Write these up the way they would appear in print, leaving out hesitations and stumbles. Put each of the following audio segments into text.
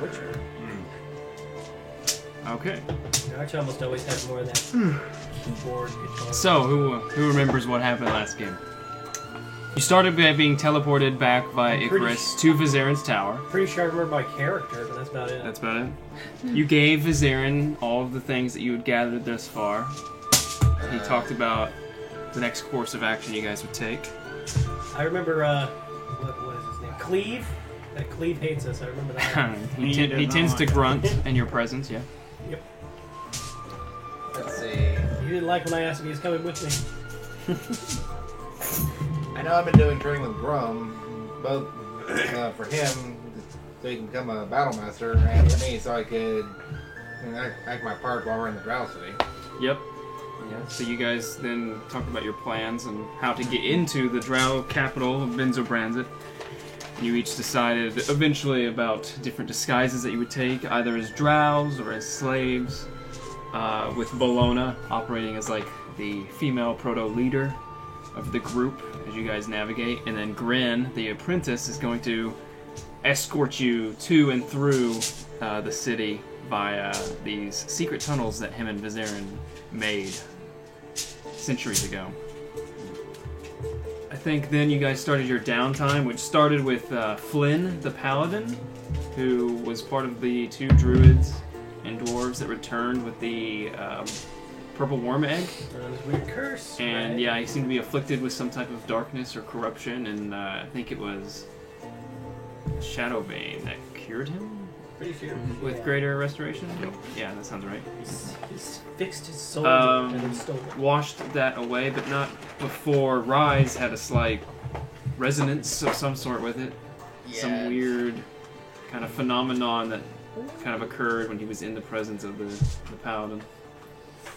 Witcher. Okay. Arch almost always has more of that keyboard guitar. So, who remembers what happened last game? You started by being teleported back by Icarus to Vizaren's tower. Pretty sure I remember my character, but that's about it. That's about it. You gave Vizaren all of the things that you had gathered thus far. He talked about the next course of action you guys would take. I remember, what is his name? Cleve? That Cleve hates us, I remember that. he tends to grunt in your presence, yeah. Yep. Let's see. He didn't like when I asked if he was coming with me. I know I've been doing training with Grum, both for him, so he can become a battle master, and for me, so I could act my part while we're in the Drow City. Yep. Yeah. So you guys then talked about your plans and how to get into the Drow capital of Benzobranzit. You each decided eventually about different disguises that you would take, either as drows or as slaves, with Bologna operating as like the female proto-leader of the group as you guys navigate, and then Grin, the apprentice, is going to escort you to and through the city via these secret tunnels that him and Vizaren made centuries ago. I think then you guys started your downtime, which started with Flynn, the paladin, who was part of the 2 druids and dwarves that returned with the purple worm egg. This weird curse. And right? yeah, he seemed to be afflicted with some type of darkness or corruption, and I think it was Shadowbane that cured him Pretty sure. with greater restoration. Yep. Yeah, that sounds right. He's fixed his soul and then stole it. Washed that away, but not before Rise had a slight resonance of some sort with it. Some weird kind of phenomenon that kind of occurred when he was in the presence of the paladin.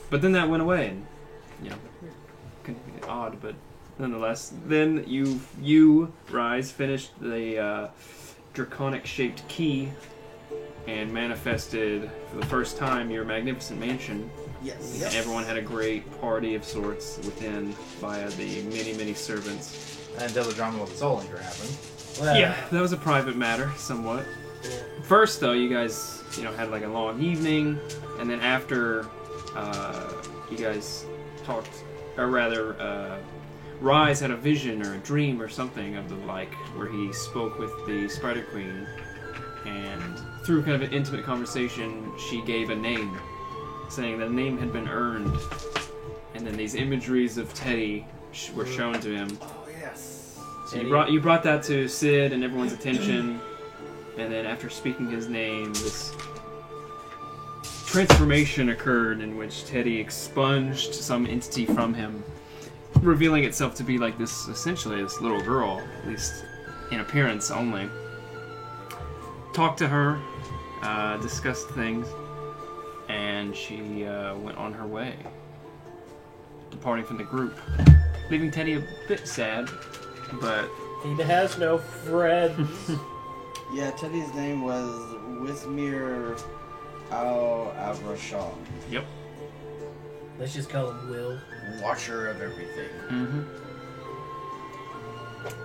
But then that went away, and you know, kind of odd, but nonetheless. Then you Rise finished the draconic-shaped key and manifested for the first time your magnificent mansion. Yes. And everyone had a great party of sorts within via the many servants. Until the drama with the Soul Anchor happened. Well, Yeah, that was a private matter, somewhat. First, though, you guys, had like a long evening, and then after you guys talked, or rather, Rise had a vision or a dream or something of the like, where he spoke with the Spider Queen, and through kind of an intimate conversation, she gave a name, saying that a name had been earned, and then these imageries of Teddy were shown to him. Oh, yes. So you brought that to Sid and everyone's attention, and then after speaking his name, this transformation occurred in which Teddy expunged some entity from him, revealing itself to be like this, essentially this little girl, at least in appearance only. Talked to her, discussed things, and she went on her way, departing from the group, leaving Teddy a bit sad, but He has no friends. Yeah, Teddy's name was Wismir Al-Abrashal. yep. Let's just call him Will. Watcher of everything. Mm-hmm.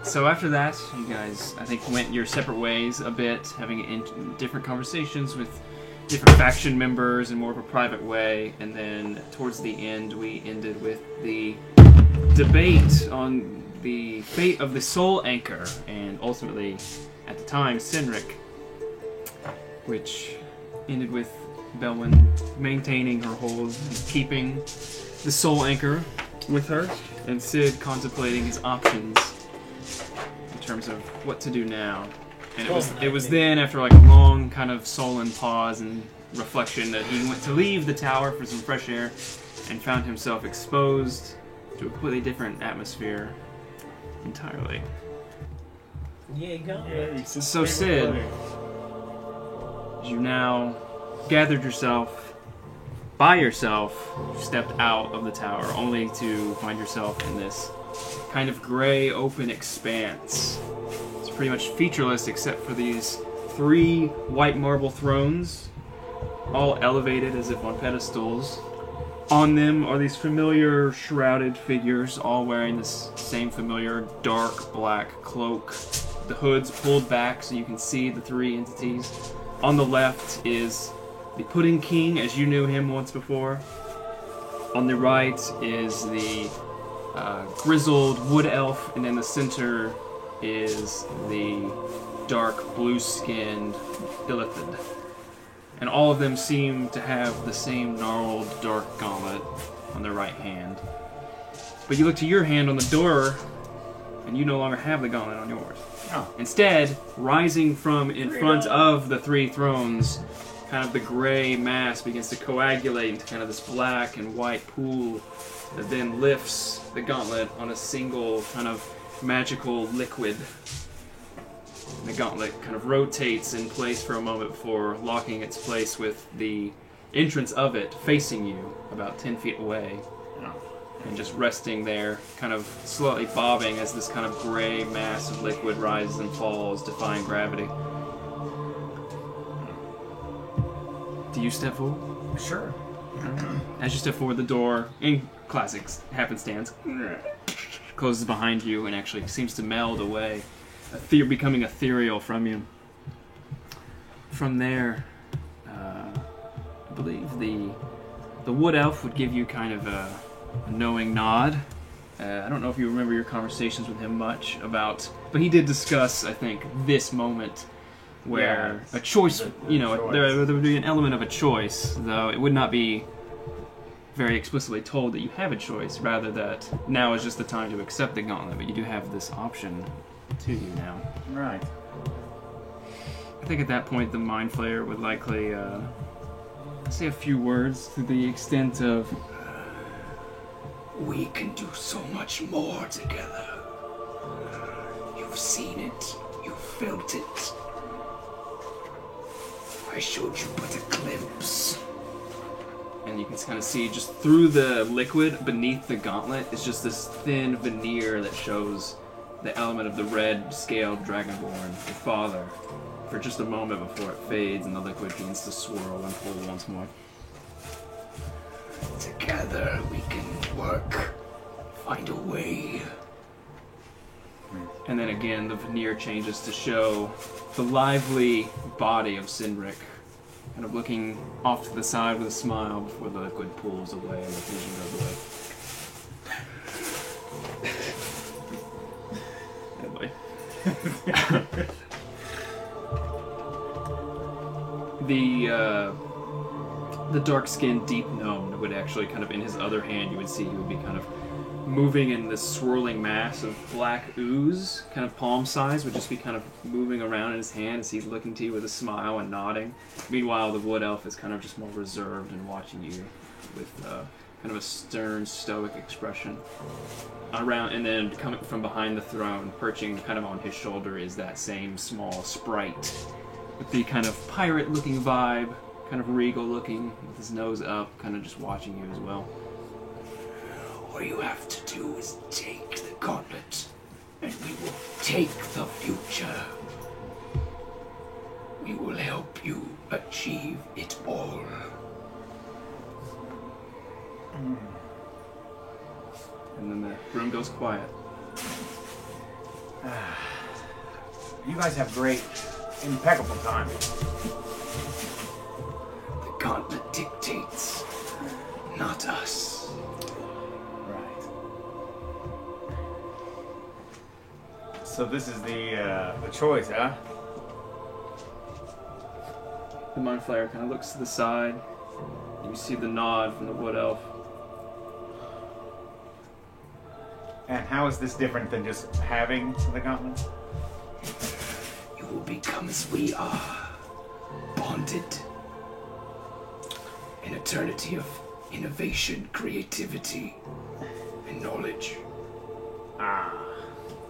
So after that, you guys, I think, went your separate ways a bit, having different conversations with different faction members in more of a private way, and then towards the end, we ended with the debate on the fate of the Soul Anchor, and ultimately, at the time, Cynric, which ended with Belwyn maintaining her hold and keeping the Soul Anchor with her, and Sid contemplating his options in terms of what to do now. And it was then, after like a long kind of sullen pause and reflection, that he went to leave the tower for some fresh air and found himself exposed to a completely different atmosphere entirely. Yeah, you got it. So Sid, you now gathered yourself by yourself, stepped out of the tower, only to find yourself in this kind of gray open expanse. It's pretty much featureless except for these 3 white marble thrones, all elevated as if on pedestals. On them are these familiar shrouded figures, all wearing this same familiar dark black cloak. The hoods pulled back so you can see the 3 entities On the left is the Pudding King, as you knew him once before. On the right is the grizzled wood elf, and in the center is the dark blue-skinned Illithid. And all of them seem to have the same gnarled dark gauntlet on their right hand. But you look to your hand on the door, and you no longer have the gauntlet on yours. Oh. Instead, rising from in front of the three thrones, kind of the gray mass begins to coagulate into kind of this black and white pool that then lifts the gauntlet on a single kind of magical liquid. The gauntlet kind of rotates in place for a moment before locking its place with the entrance of it facing you about 10 feet away. And just resting there, kind of slowly bobbing as this kind of gray mass of liquid rises and falls, defying gravity. Do you step forward? Sure. As you step forward, the door, in classic happenstance, closes behind you and actually seems to meld away, becoming ethereal from you. From there, I believe the wood elf would give you kind of a knowing nod. I don't know if you remember your conversations with him much about, but he did discuss, I think, this moment where a choice, there would be an element of a choice, though it would not be very explicitly told that you have a choice, rather that now is just the time to accept the gauntlet, but you do have this option to you now. Right. I think at that point the Mind Flayer would likely say a few words to the extent of, "We can do so much more together. You've seen it. You've felt it. I showed you but a glimpse." and you can kind of see just through the liquid beneath the gauntlet is just this thin veneer that shows the element of the red scaled dragonborn, your father, for just a moment before it fades and the liquid begins to swirl and pull once more. Together we can work, find a way. And then again, the veneer changes to show the lively body of Cindric, kind of looking off to the side with a smile before the liquid pulls away and the vision goes away. Oh boy. The dark-skinned deep gnome would actually kind of, in his other hand, you would see he would be kind of moving in this swirling mass of black ooze, kind of palm size, would just be kind of moving around in his hand as he's looking to you with a smile and nodding. Meanwhile, the wood elf is kind of just more reserved and watching you with kind of a stern, stoic expression. Around, and then coming from behind the throne, perching kind of on his shoulder, is that same small sprite with the kind of pirate-looking vibe, kind of regal-looking, with his nose up, kind of just watching you as well. All you have to do is take the gauntlet, and we will take the future. We will help you achieve it all. And then the room goes quiet. You guys have great, impeccable time. The gauntlet dictates, not us. Right. So this is the choice, huh? The Mind Flayer kind of looks to the side. You see the nod from the wood elf. And how is this different than just having the gauntlet? You will become as we are, bonded. An eternity of innovation, creativity, and knowledge. Ah,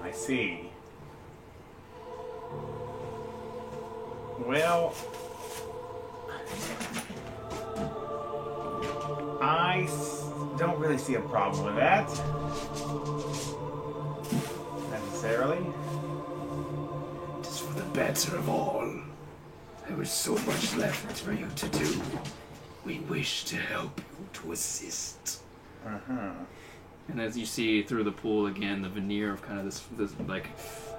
I see. Well, don't really see a problem with that. Necessarily. It is for the better of all. There is so much left for you to do. We wish to help you, to assist. Uh-huh. And as you see through the pool again, the veneer of kind of this like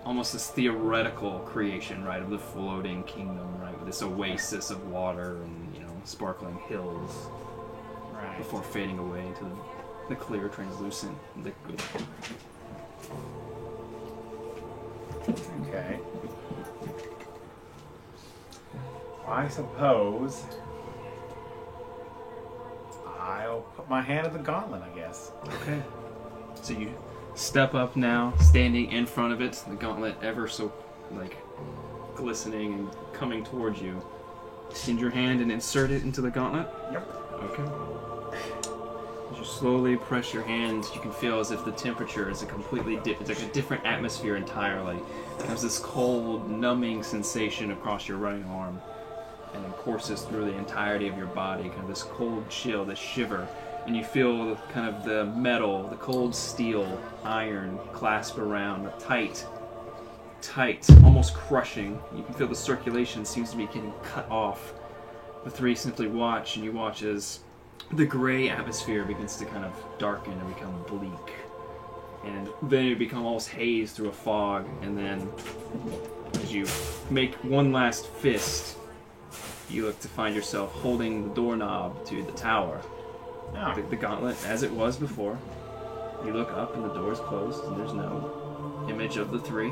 almost this theoretical creation, right, of the floating kingdom, right, with this oasis of water and, you know, sparkling hills Right. before fading away into the clear, translucent liquid. Okay. I suppose I'll put my hand in the gauntlet, I guess. Okay. So you step up now, standing in front of it, the gauntlet ever so, like, glistening and coming towards you. Extend your hand and insert it into the gauntlet. Yep. Okay. As you slowly press your hand, you can feel as if the temperature is a completely it's like a different atmosphere entirely. There's this cold, numbing sensation across your right arm, and then courses through the entirety of your body, kind of this cold chill, this shiver, and you feel kind of the metal, the cold steel, iron clasp around, a tight, almost crushing. You can feel the circulation seems to be getting cut off. The three simply watch, and you watch as the gray atmosphere begins to kind of darken and become bleak. And then you become almost hazed through a fog, and then as you make one last fist, you look to find yourself holding the doorknob to the tower. Oh. The gauntlet, as it was before. You look up and the door is closed, and there's no image of the three.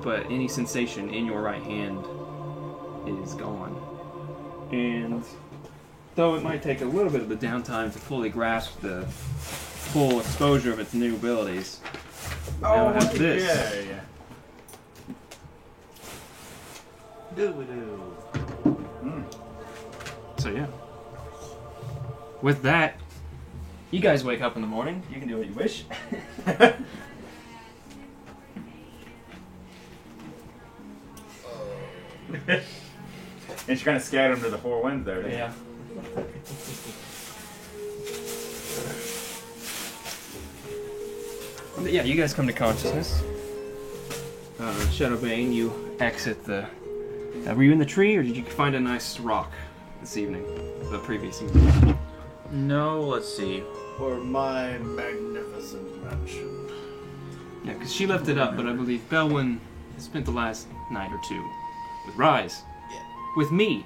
But any sensation in your right hand is gone. And though it might take a little bit of the downtime to fully grasp the full exposure of its new abilities, now it has this. Yeah. So yeah. With that, you guys wake up in the morning. You can do what you wish. And she kind of scattered him to the four winds there. didn't Yeah. But yeah, you guys come to consciousness. Shadowbane, you exit the... were you in the tree, or did you find a nice rock this evening? The previous evening? No, let's see. For my magnificent mansion. Yeah, because she left it up, but I believe Belwyn has spent the last night or two with Rise. Yeah. With me,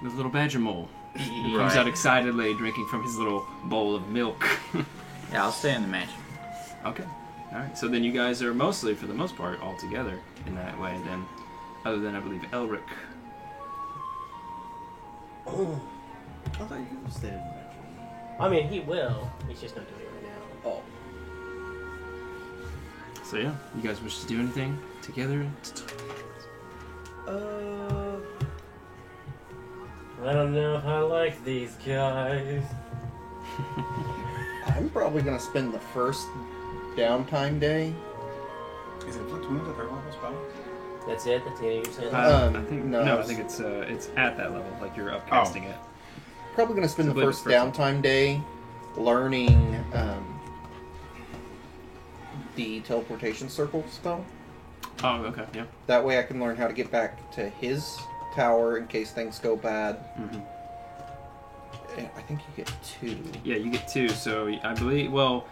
the little badger mole. He comes Right. out excitedly, drinking from his little bowl of milk. Yeah, I'll stay in the mansion. Okay. Alright, so then you guys are mostly, for the most part, all together in that way then. Other than, I believe, Elric. I thought you could stay in the mansion. I mean, he will. He's just not doing it right now. Oh. So yeah, you guys wish to do anything together? I don't know if I like these guys. I'm probably gonna spend the first downtime day. Is it Inflict Wounds at 3rd level spell? That's it? That's the end of your sentence? I think no. I think it's at that level, like you're upcasting it. Probably gonna spend So the I believe first it's first downtime day learning the teleportation circle spell. Oh, okay, yeah. That way I can learn how to get back to his tower in case things go bad. Mm-hmm. I think you get 2. Yeah, you get 2. So I believe. Well,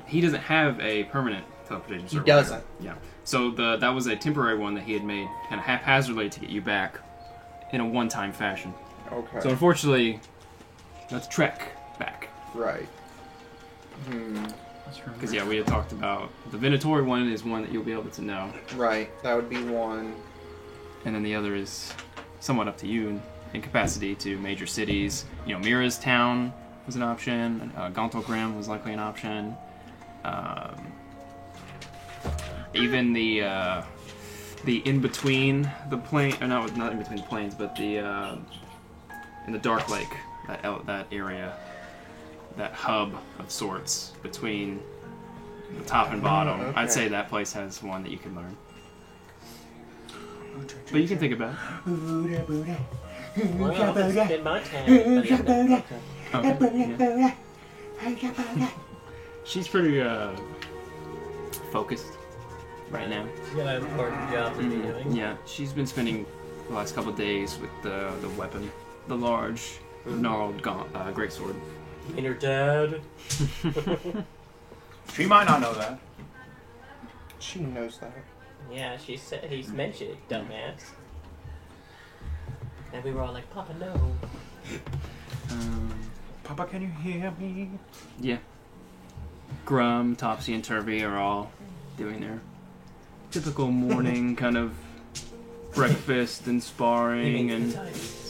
he doesn't have a permanent teleportation circle. doesn't. Yeah. So that was a temporary one that he had made, kind of haphazardly to get you back in a one-time fashion. Okay. So unfortunately, let's trek back. Right. Because yeah, we had talked about the Venatori one is one that you'll be able to know, Right. That would be one. and then the other is somewhat up to you in capacity to major cities. You know, Mira's town was an option. Gauntlegrim was likely an option. Even the in between the plane, or not in between the planes, but the in the Dark Lake, that area, that hub of sorts between the top and bottom. Okay. I'd say that place has one that you can learn. But you can think about it. Well, I'll spend my time. Okay. Yeah. She's pretty focused right now. She's got an important job to be doing. Yeah, she's been spending the last couple of days with the weapon, the large, gnarled greatsword. And your dad? She might not know that. She knows that. Yeah, she said he's mentioned it, dumbass. And we were all like, Papa, no. Papa, can you hear me? Yeah. Grum, Topsy, and Turvy are all doing their typical morning kind of breakfast and sparring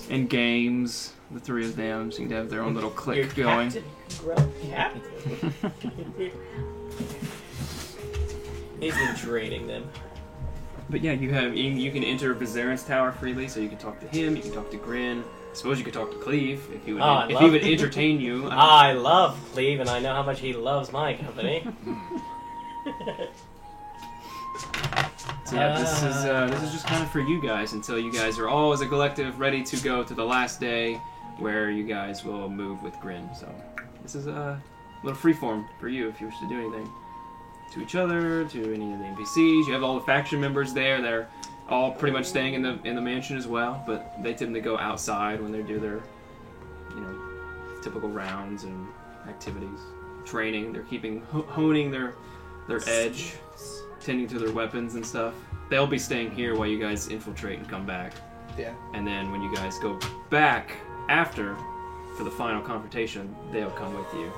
and games. The three of them seem to have their own little clique going. Captain. He's been training them. But yeah, you can enter Vizarin's tower freely, so you can talk to him, you can talk to Grin. I suppose you could talk to Cleve if he would he would entertain you. I love Cleve, and I know how much he loves my company. So yeah, this is just kind of for you guys until you guys are all as a collective ready to go to the last day where you guys will move with Grin. So this is a little freeform for you if you wish to do anything to each other, to any of the NPCs. You have all the faction members there. They're all pretty much staying in the mansion as well, but they tend to go outside when they do their, typical rounds and activities, training. They're keeping honing their edge, tending to their weapons and stuff. They'll be staying here while you guys infiltrate and come back. Yeah. And then when you guys go back after for the final confrontation, they'll come with you.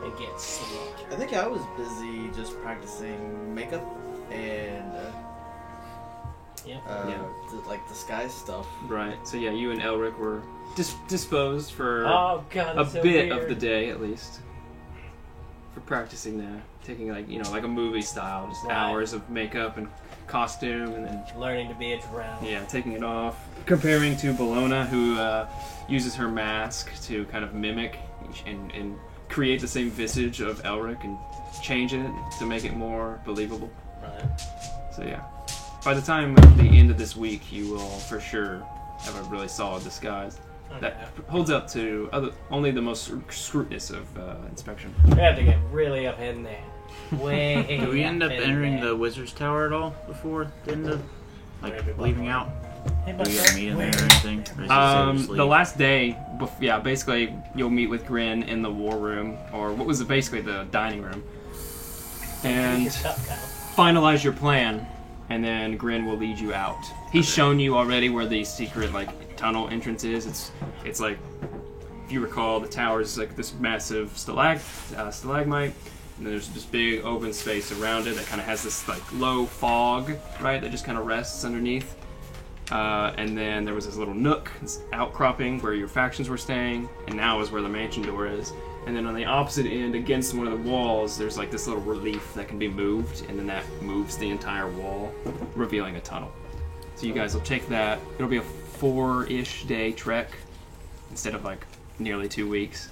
And get slaughtered. I think I was busy just practicing makeup and like disguise stuff. Right. So yeah, you and Elric were disposed for a bit weird. of the day at least for practicing that, taking like a movie style, just hours of makeup and costume, and then learning to be a drow. Yeah, taking it off. Comparing to Bologna, who uses her mask to kind of mimic and create the same visage of Elric and change it to make it more believable. Right. So yeah, by the time of the end of this week, you will for sure have a really solid disguise that holds up to only the most scrutinous of inspection. We have to get really up in there. Way. Do we end up in entering there. the wizard's tower at all before the end of, leaving out? Hey, Do we get to meet in there or anything? Or is it safe to sleep? The last day, basically you'll meet with Grin in the war room, or what was basically the dining room, and finalize your plan, and then Grin will lead you out. He's shown you already where the secret tunnel entrance is. It's like, if you recall, the tower is like this massive stalagmite, and there's this big open space around it that kind of has this low fog, right, that just kind of rests underneath. And then there was this little nook, this outcropping where your factions were staying, and now is where the mansion door is. And then on the opposite end, against one of the walls, there's this little relief that can be moved, and then that moves the entire wall, revealing a tunnel. So you guys will take that. It'll be a 4-ish day trek instead of nearly 2 weeks,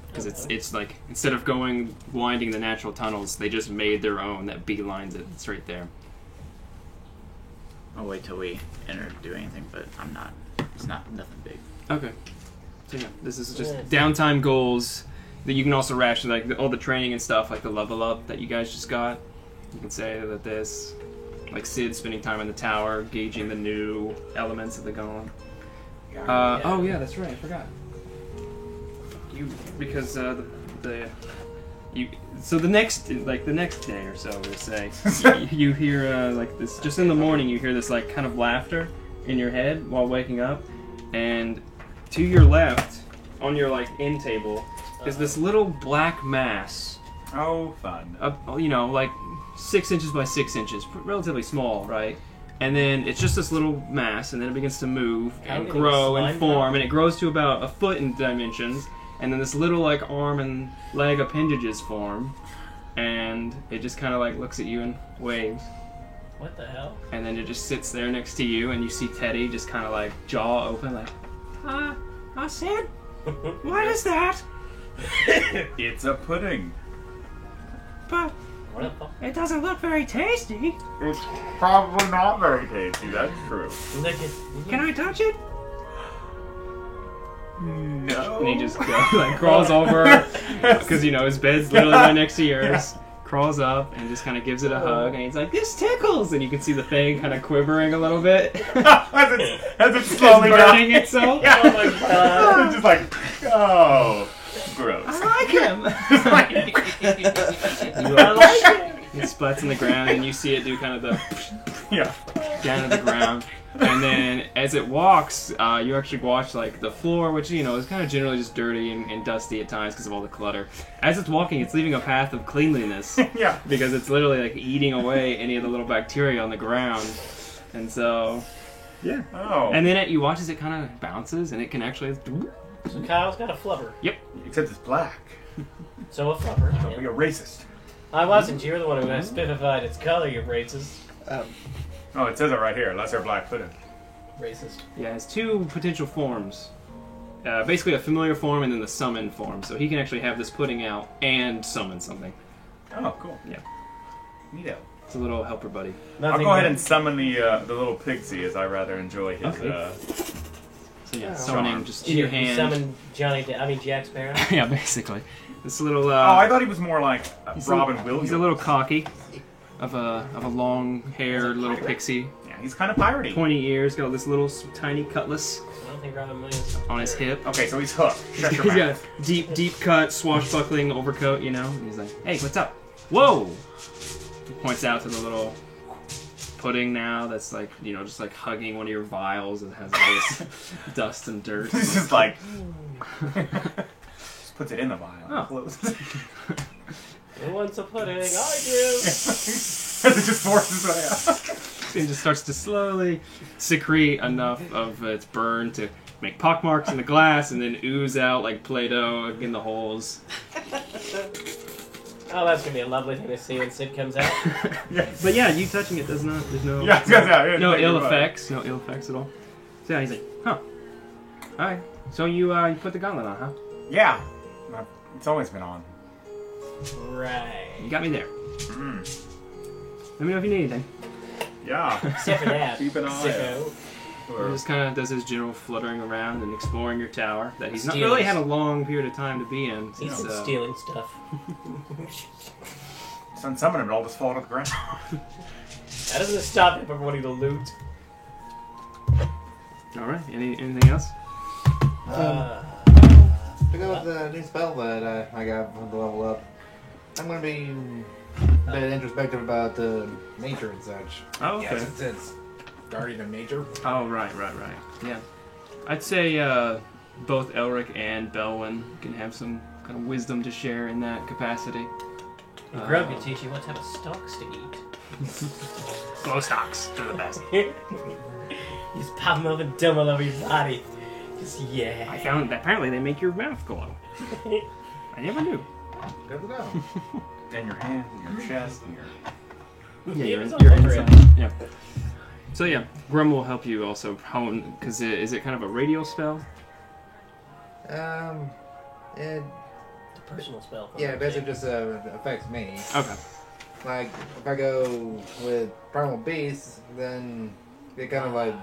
because it's instead of winding the natural tunnels, they just made their own that beelines it straight there. I'll wait till we enter to do anything, but it's nothing big. Okay. So yeah, this is just downtime goals that you can also ration, all the training and stuff, the level up that you guys just got. You can say that this, Sid spending time in the tower, gauging the new elements of the golem. Oh yeah, that's right, I forgot. So the next day or so, we'll say, you hear this, just in the morning, you hear this kind of laughter in your head while waking up, and to your left, on your end table, is this little black mass. Oh, fun. 6 inches by 6 inches, relatively small, right? And then it's just this little mass, and then it begins to move and grow and form, and it grows to about a foot in dimensions. And then this little arm and leg appendages form, and it just kind of looks at you and waves. What the hell? And then it just sits there next to you, and you see Teddy just kind of jaw open, Sid, what is that? It's a pudding. But it doesn't look very tasty. It's probably not very tasty, that's true. Can I touch it? No. And he just crawls over, because his bed's literally right next to yours. Crawls up and just kind of gives it a hug, and he's like, "This tickles!" And you can see the thing kind of quivering a little bit as it's slowly burning itself. Yeah. Oh my god! It's just oh, gross. I like him. I like it. It splats in the ground, and you see it do kind of the Yeah. down to the ground. And then as it walks, you actually watch like the floor, which is kind of generally just dirty and dusty at times because of all the clutter. As it's walking, it's leaving a path of cleanliness Yeah. because it's literally like eating away any of the little bacteria on the ground. And so, yeah. Oh. And then you watch as it kind of bounces, and it can actually. So Kyle's got a flubber. Except it's black. So a flubber. Don't be a racist. I wasn't. You were the one who specified its color, you racist. Oh, it says it right here. Lesser black-footed. Racist. Yeah, it has two potential forms. Basically a familiar form and then the summon form. So he can actually have this pudding out and summon something. Oh, cool. Yeah. Neato. It's a little helper buddy. I'll go ahead and summon the little pixie, as I rather enjoy his. Okay. So yeah, Oh. summoning Charm. just in your hand. Summon Jack Sparrow. Yeah, basically. This little. Oh, I thought he was more like he's Robin a, Williams. He's a little cocky, of a long-haired little pixie. Yeah, he's kind of piratey. Pointy ears, got this little tiny cutlass I don't think Robin Williams. on his hip. Okay, so he's hooked. Shut your He's got mouth. a deep cut, swashbuckling overcoat, And he's like, "Hey, what's up?" Whoa! He points out to the little pudding now that's like, just like hugging one of your vials that has all this dust and dirt. He's just like. Just puts it in the vial. Oh. Closes it. Who wants a pudding? I do. As it just forces way out. It just starts to slowly secrete enough of its burn to make pockmarks in the glass and then ooze out like Play-Doh in the holes. Oh, that's gonna be a lovely thing to see when Sid comes out. Yes. But yeah, you touching it does not. There's no. Yeah, No thank you ill very much. effects. No ill effects at all. So yeah, he's like, huh. Alright. So you put the gauntlet on, huh? Yeah. It's always been on. Right. You got me there. Mm. Let me know if you need anything. Yeah. Except for that. Keep an eye Sicko. He just kind of does his general fluttering around and exploring your tower that he's not Stealing really had a long period of time to be in. He's since, stealing stuff. Just unsummon him and all just fall to the ground. That doesn't stop him from wanting to loot. Alright, anything else? To go with the new spell that I got from the level up, I'm going to be a bit introspective about nature and such. Oh, okay. Yeah, since it's guardian of nature. Oh, right. Yeah. I'd say both Elric and Belwyn can have some kind of wisdom to share in that capacity. Grub can teach you what type of stalks to eat. Glow stocks are the best. He's popping up and dumb all over your body. Just, yeah. I found that apparently they make your mouth glow. I never knew. Good to know. And your hand, and your chest, and your... Yeah, He you're was in, you're all over inside. Yeah. So yeah, Grum will help you also hone, because is it kind of a radial spell? It, It's a personal spell. yeah, it basically just affects me. Okay. Like, if I go with Primal Beast, then it kind of like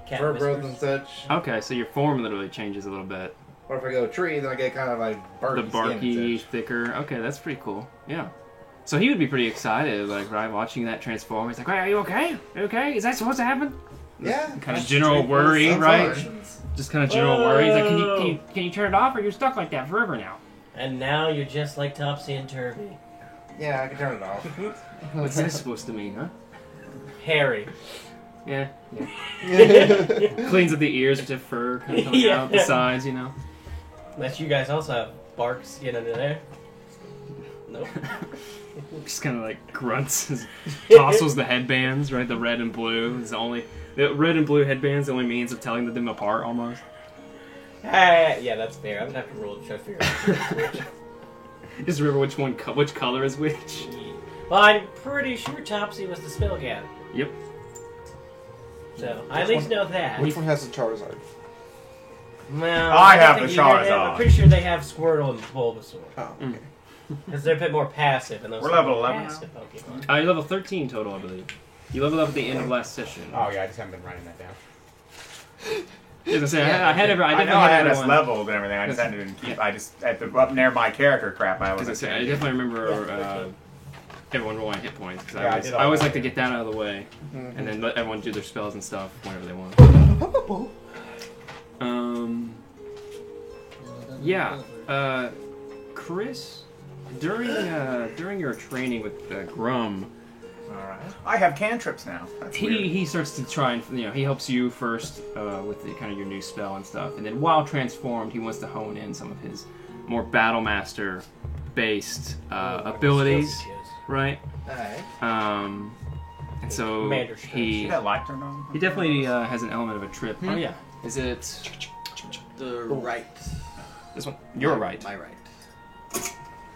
Cat fur growth whispers. and such. Okay, so your form literally changes a little bit. Or if I go tree, then I get kind of like barky The barky, skin and such. thicker. Okay, that's pretty cool. Yeah. So he would be pretty excited, like, right, watching that transform. He's like, "Hey, are you okay? You okay? Is that supposed to happen?" Yeah. Kind of general worry, Sounds right? harsh. Just kind of general worry. He's like, can you turn it off, or you're stuck like that forever now? And now you're just like Topsy and Turvy. Yeah, I can turn it off. What's that supposed to mean, huh? Harry. Yeah. Cleans up the ears, which have fur kind of coming Yeah. out the sides, you know. Unless you guys also have bark skin under there. Nope. Just kind of like grunts, tousles the headbands, right? The red and blue is the red and blue headbands the only means of telling them apart, almost. Yeah, that's fair. I'm gonna have to roll to try to figure out which. Just remember which color is which. Well, I'm pretty sure Topsy was the spellcat. Yep. So, I at least know that. Which one has the Charizard? Well, I have don't the think either of them. Charizard. I'm pretty sure they have Squirtle and Bulbasaur. Oh, Mm. okay. Because they're a bit more passive. And those We're are level 11 passive Pokemon. You're level 13 total, I believe. You leveled up at the end of last session. Oh, yeah, I just haven't been writing that down. As I say, Yeah, I I know I definitely had had us everyone. leveled and everything. I just had to keep. I just at the up near my character crap. I was. As I say, I definitely remember everyone rolling hit points because Yeah, I I did always, all like that. to get that out of the way, Mhm. and then let everyone do their spells and stuff whenever they want. Yeah. Chris, during your training with Grum, Alright. I have cantrips now. That's weird. he starts to try and he helps you first with the kind of your new spell and stuff, and then while transformed, he wants to hone in some of his more battle master based abilities, right? Alright. And so Commander he See that light turned on? he definitely has an element of a trip. Oh yeah, is it The right. this one? You're right. My right.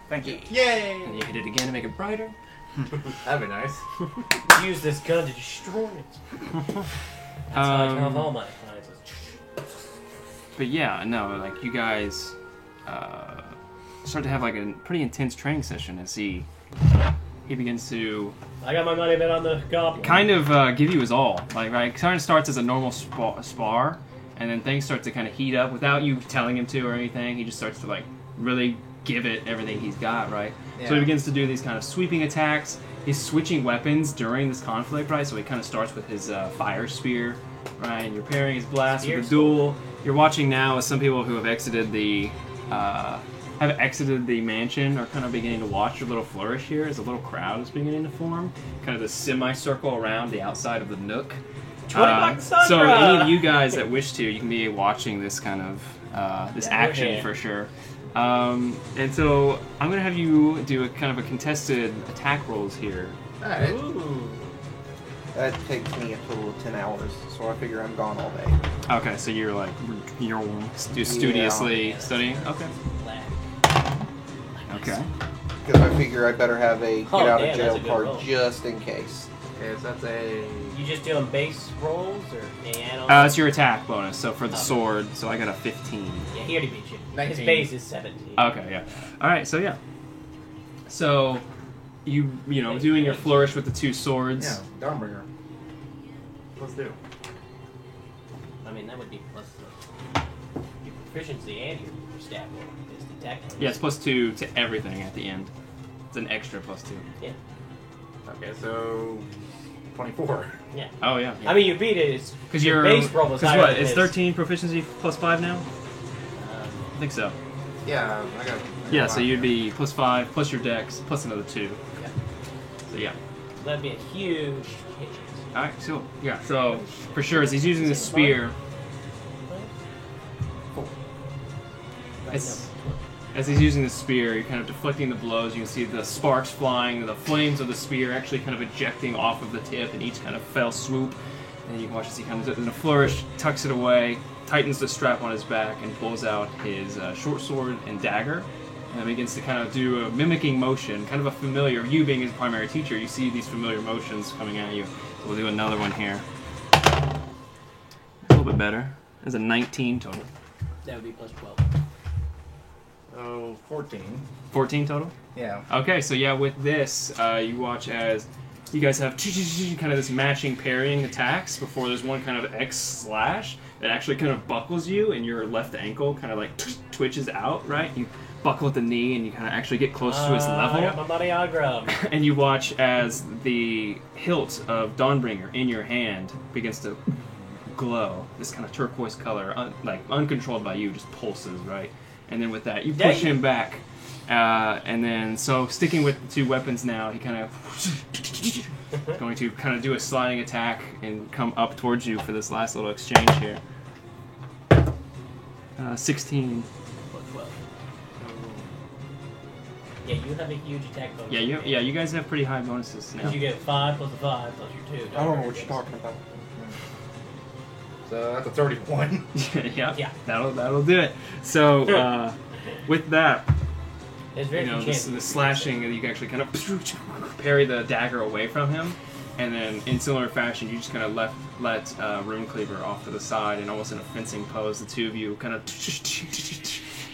Thank you. Yay! And you hit it again to make it brighter. That'd be nice. Use this gun to destroy it. That's how I count all my appliances. But yeah, no, like you guys start to have like a pretty intense training session as he begins to I got my money bet on the goblin. kind of give you his all. Like, right, it kind of starts as a normal spar, and then things start to kind of heat up without you telling him to or anything. He just starts to like really give it everything he's got, right? So he Yeah. begins to do these kind of sweeping attacks. He's switching weapons during this conflict, right? So he kind of starts with his fire spear, right? And you're pairing his blast Spear with a duel. You're watching now as some people who have exited the mansion are kind of beginning to watch a little flourish here as a little crowd is beginning to form, kind of the semicircle around the outside of the nook. 20 bucks, Sandra! So any of you guys that wish to, you can be watching this kind of this action Okay. for sure. And so I'm gonna have you do a kind of a contested attack rolls here. Alright. Ooh. That takes me a total of 10 hours, so I figure I'm gone all day. Okay, so you're like you're studiously Yeah. studying. Okay. Okay. Because I figure I better have a get Oh, out damn, of that's a jail good card roll. just in case. Okay, so that's a... You just doing base rolls or any add-ons? It's your attack bonus. So for the sword, so I got a 15. Yeah, he already beat you. His 19. base is 17. Okay, yeah. All right, so yeah. So you know doing your flourish with the two swords. Yeah, Dawnbringer. Let's do. I mean, that would be plus your proficiency and your stat roll. Is the attack bonus. Yeah, it's +2 to everything at the end. It's an extra +2. Yeah. Okay, so... 24. Yeah. Oh yeah. I mean, you beat it. It's Because your your base roll was because higher what? than It's his. 13 proficiency +5 now. Um, I think so. Yeah, I got... Yeah, so you'd be +5 plus your dex plus another 2. Yeah. So yeah. that'd be a huge hit. All right, so yeah, so for sure, as he's using the spear, It's- as he's using the spear, you're kind of deflecting the blows. You can see the sparks flying, the flames of the spear actually kind of ejecting off of the tip in each kind of fell swoop. And you can watch as he comes in a flourish, tucks it away, tightens the strap on his back, and pulls out his short sword and dagger, and begins to kind of do a mimicking motion, kind of a familiar. You being his primary teacher, you see these familiar motions coming at you. So we'll do another one here. A little bit better. There's a 19 total. That would be plus 12. Oh, 14. 14 total? Yeah. Okay, so yeah, with this, you watch as you guys have kind of this matching parrying attacks before there's one kind of X slash that actually kind of buckles you, and your left ankle kind of like twitches out, right? You buckle at the knee, and you kind of actually get close to his I got level. my money on Grum. And you watch as the hilt of Dawnbringer in your hand begins to glow, this kind of turquoise color, like uncontrolled by you, just pulses, right? And then with that, you push him back. And then, so sticking with the two weapons now, he kind of going to kind of do a sliding attack and come up towards you for this last little exchange here. 16. Plus 12. Yeah, you have a huge attack bonus. Yeah, you guys have pretty high bonuses now. Because you get 5 plus a 5 plus your 2. I don't know what you're talking about. So that's a 31. Yeah. That'll do it. So with that, There's very you know, few the chances. slashing, you can actually kind of parry the dagger away from him, and then in similar fashion, you just kind of let Runecleaver off to the side, and almost in a fencing pose, the two of you kind of,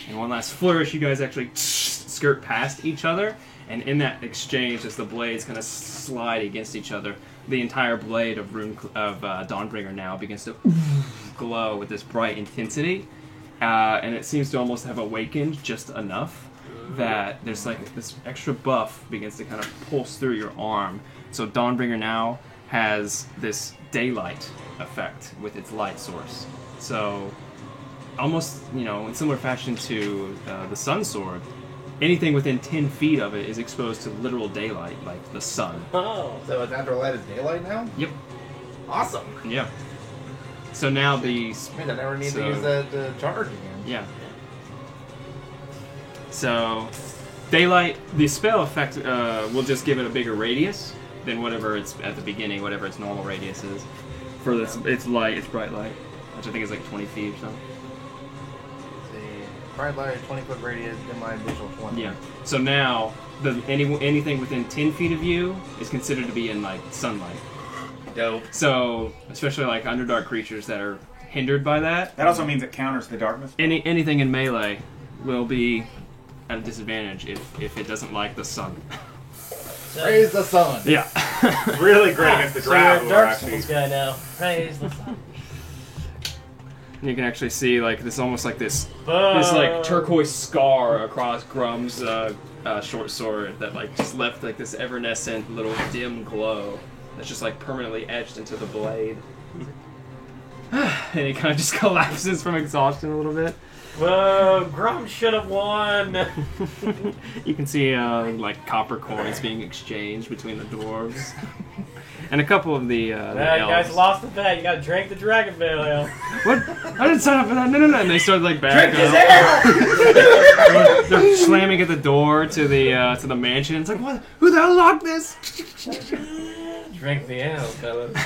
and one last flourish, you guys actually skirt past each other, and in that exchange, as the blades kind of slide against each other, the entire blade of Dawnbringer now begins to glow with this bright intensity, and it seems to almost have awakened just enough that there's like this extra buff begins to kind of pulse through your arm. So Dawnbringer now has this daylight effect with its light source. So almost, in similar fashion to the Sun Sword, anything within 10 feet of it is exposed to literal daylight, like the sun. Oh. So it's after light is daylight now? Yep. Awesome. Yeah. So now Means I never need to use that charge again. Yeah. So, daylight, the spell effect will just give it a bigger radius than whatever it's at the beginning, whatever its normal radius is. For this, it's light, it's bright light, which I think is like 20 feet or something. See, bright light, 20-foot radius, dim light, visual 20. Yeah. So now, anything within 10 feet of you is considered to be in like sunlight. Dope. So, especially like Underdark creatures that are hindered by that, That also means it counters the darkness. anything in melee will be at a disadvantage if it doesn't like the sun. Praise the sun. Yeah. Really great against the So you're drow a who are Dark actually. Souls guy now. Praise the sun. You can actually see like this, almost like this Boom. like turquoise scar across Grum's short sword that like just left like this evanescent little dim glow that's just like permanently etched into the blade. And he kind of just collapses from exhaustion a little bit. Whoa, Grum should have won. You can see like copper coins being exchanged between the dwarves. And a couple of the You guys elves. lost the bet. You gotta drink the Dragon Veil Ale. What? I didn't sign up for that. No. And they start like back Drink his up. They're slamming at the door to the mansion. It's like, what? Who the hell locked this? Drink the ale, fellas.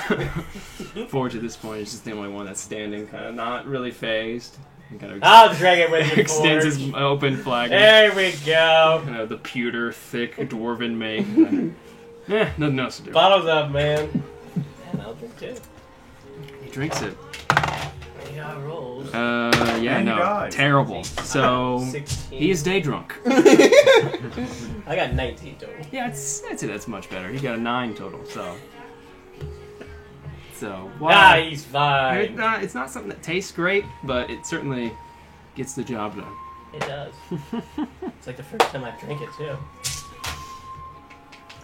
Forge at this point is just the only one that's standing, kind of not really phased. He kind of I'll drink it with you, extends Forge. his open flag. There we go. Kind of the pewter, thick, dwarven make. Nothing else to do. Bottles up, man. And I'll drink too. He drinks it. Yeah, rolls. Yeah, And he no. dies. Terrible. So, 16. he is day drunk. I got 19 total. Yeah, I'd say that's much better. He got a 9 total, so. Ah, he's fine. It's not something that tastes great, but it certainly gets the job done. It does. It's like the first time I drink it too.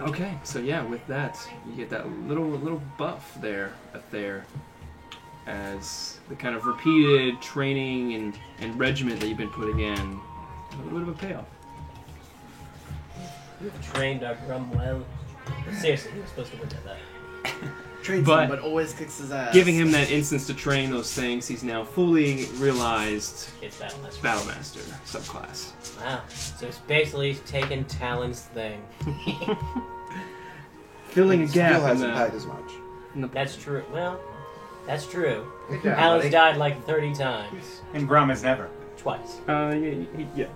Okay, so yeah, with that, you get that little buff there, as the kind of repeated training and regiment that you've been putting in, a little bit of a payoff. You've trained our Grum well. But seriously, he was supposed to win that. Trains But him, but always kicks his ass. Giving him that instance to train those things, he's now fully realized It's Battlemaster. Battlemaster subclass. Wow. So it's basically taking Talon's thing. Filling a Still gap in hasn't died as much. the That's true. Well, that's true. Good job, Talon's buddy. died like 30 times. And Grum is never. Twice. yeah.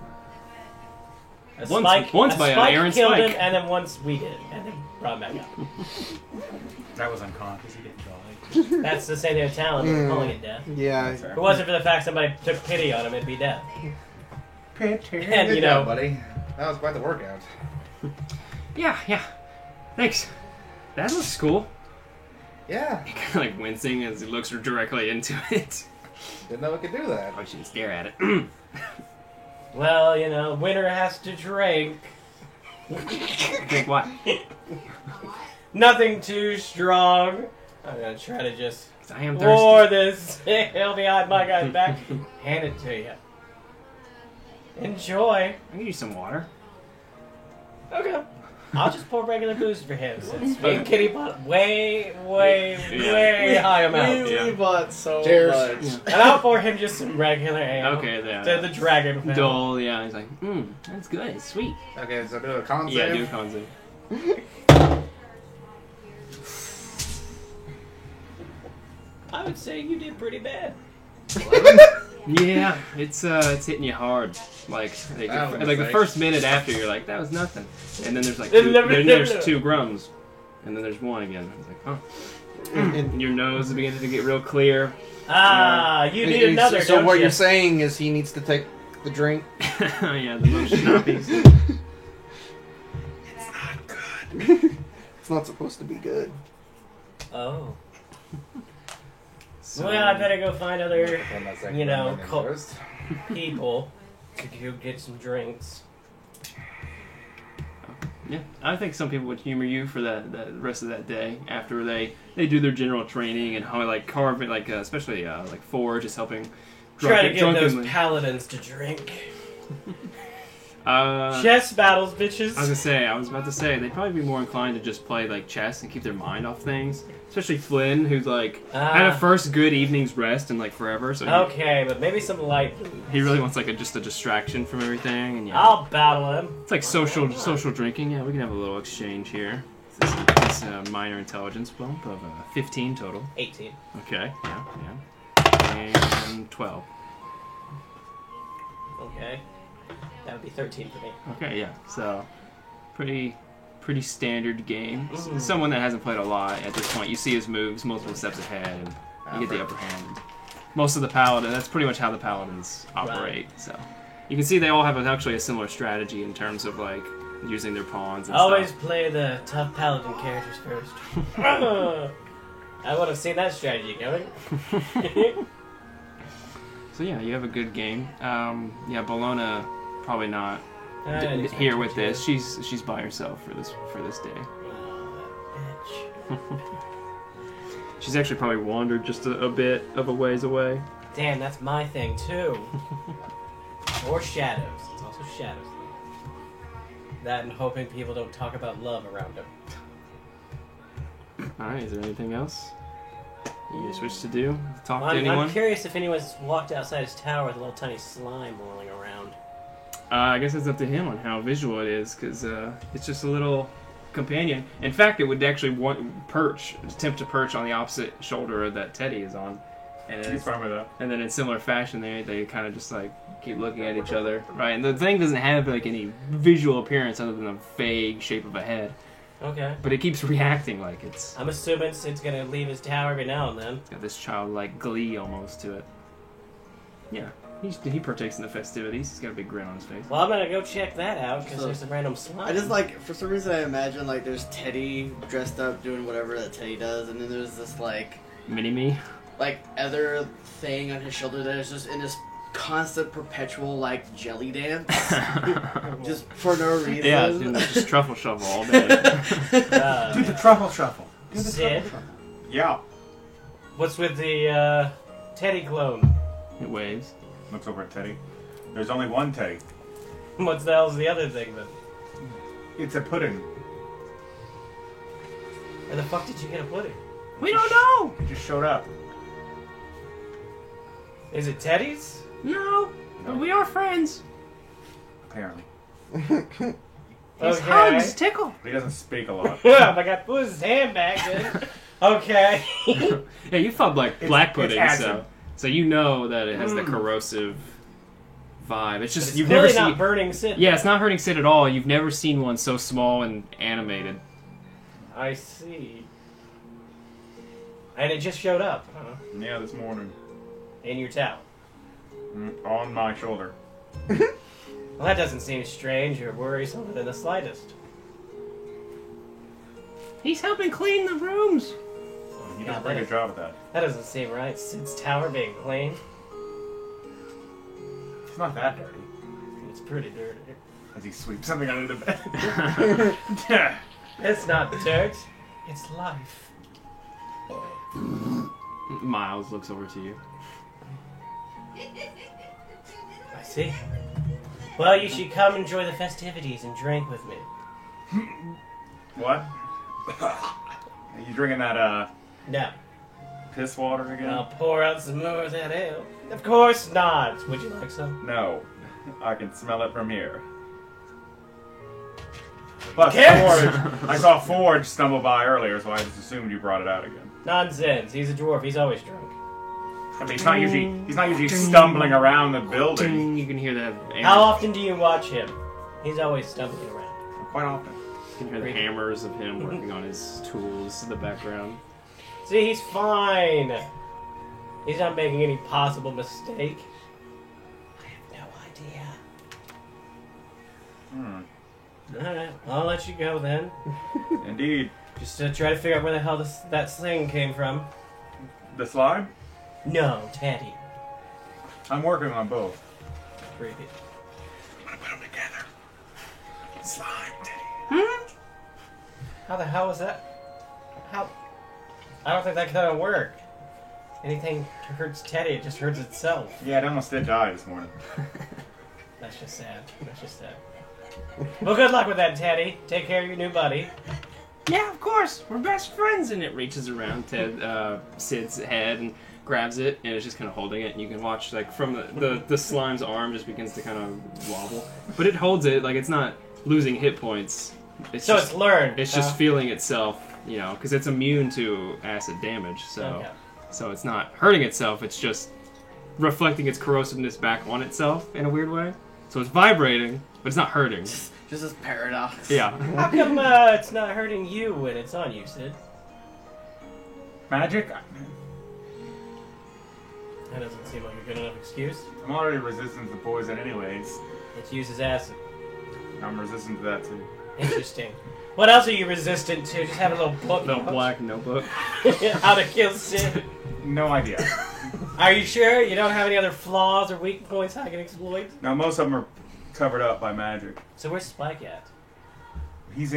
A Once- spike, once a by an spike iron killed spike. him, and then once we did, and then brought him back up. That was unconscious. He didn't die. That's the same thing with Talon. We're calling it death. Yeah. If it wasn't for the fact somebody took pity on him, it'd be death. And Good you job, know, buddy. That was quite the workout. Yeah. Thanks. That looks cool. Yeah. Kind of like wincing as he looks directly into it. Didn't know it could do that. I shouldn't stare at it. well, you know, winner has to drink. Think what? Nothing too strong. I'm gonna try to just 'Cause I am pour thirsty. this ale behind my guy's back. Hand it to you. Enjoy. I'll give you some water. Okay. I'll just pour regular booze for him since me and Kitty bought way high amount. Yeah. We bought so Cheers. much. And I'll pour him just some regular ale. Okay, there. The dragon ale. Dole, yeah. He's like, that's good. It's sweet. Okay, so do a con Yeah, save. do a con save. I would say you did pretty bad. Yeah, it's hitting you hard. Like That was the nice. first minute after, you're like, that was nothing. And then there's like there's 2 grums. And then there's 1 again. I was like, huh. And your nose is beginning to get real clear. Ah, you need another, So don't what you? you're saying is he needs to take the drink. Yeah, the little schnappies. It's not supposed to be good. Oh. So, Well, I better go find other Hold on a second, you know, I'm co- first. people to go get some drinks. yeah, I think some people would humor you for that rest of that day after they do their general training and how like carving, like especially like Forge is helping Try to get those drunkenly. paladins to drink. Chess battles, bitches. I was about to say, they'd probably be more inclined to just play like chess and keep their mind off things. Especially Flynn, who's like had a first good evening's rest in like forever. So Okay, but maybe some light. he really wants like just a distraction from everything. And yeah, I'll battle him. it's like social drinking. Yeah, we can have a little exchange here. This minor intelligence bump of 15 total. 18. Okay, yeah. And 12. Okay. That would be 13 for me. Okay, yeah. So, pretty standard game. Mm. Someone that hasn't played a lot at this point, you see his moves multiple steps ahead, and you get the upper hand. Most of the paladin, that's pretty much how the paladins operate. Right. So, you can see they all have actually a similar strategy in terms of like using their pawns. And Always stuff. play the tough paladin characters first. I would have seen that strategy coming. So yeah, you have a good game. Yeah, Bologna probably not here with this. She's by herself for this day. Bitch. She's actually probably wandered just a bit of a ways away. Damn, that's my thing too. Or shadows. It's also shadows. That and hoping people don't talk about love around him. Alright, is there anything else you guys wish to do? Talk to anyone? I'm curious if anyone's walked outside his tower with a little tiny slime rolling around. I guess it's up to him on how visual it is, because it's just a little companion. In fact, it would actually attempt to perch on the opposite shoulder that Teddy is on. And He's fine with that. And then in similar fashion, they kind of just like keep looking at each other, right? And the thing doesn't have like any visual appearance other than a vague shape of a head. Okay. But it keeps reacting like it's... I'm assuming it's gonna leave his tower every now and then. It's got this childlike glee almost to it. Yeah, he partakes in the festivities. He's got a big grin on his face. Well, I'm gonna go check that out because there's a random slime. I just like, for some reason I imagine like there's Teddy dressed up doing whatever that Teddy does, and then there's this like Mini-me? like other thing on his shoulder that is just in this constant perpetual like jelly dance. Just for no reason. Yeah, doing just truffle shuffle all day. Do the truffle shuffle. Do the Sid? truffle shuffle. Yeah. What's with the Teddy clone? It waves. Looks over at Teddy. There's only one Teddy. What the hell's the other thing then? It's a pudding. Where the fuck did you get a pudding? We don't know! It just showed up. Is it Teddy's? No, but we are friends. Apparently. His hugs tickle. He doesn't speak a lot. I got put his hand back then. Okay. Yeah, you fought like black pudding, acid. so you know that it has the corrosive vibe. It's just It's you've really never not seen. burning Sid. Yeah, it's not hurting Sid at all. You've never seen one so small and animated. I see. And it just showed up, huh? Yeah, this morning. In your tower. On my shoulder. Well, that doesn't seem strange or worrisome in the slightest. He's helping clean the rooms. He Yeah, does a pretty good job at that. That doesn't seem right. Sid's tower being cleaned. It's not that dirty. It's pretty dirty. As he sweeps something under the bed. Yeah. It's not dirt. It's life. Miles looks over to you. I see. Well, you should come enjoy the festivities and drink with me. What? Are you drinking that, No. piss water again? I'll pour out some more of that ale. Of course not. Would you like some? No. I can smell it from here. Plus, Yes! Forge. I saw Forge stumble by earlier, so I just assumed you brought it out again. Nonsense. He's a dwarf. He's always drunk. I mean, he's not usually stumbling around the building. You can hear the How often do you watch him? He's always stumbling around. Quite often. You can hear the hammers of him working on his tools in the background. See, he's fine. He's not making any possible mistake. I have no idea. Alright, I'll let you go then. Indeed. Just to try to figure out where the hell that thing came from. The slime? No, Teddy. I'm working on both. Creepy. I'm gonna put them together. Slime, Teddy. How the hell was that? How? I don't think that kind of work. Anything hurts Teddy, it just hurts itself. Yeah, it almost did die this morning. That's just sad. That's just sad. Well, good luck with that, Teddy. Take care of your new buddy. Yeah, of course. We're best friends. And it reaches around Sid's head and grabs it, and it's just kind of holding it. And you can watch, like, from the slime's arm just begins to kind of wobble. But it holds it, like, it's not losing hit points. So it's learned. It's just feeling itself, you know, because it's immune to acid damage. So, Okay. so it's not hurting itself. It's just reflecting its corrosiveness back on itself in a weird way. So it's vibrating, but it's not hurting. Just this paradox. Yeah. How come it's not hurting you when it's on you, Sid? Magic? That doesn't seem like a good enough excuse. I'm already resistant to poison anyways. It uses acid. I'm resistant to that too. Interesting. What else are you resistant to? Just have a little book. Little black notebook. How to kill Sid. No idea. Are you sure you don't have any other flaws or weak points I can exploit? Now most of them are covered up by magic. So where's Spike at? He's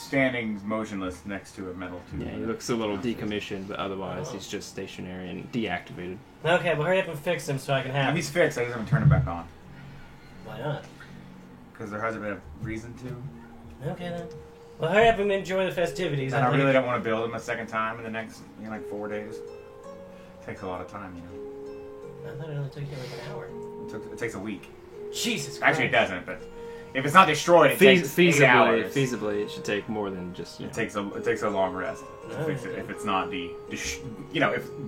standing motionless next to a metal tube. Yeah, he looks a little decommissioned, but otherwise he's just stationary and deactivated. Okay, well hurry up and fix him so I can Now, have him. he's fixed. I just haven't turned it back on Why not? because there hasn't been a reason to. Okay then. Well hurry up and enjoy the festivities. And I I'd like- really don't want to build him a second time in the next, like 4 days. Takes a lot of time, you know. I thought it only took you like an hour. It takes a week. Jesus Christ. Actually, it doesn't. But if it's not destroyed, it takes 8 hours. Feasibly, it should take more than just. You know. It takes a long rest to Oh, fix it. okay. If it's not if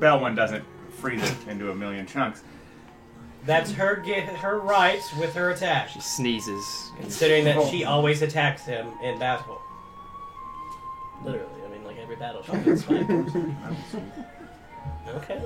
Belwyn doesn't freeze it into a million chunks. That's her rights with her attack. She sneezes. Considering that she always attacks him in battle. Literally, I mean, like every battle she gets spiked. Okay.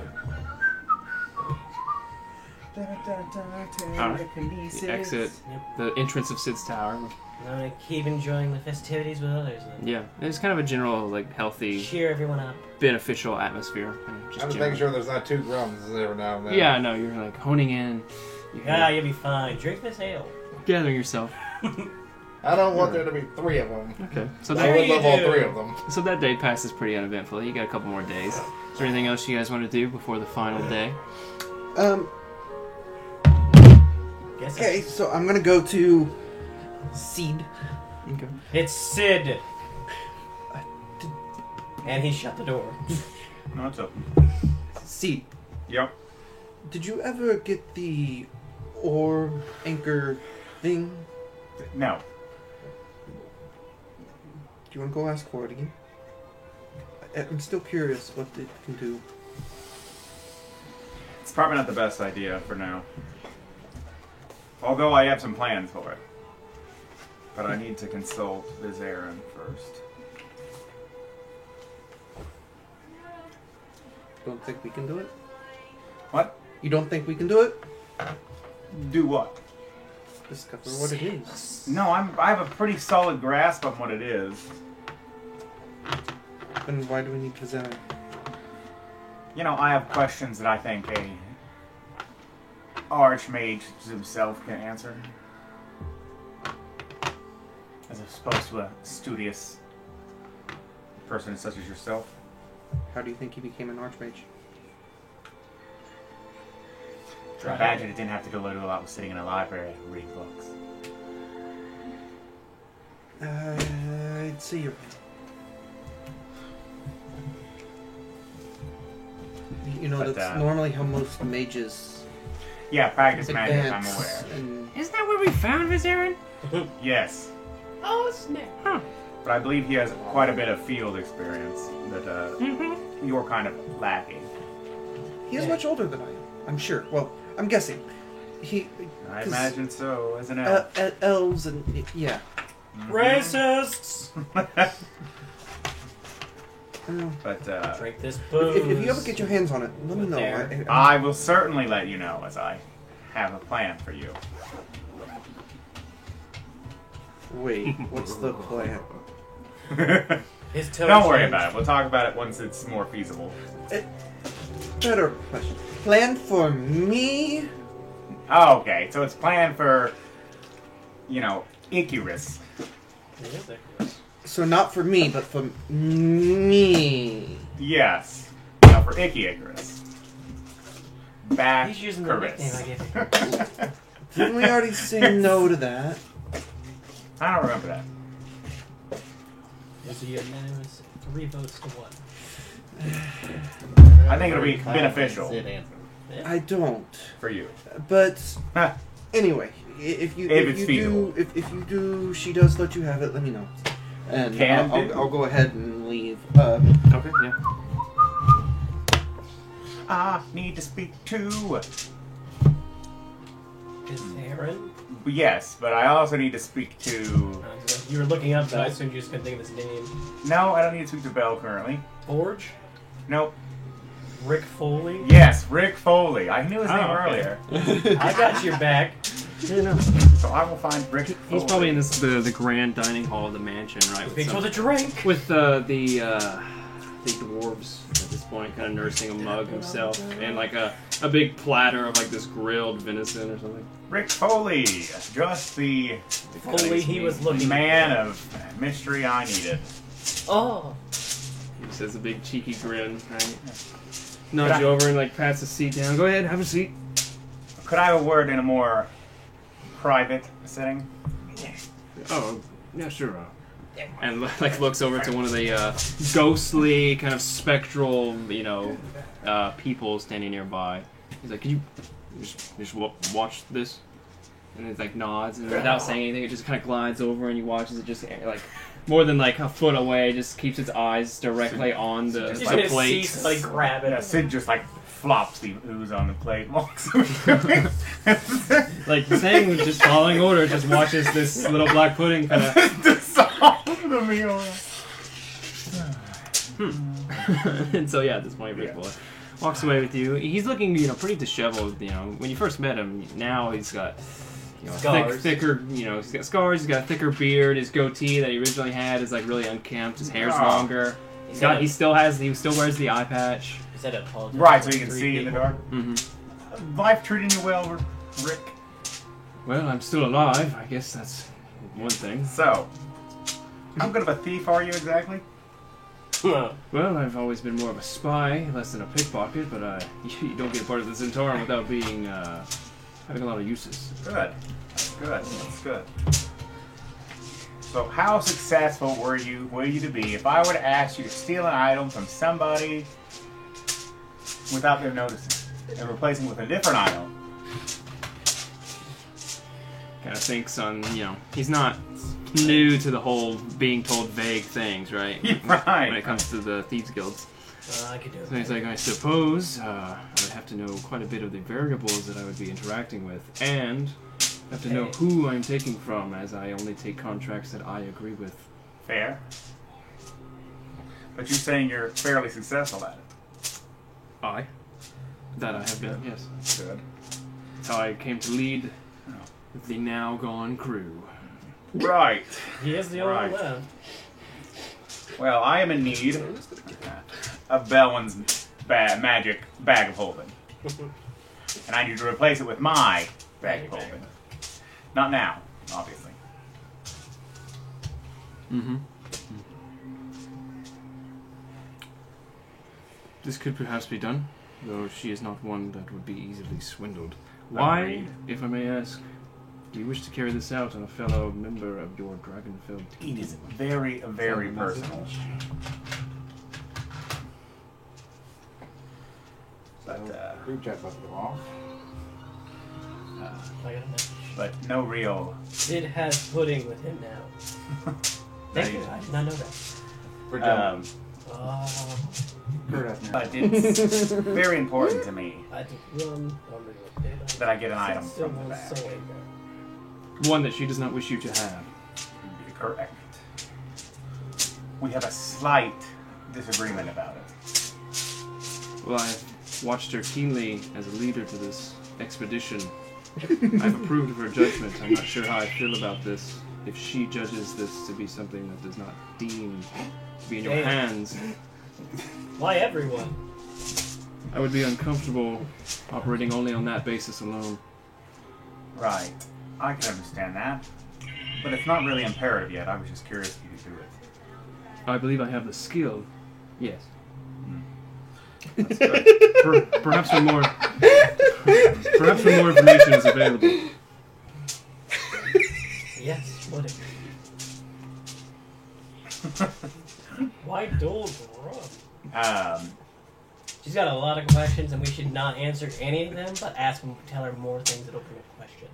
Alright. The exit, the entrance of Sid's tower. I'm gonna keep enjoying the festivities with others. And Yeah, it's kind of a general, like, healthy, cheer everyone up. beneficial atmosphere. Just I'm just general. making sure there's not 2 grums every now and then. Yeah, no, you're like honing in. You're Yeah, you'll be fine. Drink this ale. gathering yourself. I don't want there to be 3 of them. Okay, so I that, There would you love all do. 3 of them. so that day passes pretty uneventfully. You got a couple more days. Is there anything else you guys want to do before the final day? Guess Okay, so I'm gonna go to Seed. Okay. it's Sid. And he shut the door. No, it's open. Seed. Yep. Did you ever get the orb anchor thing? No. Do you want to go ask for it again? I'm still curious what it can do. It's probably not the best idea for now. Although I have some plans for it. But I need to consult Vizarin first. Don't think we can do it? What? You don't think we can do it? Do what? Discover what it is. No, I have a pretty solid grasp on what it is. Then why do we need Vizarin? You know, I have questions that I think a Archmage himself can answer. As opposed to a studious person such as yourself. How do you think he became an archmage? I imagine it didn't have to go to a lot with sitting in a library reading books. I'd say you're right. You know, But, that's normally how most mages Yeah, practice magic, I'm advance. aware. And Isn't that where we found Vizarin? Yes. Oh, snap. But I believe he has quite a bit of field experience that you're kind of lacking. he is much older than I am, I'm sure. Well, I'm guessing. He. I 'cause, imagine so, as an elf. Elves and. Yeah. Racists! But Drink this booze. If you ever get your hands on it, let me know. There. I will certainly let you know as I have a plan for you. Wait, what's the plan? His tone Don't worry changed. about it. We'll talk about it once it's more feasible. Better question. Plan for me? Oh, okay. So it's planned for, you know, Icarus. It is Icarus. So not for me, but for me. Yes. Now for Icarus. Back He's using the nickname I gave him. Didn't we already say no to that? I don't remember that. Is a unanimous 3 votes to 1. I think it'll be beneficial I don't. for you. But Huh. anyway, if you If it's you feasible. do if you do, she does let you have it. Let me know, and Can do. I'll go ahead and leave. Okay, yeah. I need to speak to. Is Aaron? Yes, but I also need to speak to. You were looking up, but I assumed you just couldn't think of his name. No, I don't need to speak to Bell currently. Forge? Nope. Rick Foley? Yes, Rick Foley. I knew his name okay. earlier. I got your back. Yeah, no. So I will find Rick Foley. He's probably in the grand dining hall of the mansion, right? Speak for the drink! With the dwarves at this point, kind of nursing a mug himself, and like a big platter of like this grilled venison or something. Rick Foley. Just the Foley, he was looking man of mystery I needed. Oh! He says a big cheeky grin, right? Nods you over and like pats the seat down. Go ahead, have a seat. Could I have a word in a more private setting? Oh, yeah, sure. And like looks over to one of the ghostly, kind of spectral, people standing nearby. He's like, "Can you just watch this?" And it like nods, and without saying anything, it just kind of glides over, and you watch as it just like more than like a foot away, just keeps its eyes directly on the You're gonna see plate. somebody grab it. Yeah, Sid just like flops the ooze on the plate and walks away. Like saying, just following orders, just watches this little black pudding kind of. Dissolve the meal. And so yeah, at this point, Rick Fuller walks away with you. He's looking, pretty disheveled. When you first met him, now he's got, Scars. thicker. He's got scars. He's got a thicker beard. His goatee that he originally had is like really unkempt. His hair's longer. He still wears the eye patch. Is that a apology? Right, so you can see in the dark. Mm-hmm. Life treating you well, Rick. Well, I'm still alive. I guess that's one thing. So, how good of a thief are you exactly? Well, I've always been more of a spy, less than a pickpocket, but you don't get part of the Zentarum without being having a lot of uses. Good. That's good. That's good. So, how successful were you to be if I were to ask you to steal an item from somebody without them noticing and replacing it with a different item? Kind of thinks on, he's not new to the whole being told vague things, right? Right. When it comes to the Thieves Guilds. I could do it. So he's like, I suppose I would have to know quite a bit of the variables that I would be interacting with, and have to know who I'm taking from, as I only take contracts that I agree with. Fair. But you're saying you're fairly successful at it. That I have been, yes. Good. That's how I came to lead the now gone crew. Right. He is the only Right. one left. Well, I am in need of Belwyn's magic bag of holding. And I need to replace it with my bag of holding. Not now, obviously. Mm-hmm. This could perhaps be done, though she is not one that would be easily swindled. Why, Agreed. if I may ask, do you wish to carry this out on a fellow member of your Dragonfeld team? It is very, very personal. But, Group chat must go off. I got a message. but no real. Sid has pudding with him now. Thank you. I did not know that. For Dylan. Oh, Kurt asked me. But it's very important to me I did run. that I get an item Still from the one bag. soy. One that she does not wish you to have. Correct. We have a slight disagreement about it. Well, I have watched her keenly as a leader to this expedition. I've approved of her judgment. I'm not sure how I feel about this. If she judges this to be something that does not deem to be in your Damn. hands, Why everyone? I would be uncomfortable operating only on that basis alone. Right. I can understand that. But it's not really imperative yet. I was just curious if you could do it. I believe I have the skill. Yes. That's good. Perhaps when more information is available. Yes, pudding. Why Dole Grub? She's got a lot of questions, and we should not answer any of them, but tell her more things that'll bring up questions.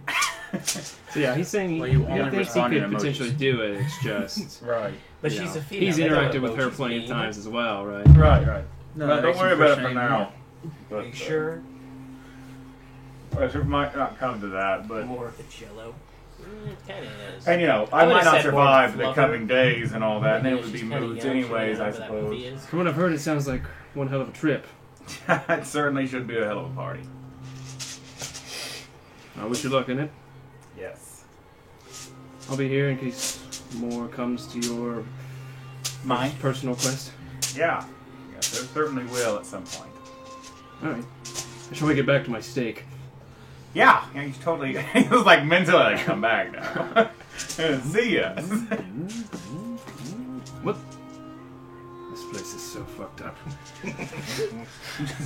So yeah, he's saying Well, you he only thinks he respond could in emojis. potentially do it. It's just Right. But you she's know, a female. he's They don't know interacted with her emojis plenty of being- times as well, right? Right. Right. No, But that don't makes worry you about it for question now. more. But, Are you sure? It might not come to that, but More of the cello. It kind of is. and I I would've might not said more survive the fluffer. coming days and all that, and then it would She's be kinda moved young, she anyways, doesn't I know where that movie suppose. is. From what I've heard, it sounds like one hell of a trip. It certainly should be a hell of a party. I wish you luck in it. Yes. I'll be here in case more comes to your Mine? personal quest. Yeah. Yes, there certainly will at some point. Alright. I shall we get back to my steak. Yeah, you totally. It was like mentally, like, come back now. See ya. What? This place is so fucked up.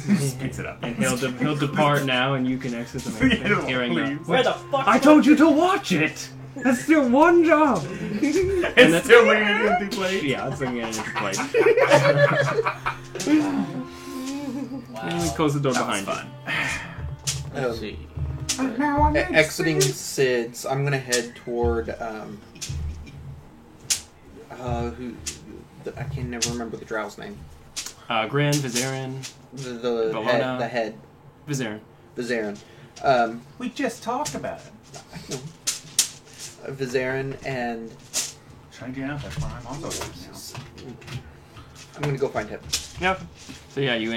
Just picks it up. And he'll depart now, and you can exit the Yeah, hearing that. please. Where the fuck? I told you to watch it! That's still one job! It's still looking at an empty plate. Yeah, it's looking at an empty plate. Wow. And we close the door That was behind you. fun. Let's see. Exiting Sid's, I'm gonna head toward I can never remember the drow's name. Gran, Vizarin, The Valona. head, Vizarin. Vizarin. We just talked about it. I know. Vizarin, and Trying you out, that's why I'm also here now. I'm gonna go find him. Yep. So yeah, you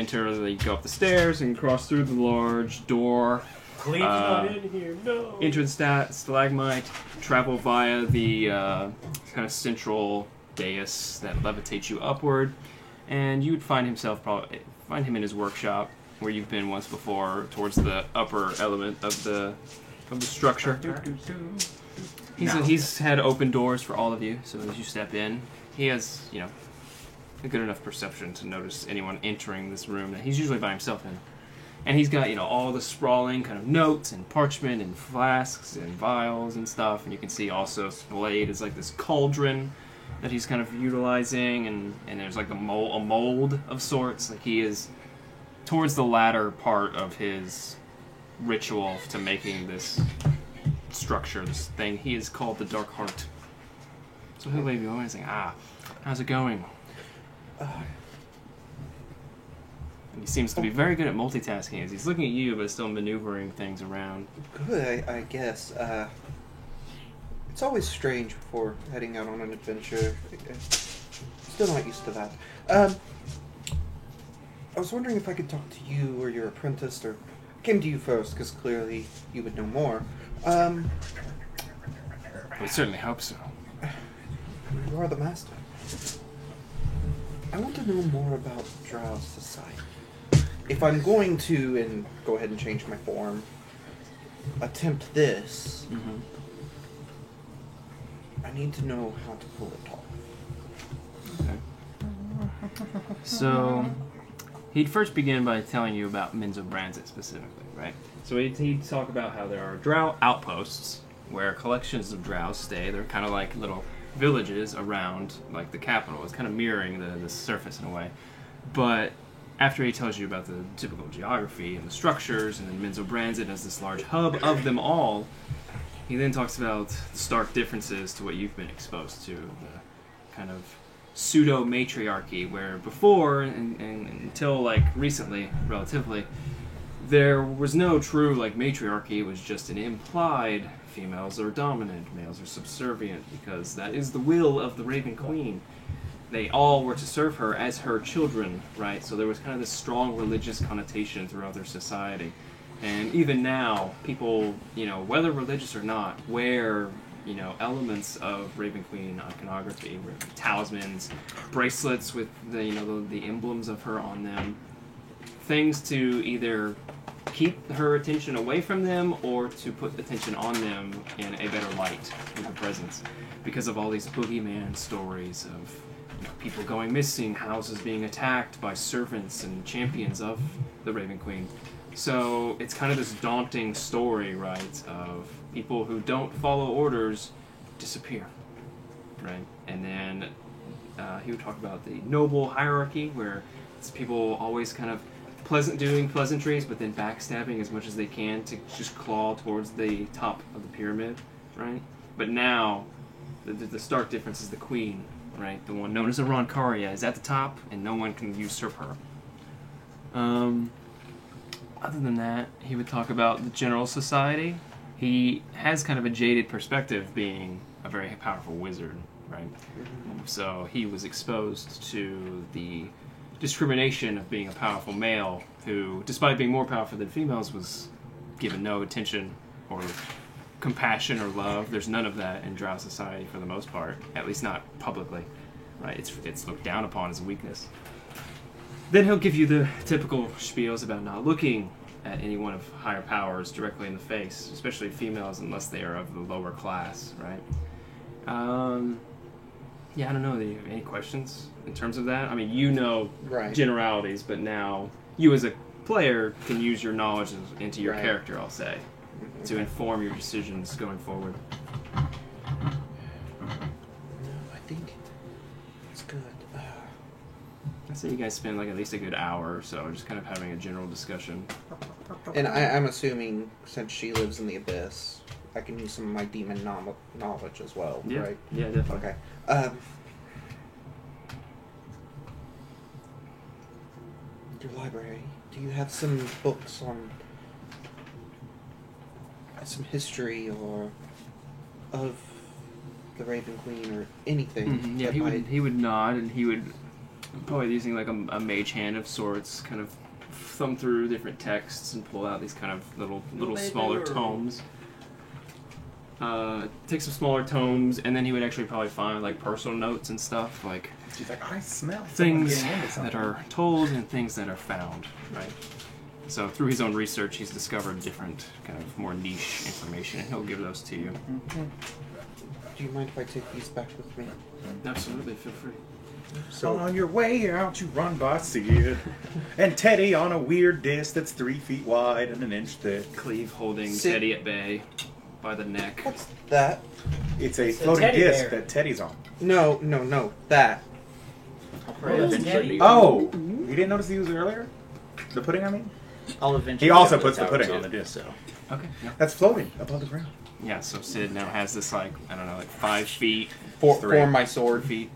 go up the stairs and cross through the large door. Cleve's not in here. No. Enter the stalagmite, travel via the kind of central dais that levitates you upward, and you would find him in his workshop where you've been once before, towards the upper element of the structure. He's had open doors for all of you, so as you step in, he has a good enough perception to notice anyone entering this room that he's usually by himself in. And he's got, all the sprawling kind of notes and parchment and flasks and vials and stuff. And you can see also displayed is like this cauldron that he's kind of utilizing. And there's like a mold of sorts. Like he is towards the latter part of his ritual to making this structure, this thing. He is called the Dark Heart. So he'll leave you always saying, how's it going? And he seems to be very good at multitasking as he's looking at you but still maneuvering things around. Good, I guess. It's always strange before heading out on an adventure. Still not used to that. I was wondering if I could talk to you or your apprentice, or I came to you first because clearly you would know more. We certainly hope so. You are the master. I want to know more about Drow's society. If I'm going to, and go ahead and change my form, attempt this, I need to know how to pull it off. Okay. So, he'd first begin by telling you about Minzo Branzit specifically, right? So he'd talk about how there are drow outposts where collections of drows stay. They're kind of like little villages around like the capital. It's kind of mirroring the surface in a way. But after he tells you about the typical geography and the structures, and then Minzo Branzit as this large hub of them all, he then talks about stark differences to what you've been exposed to, the kind of pseudo-matriarchy, where before, and until like recently, relatively, there was no true like matriarchy. It was just an implied females are dominant, males are subservient, because that is the will of the Raven Queen. They all were to serve her as her children, right? So there was kind of this strong religious connotation throughout their society. And even now, people, whether religious or not, wear, elements of Raven Queen iconography, talismans, bracelets with the emblems of her on them, things to either keep her attention away from them or to put attention on them in a better light with her presence, because of all these boogeyman stories of people going missing, houses being attacked by servants and champions of the Raven Queen. So it's kind of this daunting story, right, of people who don't follow orders disappear, right? And then he would talk about the noble hierarchy, where it's people always kind of doing pleasantries, but then backstabbing as much as they can to just claw towards the top of the pyramid, right? But now, the stark difference is the queen, right? The one known as the Roncaria is at the top, and no one can usurp her. Other than that, he would talk about the general society. He has kind of a jaded perspective, being a very powerful wizard, right? So he was exposed to the discrimination of being a powerful male who, despite being more powerful than females, was given no attention or compassion or love. There's none of that in Drow society for the most part, at least not publicly, right? It's looked down upon as a weakness. Then he'll give you the typical spiels about not looking at anyone of higher powers directly in the face, especially females, unless they are of the lower class, right? Yeah, I don't know. Do you have any questions in terms of that? I mean, you know generalities, but now you as a player can use your knowledge into your character, I'll say, to inform your decisions going forward. No, I think it's good. I say you guys spend like at least a good hour or so just kind of having a general discussion. And I'm assuming, since she lives in the Abyss, I can use some of my demon knowledge as well, right? Yeah, definitely. Okay. Your library, do you have some books on some history or of the Raven Queen or anything? Mm-hmm. Yeah, he would nod, and he would probably using like a mage hand of sorts, kind of thumb through different texts and pull out these kind of little smaller tomes. Take some smaller tomes, and then he would actually probably find like personal notes and stuff, like She's like, I smell things that are told and things that are found, right? So through his own research, he's discovered different kind of more niche information, and he'll give those to you. Do you mind if I take these back with me? Absolutely, feel free. So on your way out, you run by Sid and Teddy on a weird disc that's 3 feet wide and an inch thick. Cleve holding Sid. Teddy at bay by the neck. What's that? It's a It's a floating teddy disc bear. that Teddy's on. No, that. I'll eventually. Oh, you didn't notice he was earlier? The pudding, I mean? I'll eventually. He also get puts the towers pudding on in the disc. So Okay. Yeah. That's floating above the ground. Yeah. So Sid now has this like I don't know, like 5 feet. For my sword. Feet.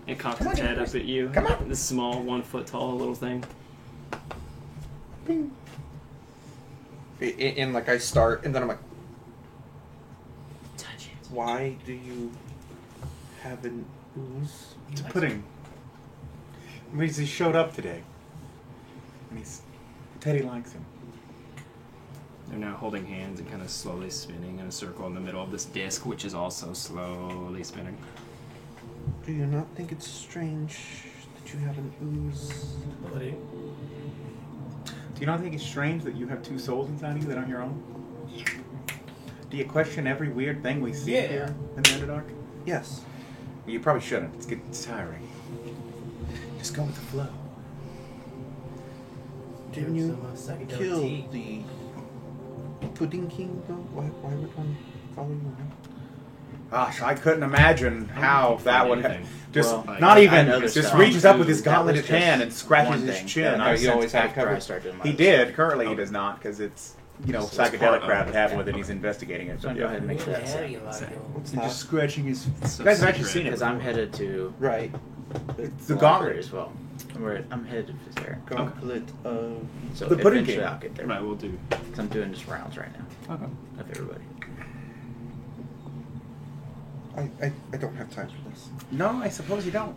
It cocks Come on, its head guys. up at you. Come on. This small, 1 foot tall little thing. And like I start, and then I'm like, Touch it. why do you have an ooze? It's a pudding. I mean, he showed up today. And Teddy likes him. They're now holding hands and kind of slowly spinning in a circle in the middle of this disc, which is also slowly spinning. Do you not think it's strange that you have an ooze? Do you not think it's strange that you have 2 souls inside you that aren't your own? Do you question every weird thing we see here in the Underdark? Yes. Well, you probably shouldn't. It's tiring. Just go with the flow. Didn't you Some psychedelic kill tea. the Pudding King, though? Why would one follow you around? Gosh, I couldn't imagine how that would have. anything. Just Well, not I even. know this Just stuff. reaches up with his That was gauntleted just hand and scratches one his thing. chin. Yeah, I you always have after I covered. started doing my He other did. stuff. Currently, he Okay. does not because it's So it's part psychedelic of crap it. that happened Yeah. with it. He's investigating it. So I'm But go ahead and make What sure the that's hell are it. you like doing? What's He's that? just scratching his. So You guys have actually secret. seen it. Because I'm headed to Right. It's the library gauntlet. as well. I'm headed to Fitzgerald. Gauntlet of... So The pudding eventually king. I'll get there. Right, we'll do. 'Cause I'm doing just rounds right now Okay. of everybody. I don't have time for this. No, I suppose you don't.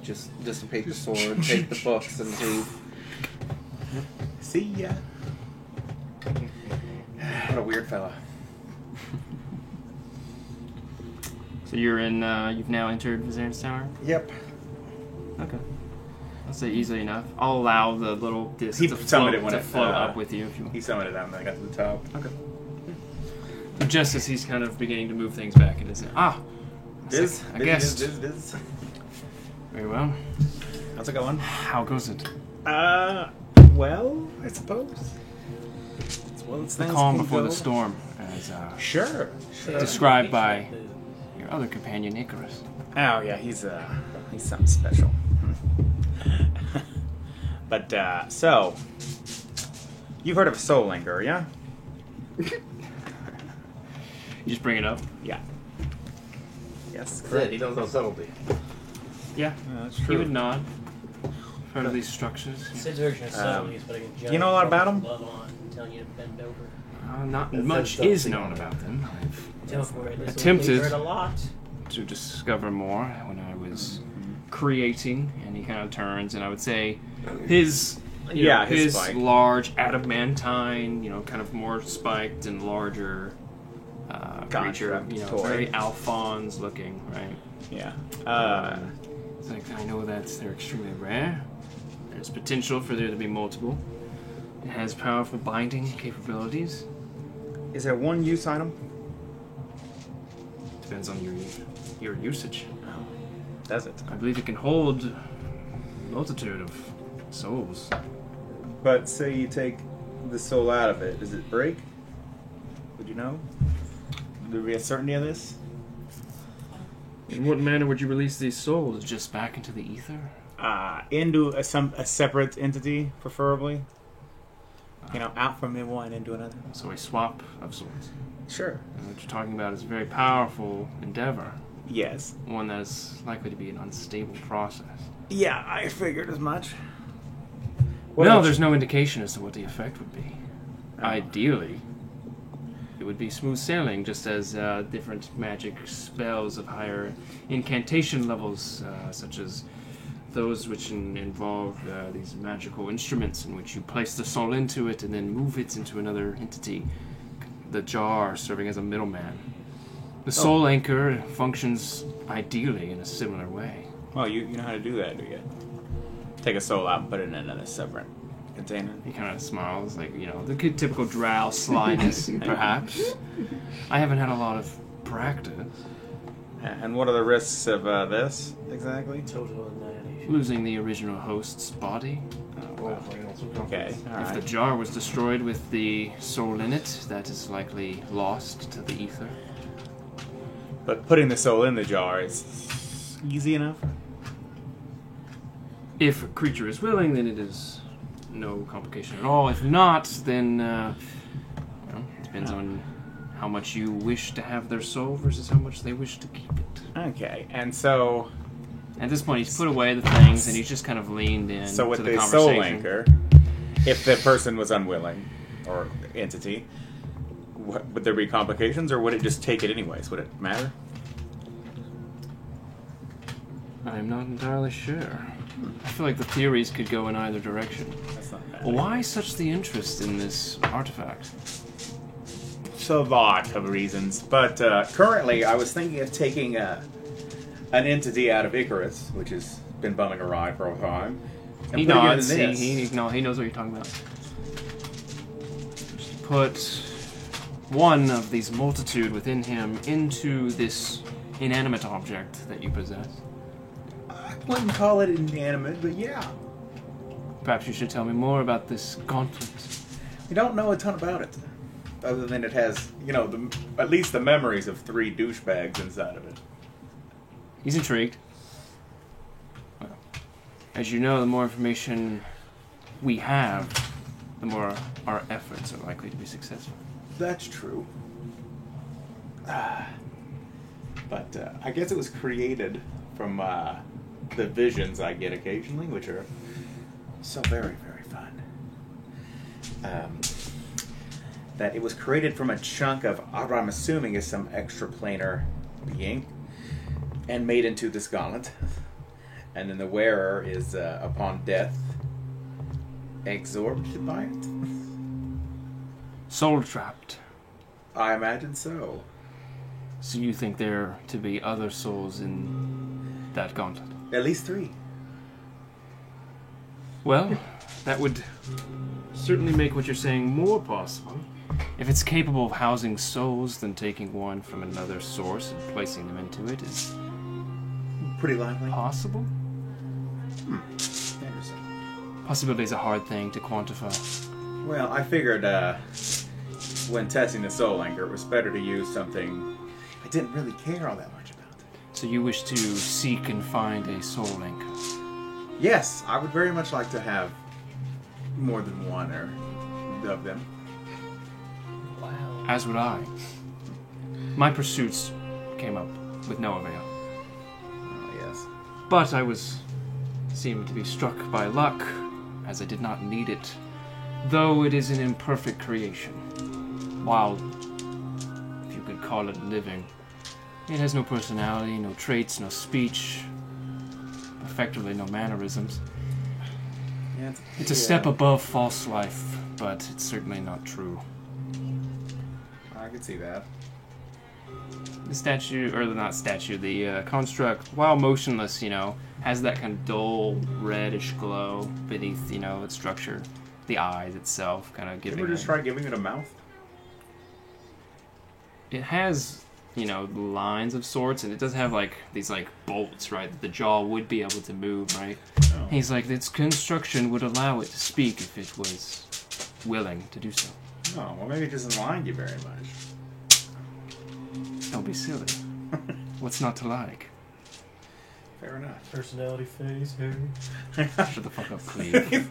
Just dissipate the sword, take the books, and leave. See ya. What a weird fella. So you're in. You've now entered Vizier's Tower. Yep. Okay. I'll say easily enough. I'll allow the little disc He to summoned float, it when to it, float up with you if you want. He summoned it out when I got to the top. Okay. So just as he's kind of beginning to move things back, it isn't. I guess. Biz. Very well. How's it going? How goes it? Well, I suppose. It's well as The things calm can before go. the storm, as Sure. described by your other companion, Icarus. Oh yeah, he's something special. But so you've heard of Soul Linker, yeah? You just bring it up. Yeah. Yes, That's it. He knows no subtlety. Yeah, that's he true. would nod. Heard of these structures? Sid's version of subtlety is putting a giant you know a lot about 'em? glove on and telling you to bend over. Not That's much something is on known it. about them. I've Don't worry, this Attempted. will be heard a lot. to discover more when I was creating, and he kind of turns, and I would say his his spike. large adamantine, kind of more spiked and larger creature, Construct, toy. very Alphonse looking, right? Yeah. It's like, I know that they're extremely rare. There's potential for there to be multiple. It has powerful binding capabilities. Is there one use item? Depends on your usage. Does it? I believe it can hold a multitude of souls. But say you take the soul out of it, does it break? Would you know? Would there be a certainty of this? In what manner would you release these souls? Just back into the ether? Into a separate entity, preferably. Out from one into another. So a swap of souls. Sure. And what you're talking about is a very powerful endeavor. Yes. One that is likely to be an unstable process. Yeah, I figured as much. There's no indication as to what the effect would be. Ideally, it would be smooth sailing, just as different magic spells of higher incantation levels, such as those which involve these magical instruments in which you place the soul into it and then move it into another entity, the jar serving as a middleman. The soul anchor functions ideally in a similar way. Well, you know how to do that, do you? Take a soul out and put it in another separate container. He kind of smiles, like, the typical drow slyness, perhaps. I haven't had a lot of practice. And what are the risks of this, exactly? Total annihilation. Losing the original host's body. Okay, If the alright. jar was destroyed with the soul in it, that is likely lost to the ether. But putting the soul in the jar is easy enough? If a creature is willing, then it is no complication at all. If not, then it depends on how much you wish to have their soul versus how much they wish to keep it. Okay, and so... At this point, he's put away the things, and he's just kind of leaned in So with to the the conversation. soul anchor, if the person was unwilling, or entity, would there be complications, or would it just take it anyways? Would it matter? I'm not entirely sure. I feel like the theories could go in either direction. That's not bad. Why such the interest in this artifact? It's a lot of reasons, but currently I was thinking of taking an entity out of Icarus, which has been bumming a ride for a time. and He putting it in nods. this. He knows what you're talking about. Just put one of these multitude within him into this inanimate object that you possess. I wouldn't call it inanimate, but yeah. Perhaps you should tell me more about this gauntlet. We don't know a ton about it, other than it has, at least the memories of 3 douchebags inside of it. He's intrigued. Well, as you know, the more information we have, the more our efforts are likely to be successful. That's true. But I guess it was created from the visions I get occasionally, which are so very, very fun. That it was created from a chunk of what I'm assuming is some extraplanar being, and made into this gauntlet. And then the wearer is, upon death, absorbed by it. Soul trapped. I imagine so. So you think there to be other souls in that gauntlet? At least 3. Well, that would certainly make what you're saying more possible. If it's capable of housing souls, then taking one from another source and placing them into it is Pretty likely. possible. Interesting. Possibility is a hard thing to quantify. Well, I figured when testing the soul anchor, it was better to use something I didn't really care all that much about. So you wish to seek and find a soul anchor? Yes, I would very much like to have more than one or of them. Wow. As would I. My pursuits came up with no avail. Oh, yes. But I seemed to be struck by luck, as I did not need it, though it is an imperfect creation. While, if you could call it living, it has no personality, no traits, no speech, effectively no mannerisms. Yeah, It's a step above false life, but it's certainly not true. I could see that. The statue, or not statue, the construct, while motionless, has that kind of dull reddish glow beneath, its structure. The eyes itself kind of Did giving we just try giving it a mouth? It has, lines of sorts, and it does have, these, bolts, right, that the jaw would be able to move, right? Oh. He's like, its construction would allow it to speak if it was willing to do so. Oh, well, maybe it doesn't like you very much. Don't be silly. What's not to like? Fair enough. Personality phase, Harry. Shut the fuck up, Cleve.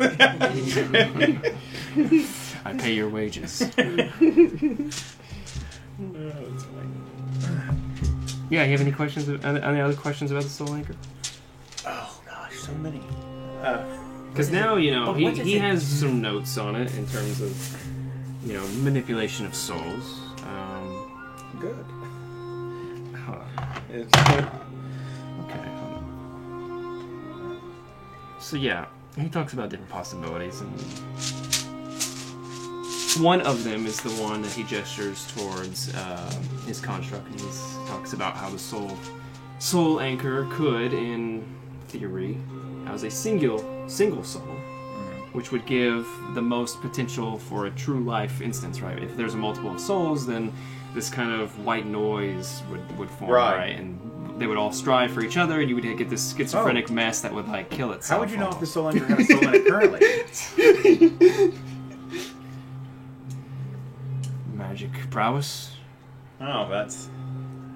I pay your wages. Yeah, you have any questions? Any other questions about the Soul Anchor? Oh gosh, so many. Because now, But what does he it has do? some notes on it in terms of, manipulation of souls. Good. Huh. It's Okay. Hold on. So yeah, he talks about different possibilities, and one of them is the one that he gestures towards his construct, and he talks about how the soul anchor could, in theory, house a single soul, which would give the most potential for a true life instance, right? If there's a multiple of souls, then this kind of white noise would form, right? And they would all strive for each other, and you would get this schizophrenic mess that would kill itself. How would you know if the soul anchor had a soul in it currently? Magic prowess? Oh, that's...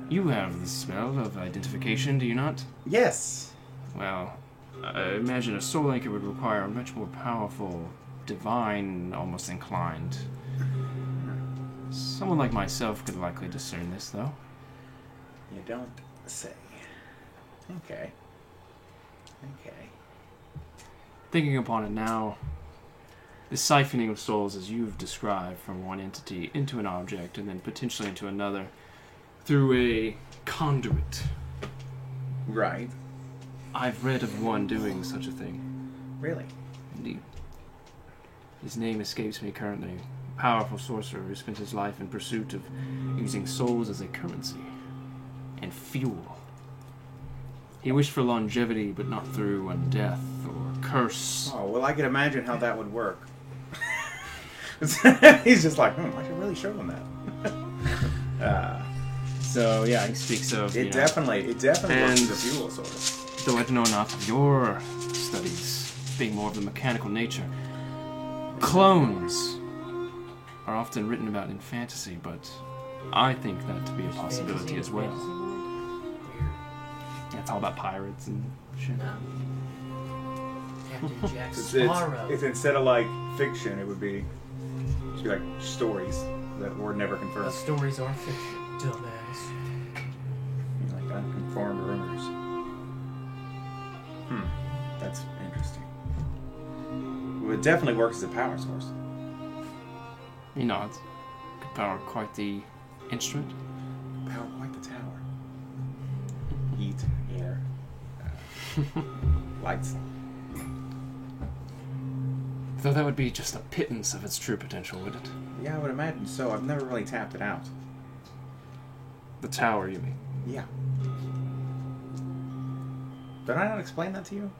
You have the smell of identification, do you not? Yes. Well, I imagine a soul anchor would require a much more powerful, divine, almost inclined. Someone like myself could likely discern this, though. You don't say. Okay. Thinking upon it now, the siphoning of souls, as you've described, from one entity into an object and then potentially into another through a conduit. Right. I've read of one doing such a thing. Really? Indeed. His name escapes me currently. Powerful sorcerer who spent his life in pursuit of using souls as a currency and fuel. He wished for longevity, but not through death or curse. Oh, well, I can imagine how that would work. He's just like, I should really show him that. So yeah, he speaks of It definitely works as a fuel, sort of. Though I don't know enough of your studies, being more of the mechanical nature, clones are often written about in fantasy, but I think that to be a possibility as well. Yeah, it's all about pirates and shit. Captain Jack It's Sparrow. instead of fiction, it would be stories that were never confirmed. Stories are fiction, dumbass. Unconfirmed rumors. That's interesting. Well, it definitely works as a power source. It could power quite the instrument. Power quite the tower. Heat, air, lights. Though that would be just a pittance of its true potential, wouldn't it? Yeah, I would imagine so. I've never really tapped it out. The tower, you mean? Yeah. Did I not explain that to you?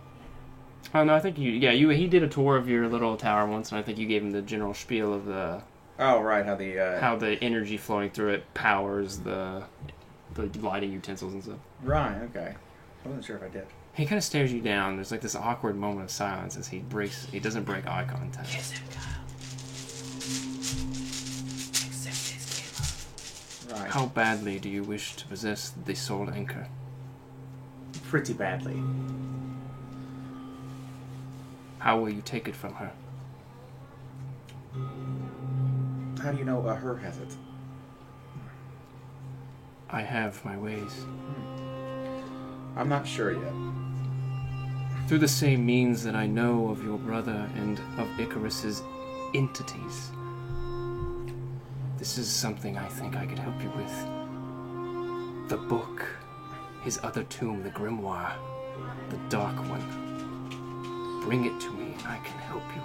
Oh no, I think he did a tour of your little tower once, and I think you gave him the general spiel of the Oh, right. How the energy flowing through it powers the lighting utensils and stuff. Right. Okay. I wasn't sure if I did. He kind of stares you down. There's this awkward moment of silence as he doesn't break eye contact. Kiss him, Kyle. Accept Right. How badly do you wish to possess the Soul Anchor? Pretty badly. How will you take it from her? How do you know her has it? I have my ways. I'm not sure yet. Through the same means that I know of your brother and of Icarus's entities. This is something I think I could help you with. The book, his other tomb, the grimoire, the dark one. Bring it to me and I can help you.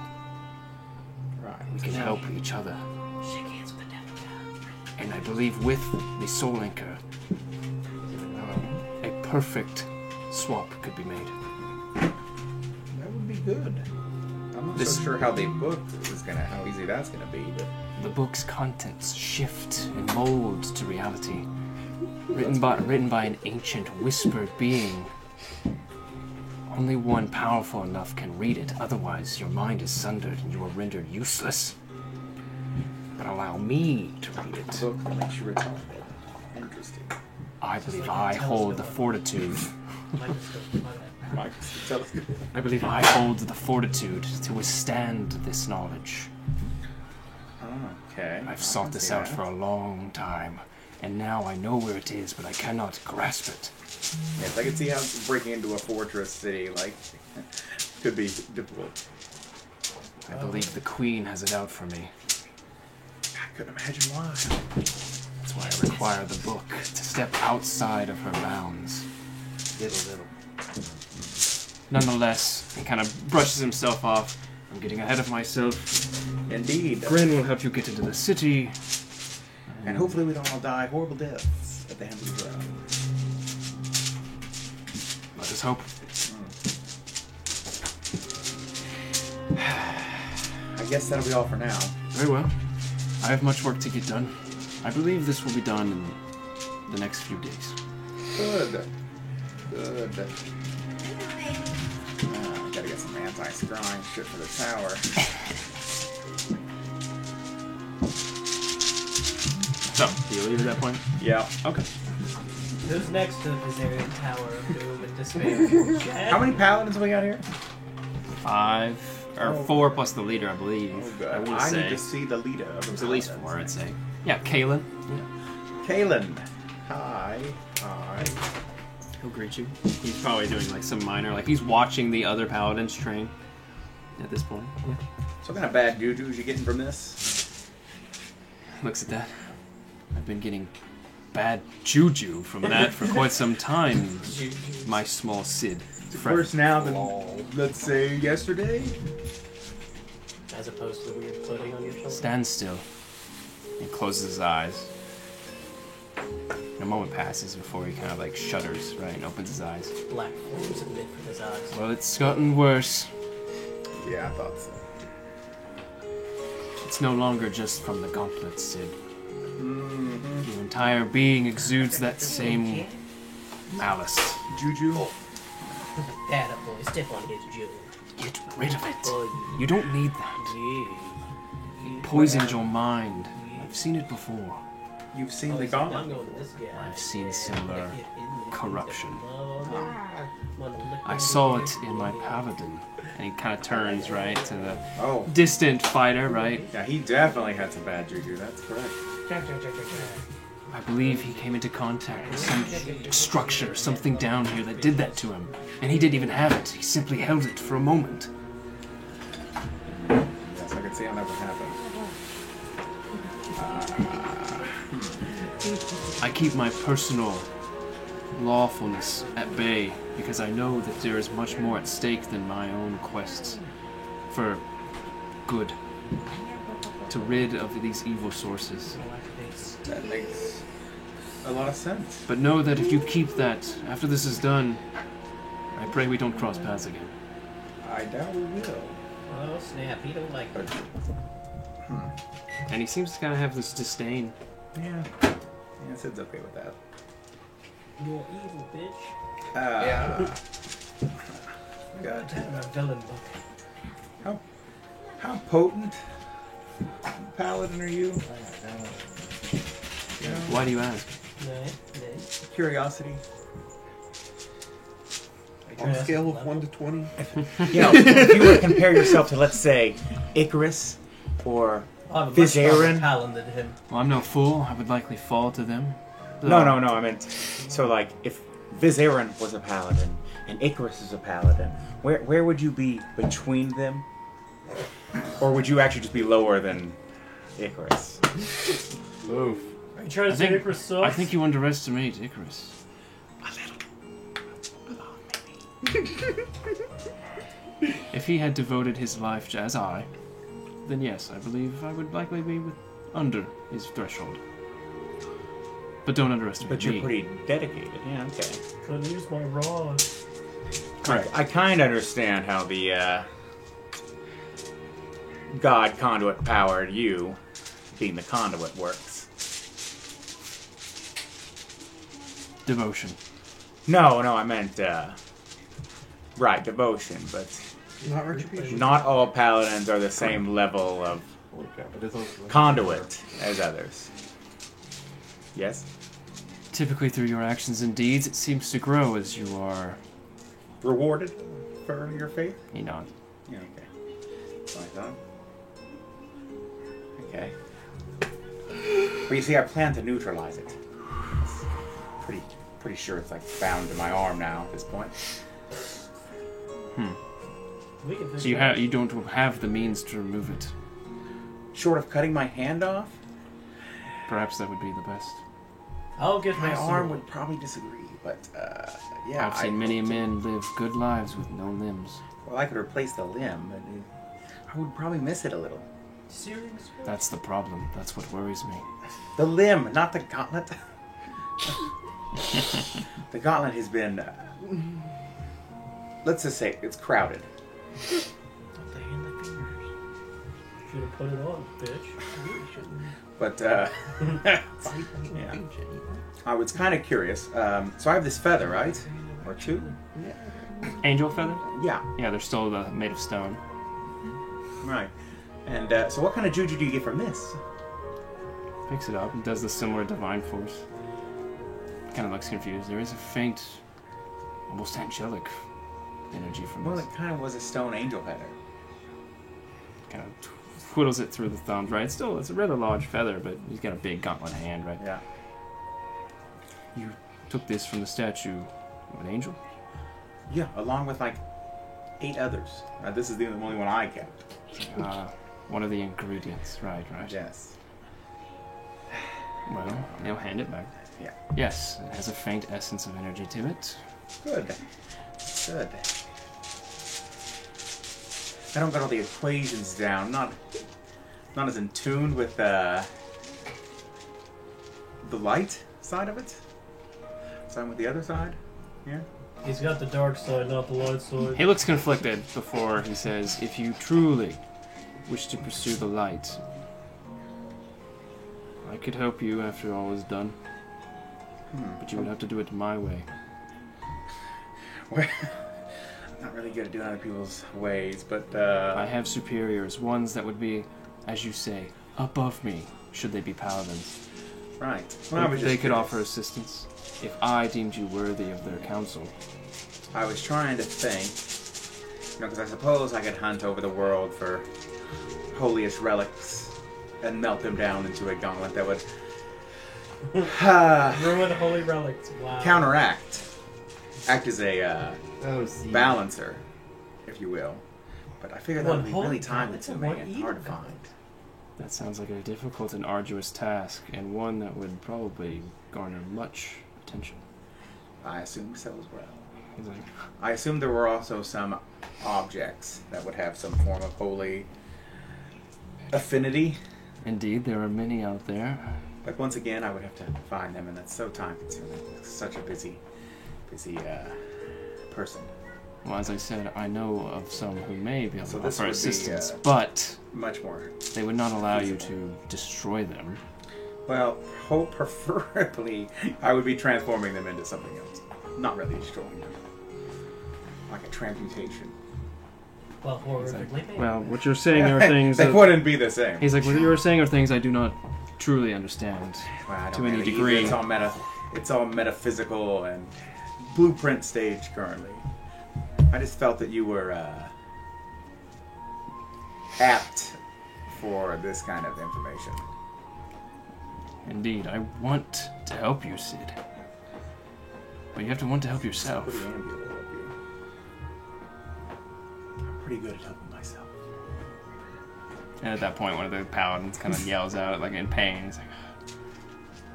Right. We can help each other. Shake hands with the devil. And I believe with the Soul Anchor, a perfect swap could be made. That would be good. I'm not so sure how the book is how easy that's gonna be, but The book's contents shift and mold to reality. Written by an ancient whispered being. Only one powerful enough can read it, otherwise your mind is sundered and you are rendered useless. But allow me to read the it. book that makes you retarded. Interesting. I believe I hold the fortitude. Mike, tell us. I believe I hold the fortitude to withstand this knowledge. Okay. I've sought this out for a long time, and now I know where it is, but I cannot grasp it. Yes, I can see how breaking into a fortress city, could be difficult. I believe the Queen has it out for me. I couldn't imagine why. That's why I require the book to step outside of her bounds. Little. Nonetheless, he kind of brushes himself off. I'm getting ahead of myself. Indeed. Grin will help you get into the city. And hopefully we don't all die horrible deaths at the hand of the ground. Let us hope. I guess that'll be all for now. Very well. I have much work to get done. I believe this will be done in the next few days. Good. Gotta get some anti-scrying shit for the tower. So, do you leave at that point? Yeah. Okay. Who's next to the Kazarian Tower of Doom and Despair? How many paladins we got here? 5 or 4 plus the leader, I believe. Oh, good. I would I say need to see the leader of the it's at least paladins. 4, I'd say. Yeah, Kalen. Kalen. Hi. He'll greet you. He's probably doing like some minor, like he's watching the other paladins train at this point. Yeah. So what kind of bad juju is you getting from this? Looks at that. I've been getting bad juju from that for quite some time, my small Sid. Worse now than, let's say, yesterday? As opposed to the weird pudding on your shoulder. Stands still. He closes his eyes. And a moment passes before he kind of like shudders, right, and opens his eyes. Black flames emit from his eyes. Well, it's gotten worse. Yeah, I thought so. It's no longer just from the gauntlets, Sid. Your entire being exudes that same malice. Juju? That boy, stiff on his Jew. Get rid of it. Oh, You don't need that. yeah. Poisoned your mind. I've seen it before. You've seen Oh, the I'm gauntlet. going to this guy. I've seen similar corruption. I I saw it in my paladin. And he kind of turns, right, to the Oh, distant fighter, right? yeah, he definitely had some bad juju, that's correct. I believe he came into contact with some structure, something down here that did that to him. And he didn't even have it. He simply held it for a moment. Yes, I can see how that would happen. I keep my personal lawfulness at bay because I know that there is much more at stake than my own quests for good, to rid of these evil sources. That makes a lot of sense. But know that if you keep that, after this is done, I pray we don't cross paths again. I doubt we will. Oh snap! He don't like But, And he seems to kind of have this disdain. yeah. Yeah, Sid's okay with that. You're evil, bitch. Yeah. That's God. my villain book. How potent paladin are you? Why do you ask? Nay. Curiosity. On a scale of 1 to 20. You know, if you were to compare yourself to, let's say, Icarus or I have a much stronger Vizarin. talent than him. Well, I'm no fool. I would likely fall to them. No, I meant, so like, if Vizarin was a paladin and Icarus is a paladin, where would you be between them? Or would you actually just be lower than Icarus? Oof. Are you trying to say Icarus sucks? I think you underestimate Icarus. If he had devoted his life as I, then yes, I believe I would likely be under his threshold. But don't underestimate But you're me. pretty dedicated. Yeah, okay. Couldn't use my rod. Correct. I kind of understand how the God conduit powered you, being the conduit, works. Devotion. No, I meant, right, devotion, but Not retribution. not all paladins are the same level of Holy crap, it is also- conduit as others. Yes? Typically through your actions and deeds, it seems to grow as you are... Rewarded for your faith? You know, Yeah, okay. That's what I thought. Okay. But you see, I plan to neutralize it. It's pretty sure it's like bound to my arm now at this point. We can so you don't have the means to remove it. Short of cutting my hand off, Perhaps that would be the best. I'll get my my arm sword. would probably disagree, but yeah. I've seen many men live good lives with no limbs. Well, I could replace the limb, but I would probably miss it a little. Serious? That's the problem. That's what worries me. The limb, not the gauntlet. The gauntlet has been, let's just say, it's crowded. Don't they in the fingers? Should have put it on, bitch. But, yeah. I was kind of curious. So I have this feather, right? Or two? Angel feather? Yeah. Yeah, they're still made of stone. Right. And so what kind of juju do you get from this? Picks it up and does the similar divine force. Kind of looks confused. There is a faint, almost angelic energy from Well, this. it kind of was a stone angel feather. Kind of whittles it through the thumbs, right? It's a rather large feather, but he's got a big gauntlet hand, right? Yeah. You took this from the statue of an angel? Yeah, along with like 8 others. This is the only one I kept. One of the ingredients, right. Yes. Well, he'll hand it back. Yeah. Yes, it has a faint essence of energy to it. Good. Good. I don't got all the equations down. Not as in tune with the light side of it. So I'm with the other side. Yeah. He's got the dark side, not the light side. He looks conflicted before he says, if you truly wish to pursue the light, I could help you after all is done. But you would have to do it my way. Well, I'm not really good at doing other people's ways, but I have superiors, ones that would be, as you say, above me, should they be paladins. right. Well, I was They just could curious. offer assistance if I deemed you worthy of their counsel. I was trying to think, because I suppose I could hunt over the world for holiest relics and melt them down into a gauntlet that would Ruin holy relics. Wow. act as a Oh, see. balancer, if you will. But I figured that One would be holy really time gauntlet and consuming one and hard to evil find. That sounds like a difficult and arduous task, and one that would probably garner much attention. I assume so as well. He's like, I assume there were also some objects that would have some form of holy affinity. indeed, there are many out there. But once again, I would have to find them, and that's so time consuming. Such a busy person. Well, as I said, I know of some who may be able So to this offer would be, assistance, but Much more. they would not allow you to destroy them. Well, preferably, I would be transforming them into something else. Not really destroying them. Like a transmutation. Well, horribly. Well, what you're saying are things They that... wouldn't be the same. He's like, what you were saying are things I do not truly understand Well, I don't to any get it either. degree. It's all metaphysical and blueprint stage currently. I just felt that you were apt for this kind of information. Indeed, I want to help you, Sid. But you have to want to help yourself. Pretty amiable of you. I'm pretty good at helping myself. And at that point, one of the paladins kind of yells out, like in pain. He's like,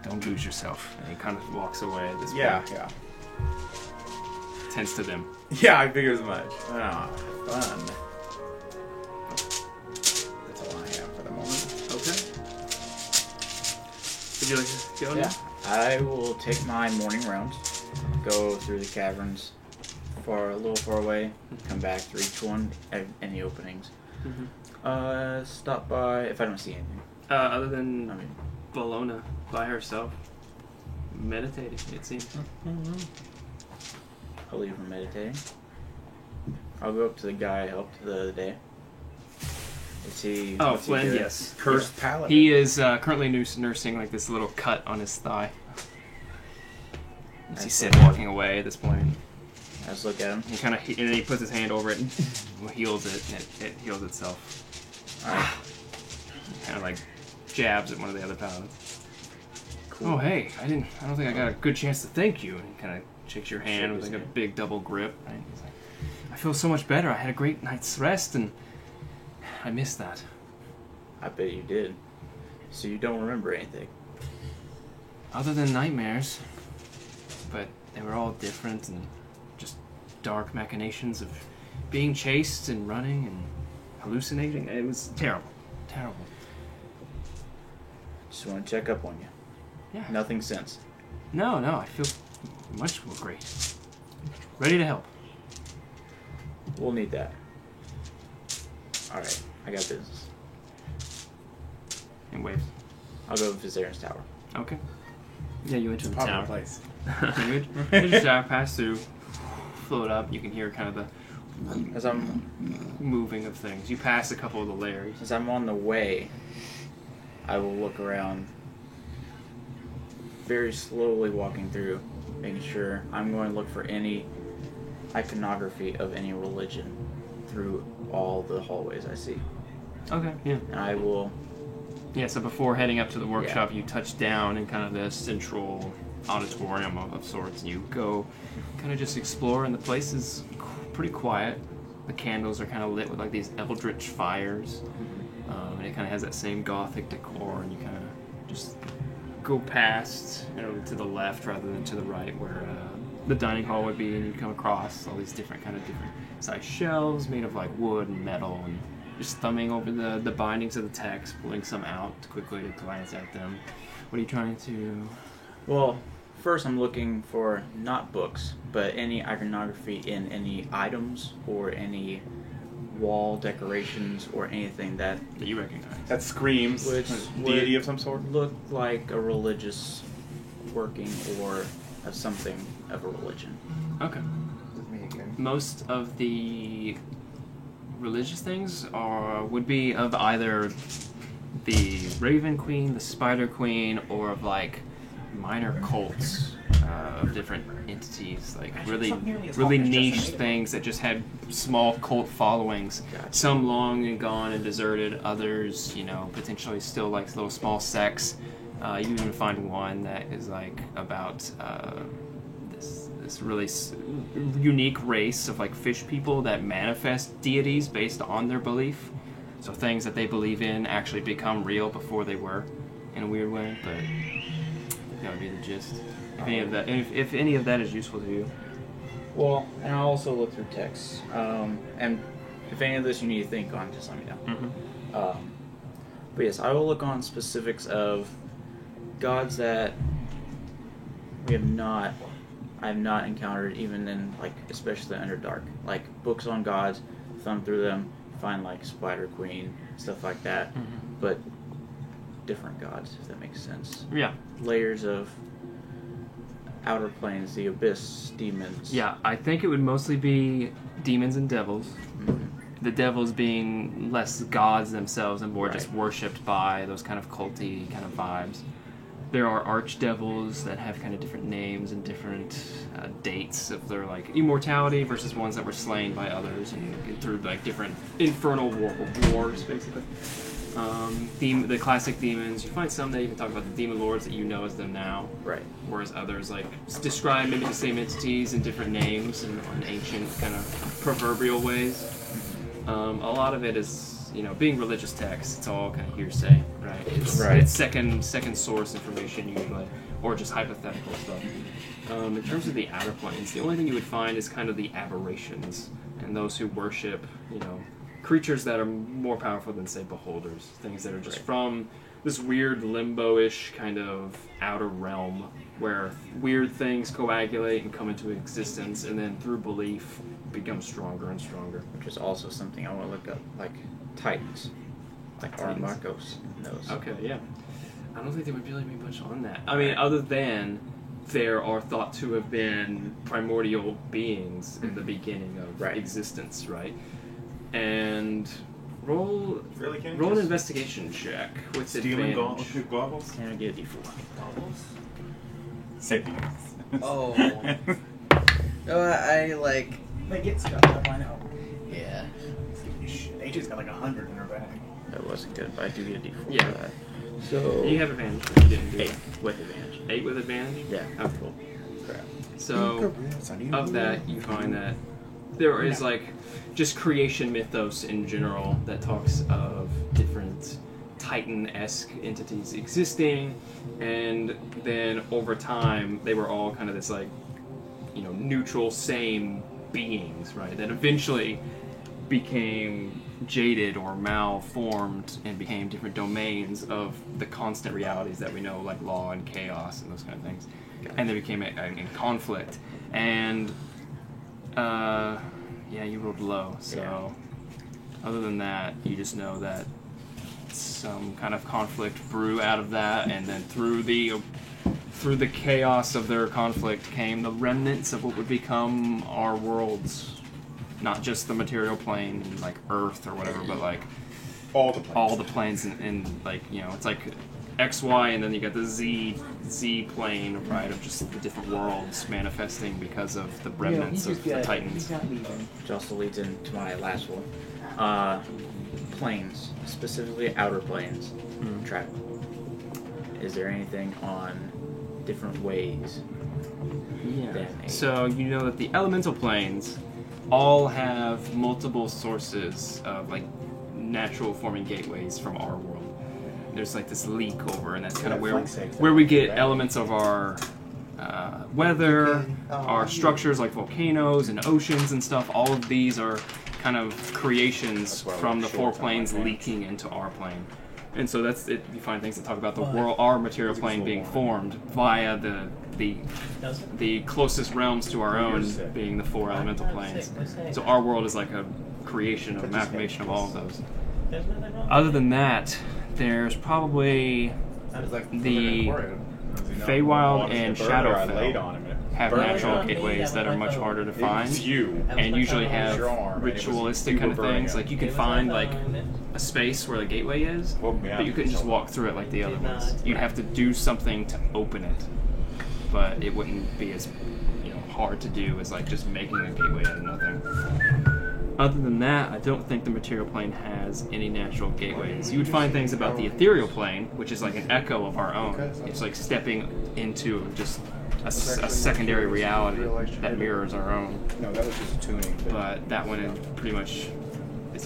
"Don't lose yourself." And he kind of walks away at this point. Yeah. Tends to them. Yeah, I figure as much. Ah, fun. That's all I have for the moment. Okay. Would you like to go? Yeah. I will take my morning rounds, go through the caverns for a little far away, come back through each one, any openings. Stop by if I don't see anything. Other than I mean, Bologna by herself, meditating, it seems. I'll leave her meditating. I'll go up to the guy I helped the other day. Is he? Oh, what's he Flynn, doing? yes. Cursed paladin. He is currently nursing like this little cut on his thigh. You see Sid walking away at this point. I just look at him. He kind of and then he puts his hand over it and heals it, and it heals itself. Alright. Kind of like jabs at one of the other paladins. Cool. Oh hey, I don't think I got a good chance to thank you. And he kind of shakes your hand with like a big double grip. Right? He's like, I feel so much better. I had a great night's rest and I missed that. I bet you did. So you don't remember anything. Other than nightmares, but they were all different and just dark machinations of being chased and running and hallucinating. It was terrible. Terrible. Just want to check up on you. Yeah. Nothing since. No, I feel much more great. Ready to help. We'll need that. Alright, I got business. And waves. I'll go to Vizaren's tower. Okay. Yeah, you enter the Popular tower. place. You enter the tower, pass through, float up. You can hear kind of the As I'm moving of things. You pass a couple of the layers. As I'm on the way, I will look around, very slowly walking through, making sure I'm going to look for any iconography of any religion through all the hallways I see. Okay, yeah. And I will, Yeah, so before heading up to the workshop, you touch down in kind of the central auditorium of sorts. You go kind of just explore, and the place is pretty quiet. The candles are kind of lit with like these eldritch fires. And it kind of has that same gothic decor, and you kind of just go past, to the left rather than to the right, where the dining hall would be, and you come across all these different size shelves made of like wood and metal, and just thumbing over the bindings of the text, pulling some out quickly to glance at them. What are you trying to? well, first I'm looking for not books, but any iconography in any items or any wall decorations or anything that You recognize? That screams Which deity would of some sort. look like a religious working or of something of a religion. Okay. With me again. Most of the religious things would be of either the Raven Queen, the Spider Queen, or of like minor cults of different entities, like really niche things that just had small cult followings. Some long and gone and deserted, others, potentially still like little small sects. You even find one that is like about this really unique race of like fish people that manifest deities based on their belief. So things that they believe in actually become real before they were, in a weird way. But that would be the gist. If any of that is useful to you. Well, and I'll also look through texts. And if any of this you need to think on, just let me know. Mm-hmm. But yes, I will look on specifics of gods that I have not encountered, even in like especially Underdark. Like books on gods, thumb through them, find like Spider Queen, stuff like that. Mm-hmm. But different gods, if that makes sense. Yeah. Layers of outer planes, the abyss, demons. Yeah, I think it would mostly be demons and devils. Mhm. the devils being less gods themselves and more just worshipped by those kind of culty kind of vibes. There are archdevils that have kind of different names and different dates of their like immortality versus ones that were slain by others and through like different infernal wars, basically. The classic demons. You find some that even talk about the demon lords that you know as them now, Right. whereas others like describe maybe the same entities in different names and in ancient kind of proverbial ways. A lot of it is, being religious texts, it's all kind of hearsay, right? It's second source information usually, or just hypothetical stuff. In terms of the outer planes, the only thing you would find is kind of the aberrations and those who worship, creatures that are more powerful than, say, beholders. Things that are just from this weird limbo-ish kind of outer realm where weird things coagulate and come into existence, and then through belief become stronger and stronger. Which is also something I want to look up, like Titans. Like Marcos knows. Okay, yeah. I don't think there would really be much on that. I mean, other than there are thought to have been primordial beings in the beginning of existence, right? And roll an investigation check with Stealing advantage. goggles? And I get a D4. Goggles? Sapiens. Oh. I like. They get stuff up, I know. Yeah. AJ's got like 100 in her bag. That wasn't good, but I do get a D4 Yeah. for that. So You have advantage, but you didn't do 8 it. with advantage. 8 with advantage? Yeah. Oh, cool. So, of that, you find that there is, just creation mythos in general that talks of different Titan-esque entities existing, and then over time, they were all kind of this, neutral, same beings, right? That eventually became jaded or malformed and became different domains of the constant realities that we know, like law and chaos and those kind of things. And they became in conflict. And, you rolled low. So, other than that, you just know that some kind of conflict brew out of that, and then through the chaos of their conflict came the remnants of what would become our worlds. Not just the material plane, like Earth or whatever, but All the planes. all the planes, and it's like X, Y, and then you got the Z plane, right, of just the different worlds manifesting because of the remnants of the Titans. which also leads into my last one. Planes, specifically outer planes, travel. Is there anything on different ways? Yeah. So you know that the elemental planes all have multiple sources of natural forming gateways from our world. There's this leak over, and that's kind of where we get elements of our weather, our structures like volcanoes and oceans and stuff. All of these are kind of creations from the four planes leaking into our plane. And so that's it. You find things that talk about the world, our material plane being formed via the closest realms to our own being the four elemental planes. So our world is like a creation, an amalgamation of all of those. Other than that, there's probably the Feywild and Shadowfell have natural gateways that are much harder to find, and usually have ritualistic kind of things. Like you can find a space where the gateway is, but you couldn't just walk through it like the other ones. You'd have to do something to open it, but it wouldn't be as hard to do as just making a gateway out of nothing. Other than that, I don't think the material plane has any natural gateways. You would find things about the ethereal plane, which is like an echo of our own. It's like stepping into just a secondary reality that mirrors our own. No, that was just tuning. But that one is pretty much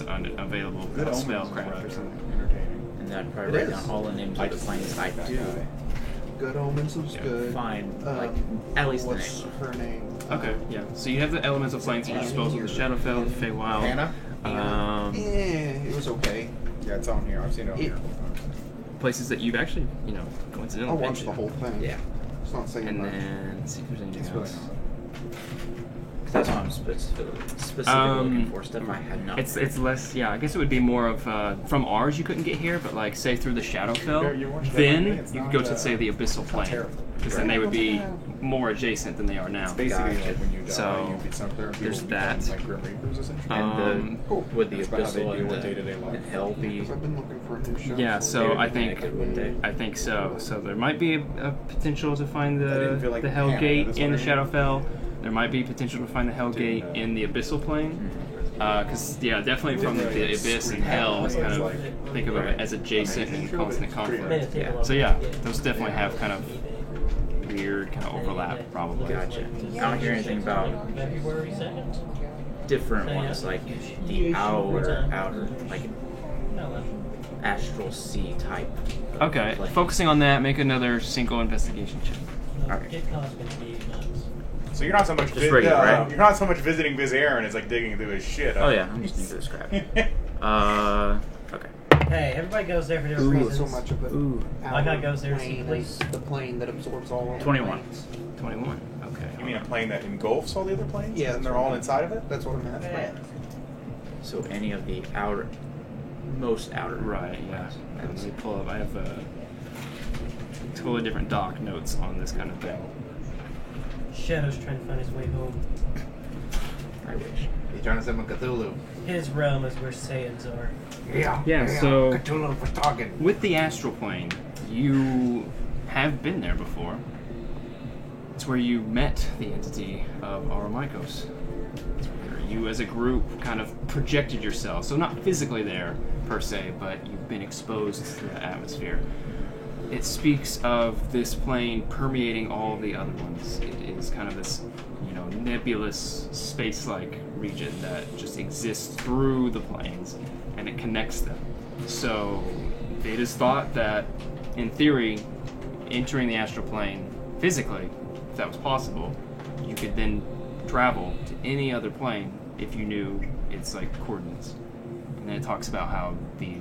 unavailable without spellcraft or something. Entertaining. And then I'd probably write down all the names of the planes I do Good Omens was good. find, at least the What's name. her name? Okay, yeah. So you have the elemental planes at your disposal: the Shadowfell, the Feywild. Anna? It was okay. Yeah, it's on here. I've seen it on here. Places that you've actually, coincidentally I'll watch mentioned. the whole thing. Yeah. It's not saying And much. then let's see if there's anything It's really else. not. That's what I'm specifically looking for. Stuff I had not. It's less. Yeah, I guess it would be more of from ours. You couldn't get here, but say through the Shadowfell, then you could go to say the abyssal plane, because then they would be more adjacent than they are now. It's basically Gotcha. like when you die, So, you get sent there. and there's people become, that. like Grim Reapers, essentially. And would the That's about how they abyssal deal and, with the, day-to-day life. and hell be? Because I've been looking for a new show. Yeah, They so would I be think connected, wouldn't they? I think so. So there might be a potential to find I didn't the feel like the Hell Hannah, Gate that's in the what I mean. Shadowfell. There might be potential to find the Hell Gate Didn't, in the Abyssal Plane. Because definitely from the Abyss and Hell, it's kind of think of it as adjacent and constant conflict. Yeah. So yeah, those definitely have kind of weird kind of overlap, probably. Gotcha. I don't hear anything about February 2nd? different ones like the outer, like No, astral sea type. of Okay, plane. focusing on that, make another single investigation check. Alright. Kid Cos gonna be nuts. So you're not so much Just regular, right? you're not so much visiting Viz Aaron as like digging through his shit. Oh yeah, I'm just into this crap. Okay. Hey, everybody goes there for different Ooh, reasons. so much of it. Ooh. My guy goes there to see plane police. is the plane that absorbs all of 21. the planes. 21. Okay. You mean a plane that engulfs all the other planes? Yeah, and that's they're what all I meant. inside of it. That's what I meant. Yeah. So any of the outer, most outer. Right, yeah. Let me pull up. I have totally different doc notes on this kind of thing. Shadow's trying to find his way home. I wish. He's trying to summon Cthulhu. His realm is where Saiyans are. Yeah, so- Cthulhu for talking. With the astral plane, you have been there before. It's where you met the entity of Aramikos. It's where you as a group kind of projected yourself. So not physically there, per se, but you've been exposed to the atmosphere. It speaks of this plane permeating all of the other ones. It is kind of this, nebulous, space-like region that just exists through the planes, and it connects them. So it is thought that, in theory, entering the astral plane physically, if that was possible, you could then travel to any other plane if you knew its coordinates. And then it talks about how the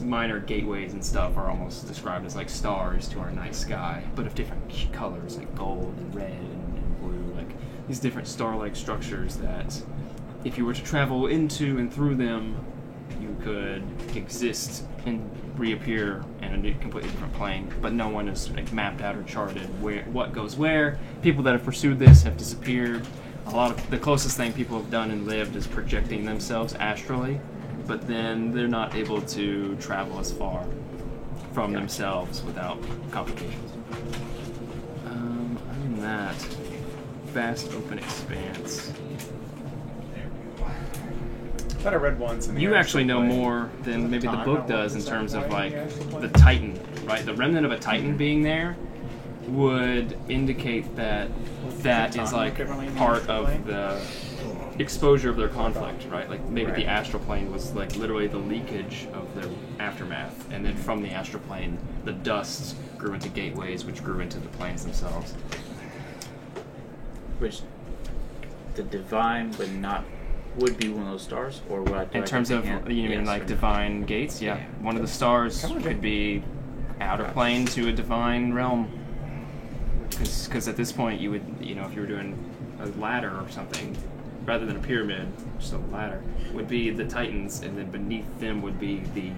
minor gateways and stuff are almost described as like stars to our night sky, but of different colors, like gold and red and blue, like these different star-like structures that if you were to travel into and through them, you could exist and reappear in a completely different plane, but no one is mapped out or charted what goes where. People that have pursued this have disappeared. A lot of the closest thing people have done and lived is projecting themselves astrally, but then they're not able to travel as far from themselves without complications. Other than that, vast open expanse. I thought I read once. In the You actually know astral plane. more than maybe the Time, book I does in worked terms of inside the astral the plane. Titan, right? The remnant of a Titan being there would indicate that that is Time differently in the part astral of plane? the exposure of their conflict, right? Like maybe the Right. astral plane was literally the leakage of their aftermath, and then from the astral plane, the dust grew into gateways, which grew into the planes themselves. Which the divine would be one of those stars, or what? In terms of, you mean like divine gates? Yeah. One of the stars could be outer plane to a divine realm. Because at this point, you would, if you were doing a ladder or something, rather than a pyramid, just a ladder, would be the Titans, and then beneath them would be the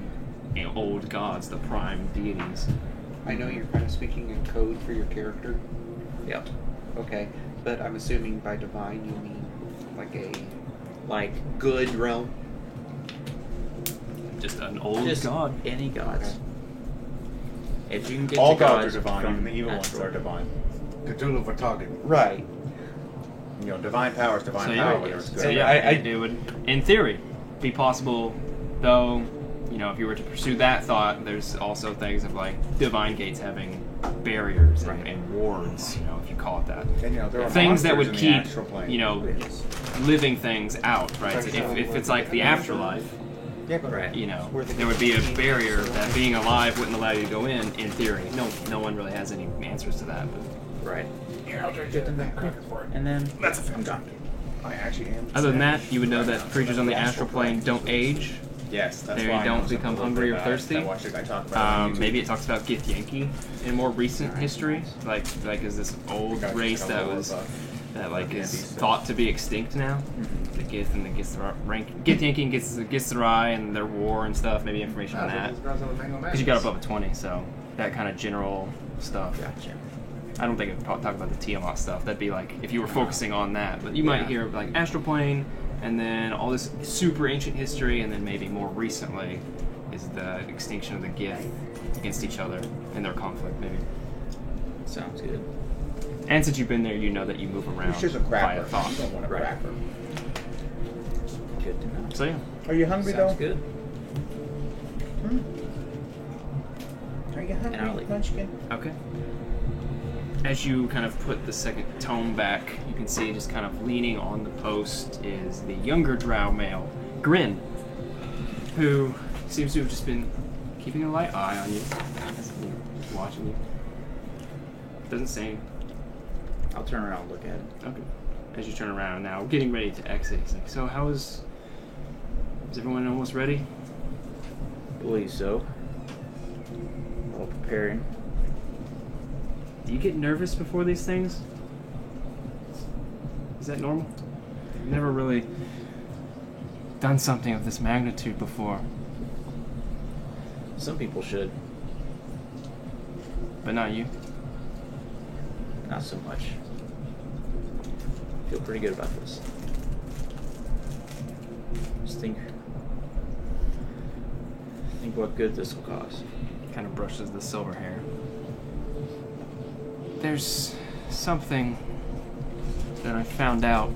old gods, the prime deities. I know you're kind of speaking in code for your character. Yep. Okay, but I'm assuming by divine you mean like good realm. Just an old Just god. any gods. Okay. If you can get All the gods are divine, from even the evil ones astral- are divine. Cthulhu for talking. Right. Divine power is divine So power, yeah, whether it's good. so or yeah, bad. it would, in theory, be possible. Though, if you were to pursue that thought, there's also things of divine gates having barriers and wards, if you call it that. And, there are Things that monsters would in the keep, astral plane. living things out, right? So if it's like the afterlife, Yeah, but Right. there would be a barrier that being alive wouldn't allow you to go in theory. No one really has any answers to that. But Right. Here, I'll trade you the crackers for it. And then That's a fact. I'm gone. I actually am. other than that, you would know that creatures on the astral plane don't age. Yes, that's There why you I don't know something become a little hungry bit or about it. thirsty. I watched a guy talk about it on YouTube. Maybe it talks about Gith Yankee in more recent history, like is this old race that was is thought to be extinct now. The Gith and the Gith Yankee and Githzerai and their war and stuff. Maybe information on that because you got above a 20, so that kind of general stuff. Gotcha. I don't think I'd talk about the Tiamat stuff. That'd be like if you were focusing on that. But you might hear like astral plane, and then all this super ancient history, and then maybe more recently is the extinction of the Gith against each other and their conflict, maybe. Sounds good. And since you've been there, you know that you move around It's just a by a crapper. thought. You don't want a Right. crapper. Good to know. So yeah. Are you hungry Sounds though? good. Are you hungry, I'll eat. Munchkin? Okay. As you kind of put the second tome back, you can see just kind of leaning on the post is the younger drow male, Grin, who seems to have just been keeping a light eye on you, watching you. Doesn't say anything. I'll turn around and look at it. Okay. As you turn around now, getting ready to exit, he's like, so how is everyone almost ready? Believe so. All preparing. Do you get nervous before these things? Is that normal? I've never really done something of this magnitude before, Some people should. but not you. Not so much. Feel pretty good about this. Just think what good this will cause. Kind of brushes the silver hair. There's something that I found out.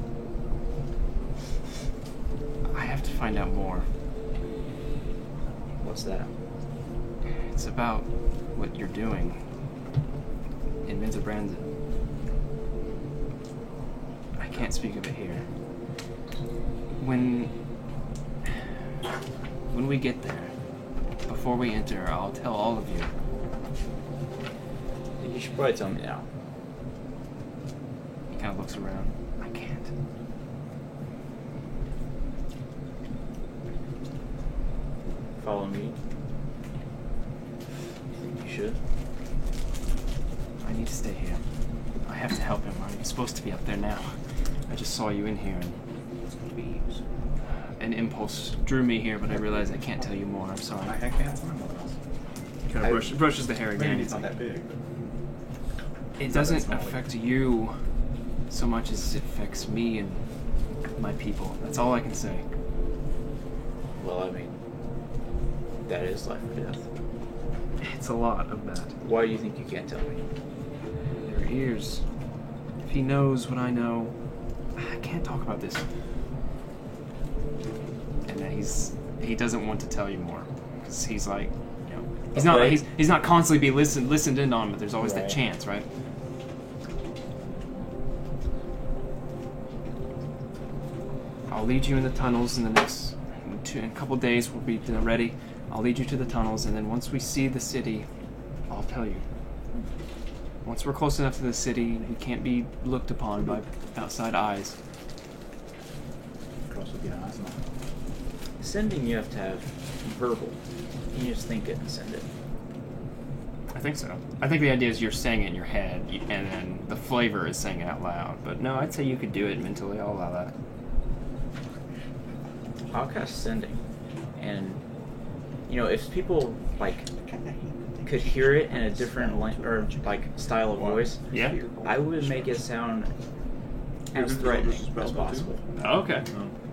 I have to find out more. What's that? It's about what you're doing in Minzabrandon. I can't speak of it here. When we get there, before we enter, I'll tell all of you. You should probably tell me now. He kind of looks around. I can't. Follow me. You should. I need to stay here. I have to help him. I'm supposed to be up there now. I just saw you in here, and an impulse drew me here, but I realized I can't tell you more. I'm sorry. I can't find one else. Kind of brushes the hair again. Maybe He's it's not like, that big. it not doesn't that small, affect you so much as it affects me and my people. That's all I can say. Well, I mean, that is life or death. It's a lot of that. Why do you think you can't tell me? Their ears. If he knows what I know, I can't talk about this. And then he doesn't want to tell you more because he's like, you know, he's not constantly be listened in on, but there's always that Right. chance, right? I'll lead you in the tunnels in the next in a couple days. We'll be ready. I'll lead you to the tunnels, and then once we see the city, I'll tell you. Once we're close enough to the city, we can't be looked upon by outside eyes. Cross would be nice. Sending, you have to have verbal. You just think it and send it. I think so. I think the idea is you're saying it in your head, and then the flavor is saying it out loud. But no, I'd say you could do it mentally. I'll allow that. I'll cast sending, and you know, if people like could hear it in a different or like style of voice, Yeah? I would make it sound as threatening as possible. Okay.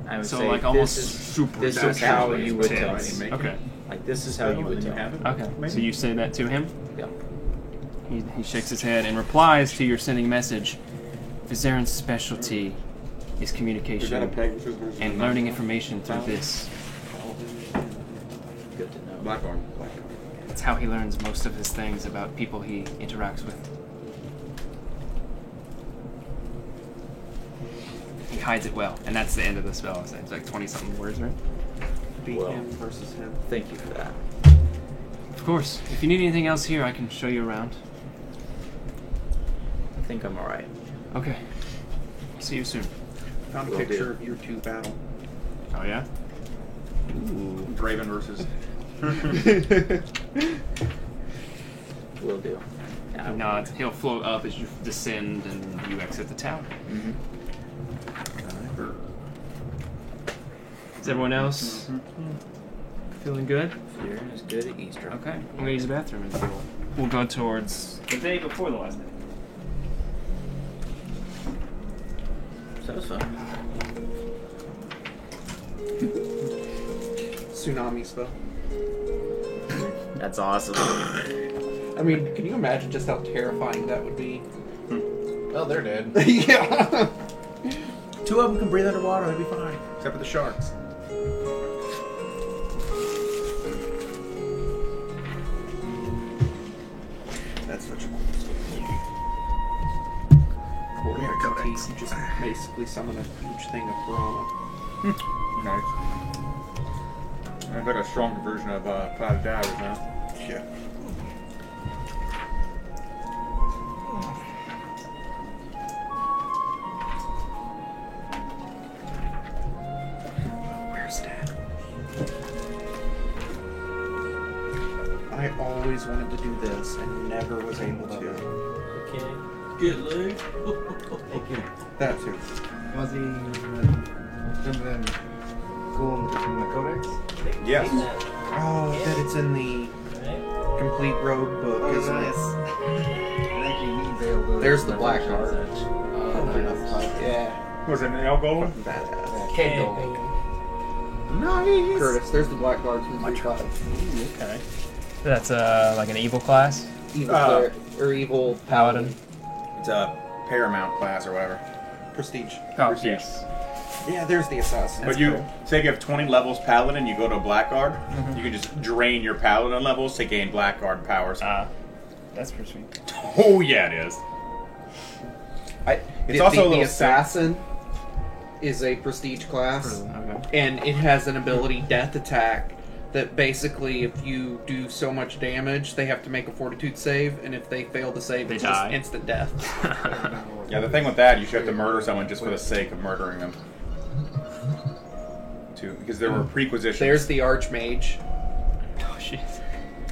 I would So say like almost this is, super. this is how you would tell intense. me. Okay. Like this is how you would tell me. Okay. So you say that to him? Yeah. He shakes his head and replies to your sending message. Vizarin's specialty is communication and learning information through this. Good to know. Blackthorn. It's how he learns most of his things about people he interacts with. He hides it well, and that's the end of the spell. It's like 20-something words, right? Be Well, him versus him. Thank you for that. Of course. If you need anything else here, I can show you around. I think I'm alright. Okay. See you soon. Found a Will picture do. of your two battle. Oh, yeah? Ooh. Draven versus. Will do. He nods. He'll float up as you descend and you exit the tower. Mm-hmm. Is everyone else feeling good? Fearing is good at eavesdropping. Okay. I'm going to use the bathroom as well. We'll go towards the day before the last day. That was fun. Tsunami spell. That's awesome. I mean, can you imagine just how terrifying that would be? Oh, they're dead. Yeah. 2 of them can breathe underwater, they'll be fine. Except for the sharks. That's such a cool story. Cool. Yeah, codex. You just basically summon a huge thing of piranha. Nice. It's like a stronger version of Cloud Divers now. Yeah. Where's Dad? I always wanted to do this and never was able to. Okay. Get laid. That too. Was he something cool in the codex? Yes. Oh, that it's in the Right? complete rogue book, Oh, isn't nice. it? It actually means they'll do There's the black card. Yeah. Was it an Elgold? Badass. Camping. Nice. Curtis, there's the black guard from 3-5. Okay. That's like an evil class. Evil cleric, or evil Paladin. It's a Paramount class or whatever. prestige. Oh, Prestige. yes. Yeah, there's the assassin. But you say if you have 20 levels Paladin, you go to a Blackguard. You can just drain your Paladin levels to gain Blackguard powers. That's pretty sweet. Oh yeah, it is. It's also a the little assassin is a prestige class, Okay. and it has an ability death attack that basically, if you do so much damage, they have to make a fortitude save, and if they fail to save, They it's die. just instant death. Yeah, the thing with that, you should have to murder someone just for the sake of murdering them. Because there were prequisitions. There's the archmage. Oh shit.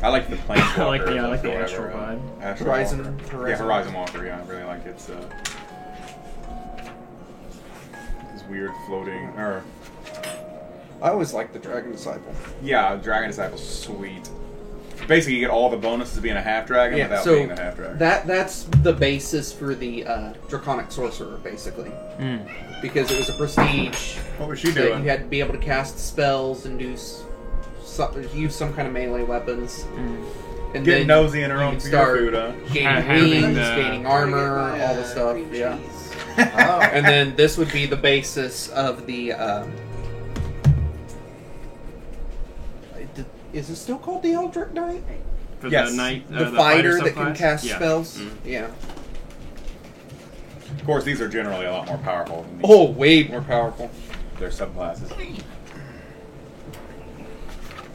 I like the Planeswalker. I like the whatever, astral vibe. Astral Horizon- Walker. Horizon. Yeah, Horizon Walker. Yeah, I really like it. It's this weird floating. Or I always like the Dragon Disciple. yeah, Dragon Disciple's sweet. Basically, you get all the bonuses of being a half dragon Yeah, without so being a half dragon. that's the basis for the Draconic Sorcerer, basically. Because it was a prestige What was she that doing? you had to be able to cast spells and do use some kind of melee weapons. And Getting then nosy in her you own can start food, huh? gaining Having wings, the- gaining armor, all the stuff. Yeah. Oh. And then this would be the basis of the. Is it still called the Eldritch Knight? For Yes. the knight, The fighter that can subclass? cast Yeah. spells? Mm. Yeah. Of course, these are generally a lot more powerful than Oh, way more powerful. their subclasses.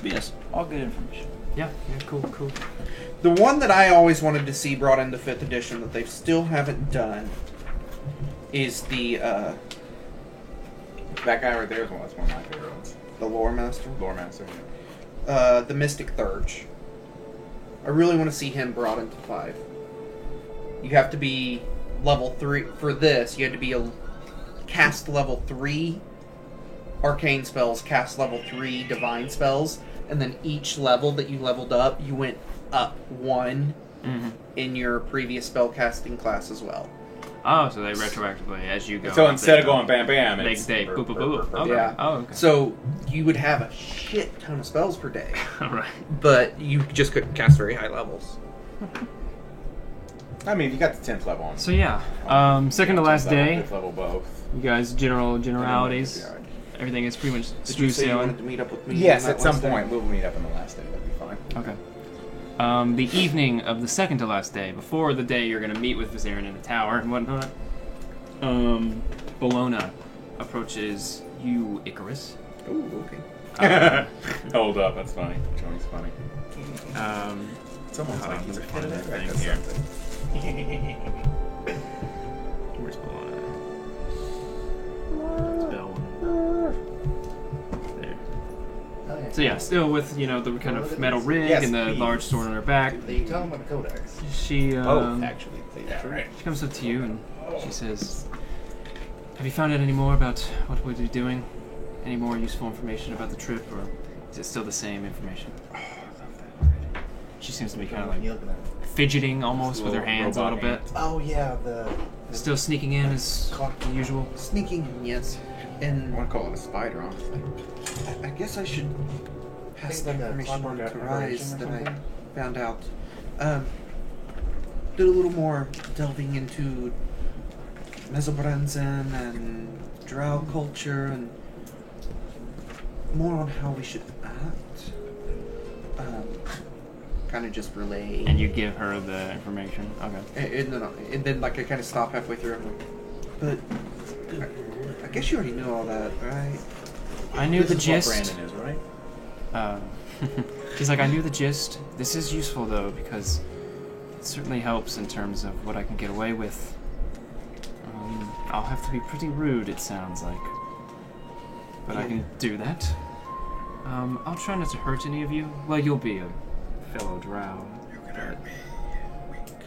Yes, all good information. Yeah, cool. The one that I always wanted to see brought into 5th edition that they still haven't done is the That guy right there is one of my favorite ones. Lore Master. Lore Master. The Mystic Thurge. I really want to see him brought into 5. You have to be level 3 for this. You had to be cast level 3 arcane spells, cast level 3 divine spells, and then each level that you leveled up, you went up 1 in your previous spell casting class as well. Oh, so they retroactively, as you go. So up, instead they of going bam bam, they, it's they boop boop boop. Okay. Yeah. Oh, okay. So you would have a shit ton of spells per day, All right. but you just couldn't cast very high levels. I mean, you got the 10th level on. So yeah, second to last 10th level, day. 5th level both. You guys, generalities. Yeah. Everything is pretty much Did you smooth say you wanted sailing. to meet up with me? Yes, on that at some last day? point we'll meet up on the last day. That'd be fine. Okay. The evening of the second to last day, before the day you're going to meet with Viserion in the tower and whatnot, Bologna approaches you, Icarus. Ooh, okay. Hold up, that's funny. Joey's funny. It's almost like he's a find that kid. thing here. Where's Bologna? It's Bell. There. Okay. So yeah, still with the kind of metal rig Yes, and the please. large sword on her back. They tell them about the codex. She Actually, Yeah, right. she comes up to you and she says, "Have you found out any more about what we'll be doing? Any more useful information about the trip, or is it still the same information?" She seems to be kind of You like looking at it? fidgeting almost with her Little hands a little robot bit. Oh yeah, the Still sneaking in as usual. sneaking. Yes, and I want to call it a spider, honestly. I guess I should pass Think that like a information on clockwork to operation Rise or that I something? found out. Did a little more delving into Mesobranzen and Drow culture and more on how we should act. Kind of just relay. And you give her the information. Okay. And then like I kind of stop halfway through. I'm like, but I guess you already know all that, right? I knew This the is gist. what Brandon is, right? She's like, I knew the gist. This is useful though because it certainly helps in terms of what I can get away with. I'll have to be pretty rude, it sounds like, but I can do that. I'll try not to hurt any of you. Well, you'll be a fellow drow.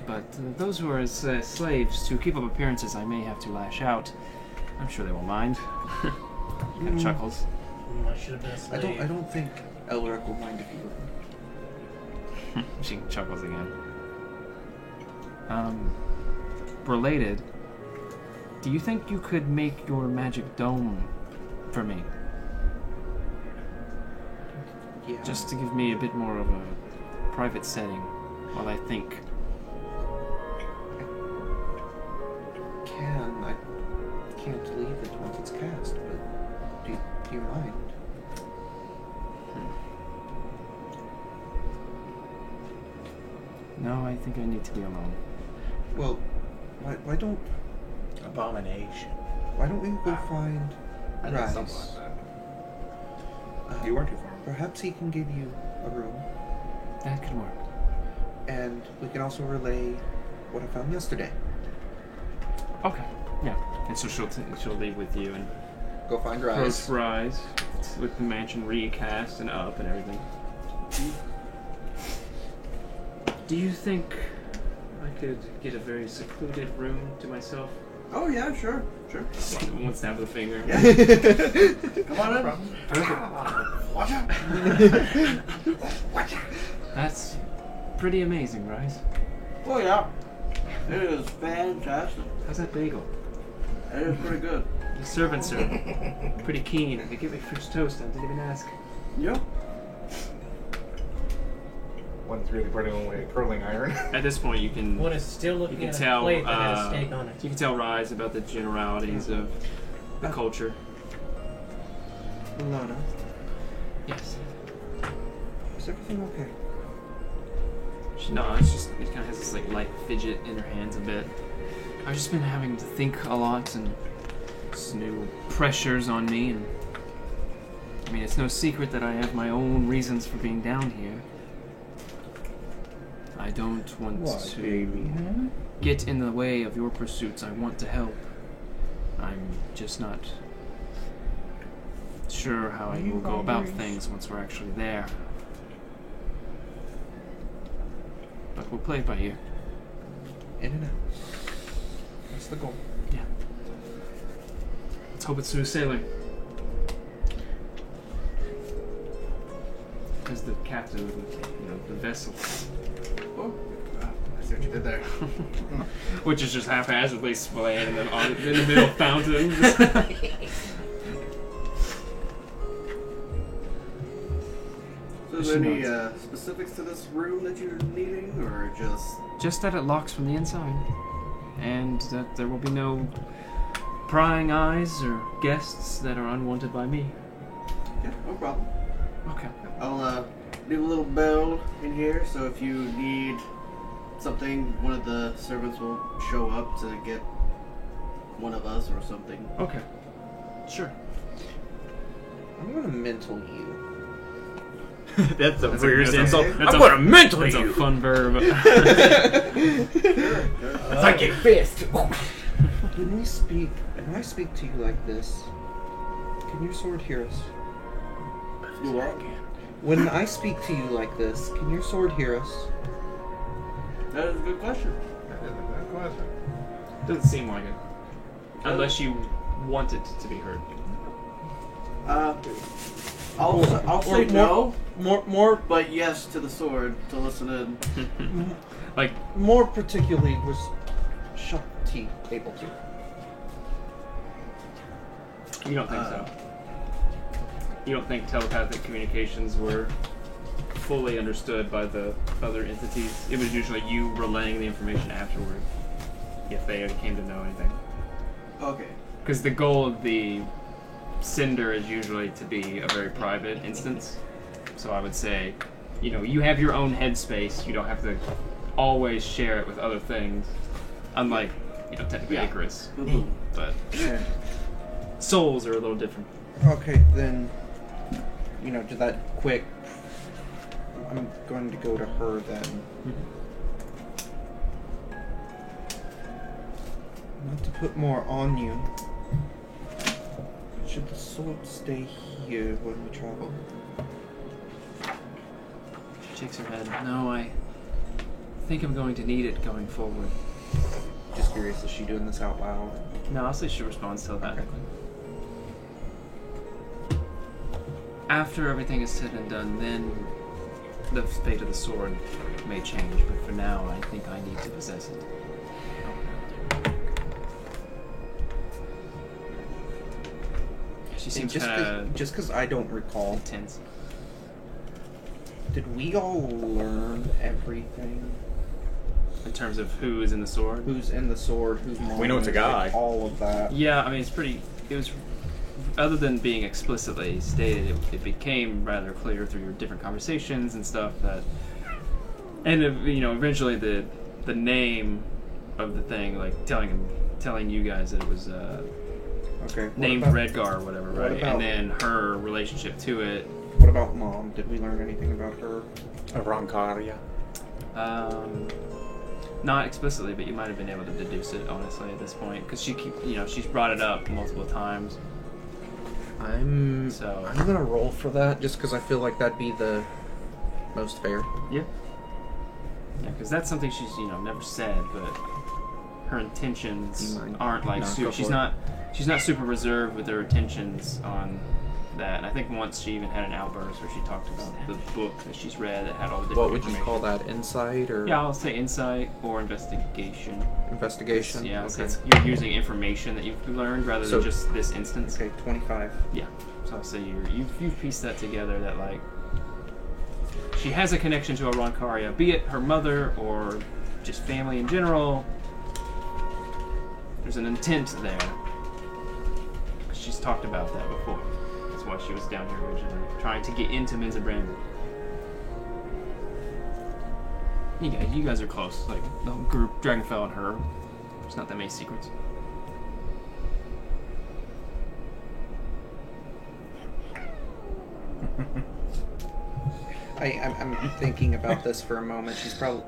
But those who are slaves, to keep up appearances, I may have to lash out. I'm sure they won't mind. Kind of chuckles. I should have been a slave. I don't think Elric will mind if you. She chuckles again. Related, do you think you could make your magic dome for me? Yeah. Just to give me a bit more of a private setting while I think. I can't leave it once it's cast, but do you mind? No, I think I need to be alone. Well, why don't Abomination. we go find I know Rise? something like that. You weren't too far. Perhaps he can give you a room, That could work. and we can also relay what I found yesterday. Okay. Yeah. And so she'll leave with you and Go find approach Rise. Rise with the mansion recast and up and everything. Do you think I could get a very secluded room to myself? Oh yeah, sure. One snap of the finger. Come on in. Watch out! That's pretty amazing, Rise. Oh yeah. It is fantastic. How's that bagel? It is pretty good. The servants are pretty keen. They give me French toast. I didn't even ask. Yep. One's really burning away a curling iron. At this point, you can One is still looking can at tell, a plate that had a steak on it. you can tell Rise about the generalities of the culture. Lana, Yes. is everything okay? No, it's just it kind of has this like light fidget in her hands a bit. I've just been having to think a lot and just new pressures on me, and I mean it's no secret that I have my own reasons for being down here. I don't want to get in the way of your pursuits. I want to help. I'm just not sure how I will go about things once we're actually there. But we'll play it by ear. In and out. That's the goal. Yeah. Let's hope it's smooth sailing. As the captain of the vessel. Oh, I see what you did there. Which is just haphazardly splayed and then in the middle fountain. So is there any specifics to this room that you're needing, or just... Just that it locks from the inside. And that there will be no prying eyes or guests that are unwanted by me. Yeah, no problem. Okay. I'll leave a little bell in here, so if you need something, one of the servants will show up to get one of us or something. Okay. Sure. I'm gonna mental you. That's a weird insult. That's I'm gonna mental you. That's a fun verb. It's like a fist. When I speak to you like this, can your sword hear us? You what? When I speak to you like this, can your sword hear us? That is a good question. That is a good question. Doesn't seem like it. Unless you want it to be heard. I'll say no, More, but yes to the sword to listen in. Like, more particularly, was Shakti able to? you don't think so? You don't think telepathic communications were fully understood by the other entities? It was usually you relaying the information afterward, if they came to know anything. Okay. Because the goal of the Cinder is usually to be a very private instance. So I would say, you have your own headspace. You don't have to always share it with other things. Unlike, technically Icarus. Mhm. But souls are a little different. Okay, then, to that quick, I'm going to go to her then. Not to put more on you. Should the sword stay here when we travel? She shakes her head. No, I think I'm going to need it going forward. Just curious, is she doing this out loud? No, I'll say she responds telepathically. After everything is said and done, then the fate of the sword may change, but for now, I think I need to possess it. She seems kind of just because I don't recall, intense. did we all learn everything? In terms of who is in the sword? Who's in the sword? Who's mom? We know it's a guy. All of that. Yeah, I mean, it was, other than being explicitly stated, it became rather clear through your different conversations and stuff that, and eventually the name of the thing, like telling you guys that it was Okay. named Redgar or whatever, right? about- And then her relationship to it. What about Mom? Did we learn anything about her? Roncaria. Not explicitly, but you might have been able to deduce it, honestly, at this point, because she's brought it up multiple times. I'm So gonna roll for that just because I feel like that'd be the most fair. yeah, because that's something she's never said, but her intentions You mind? aren't like No, go she's for it. she's not super reserved with her intentions on that. And I think once she even had an outburst where she talked about the book that she's read that had all the different What would you information. call that? Insight or Yeah, I'll say insight or investigation. investigation? Yeah, Okay. so you're using information that you've learned rather So- than just this instance. Okay, 25. Yeah, so I'll say you've pieced that together that like she has a connection to a Roncaria, be it her mother or just family in general. There's an intent there. She's talked about that before. That's why she was down here originally, trying to get into Menzabrand. You guys are close. Like the whole group, Dragonfell and her. There's not that many secrets. I'm thinking about this for a moment. She's probably.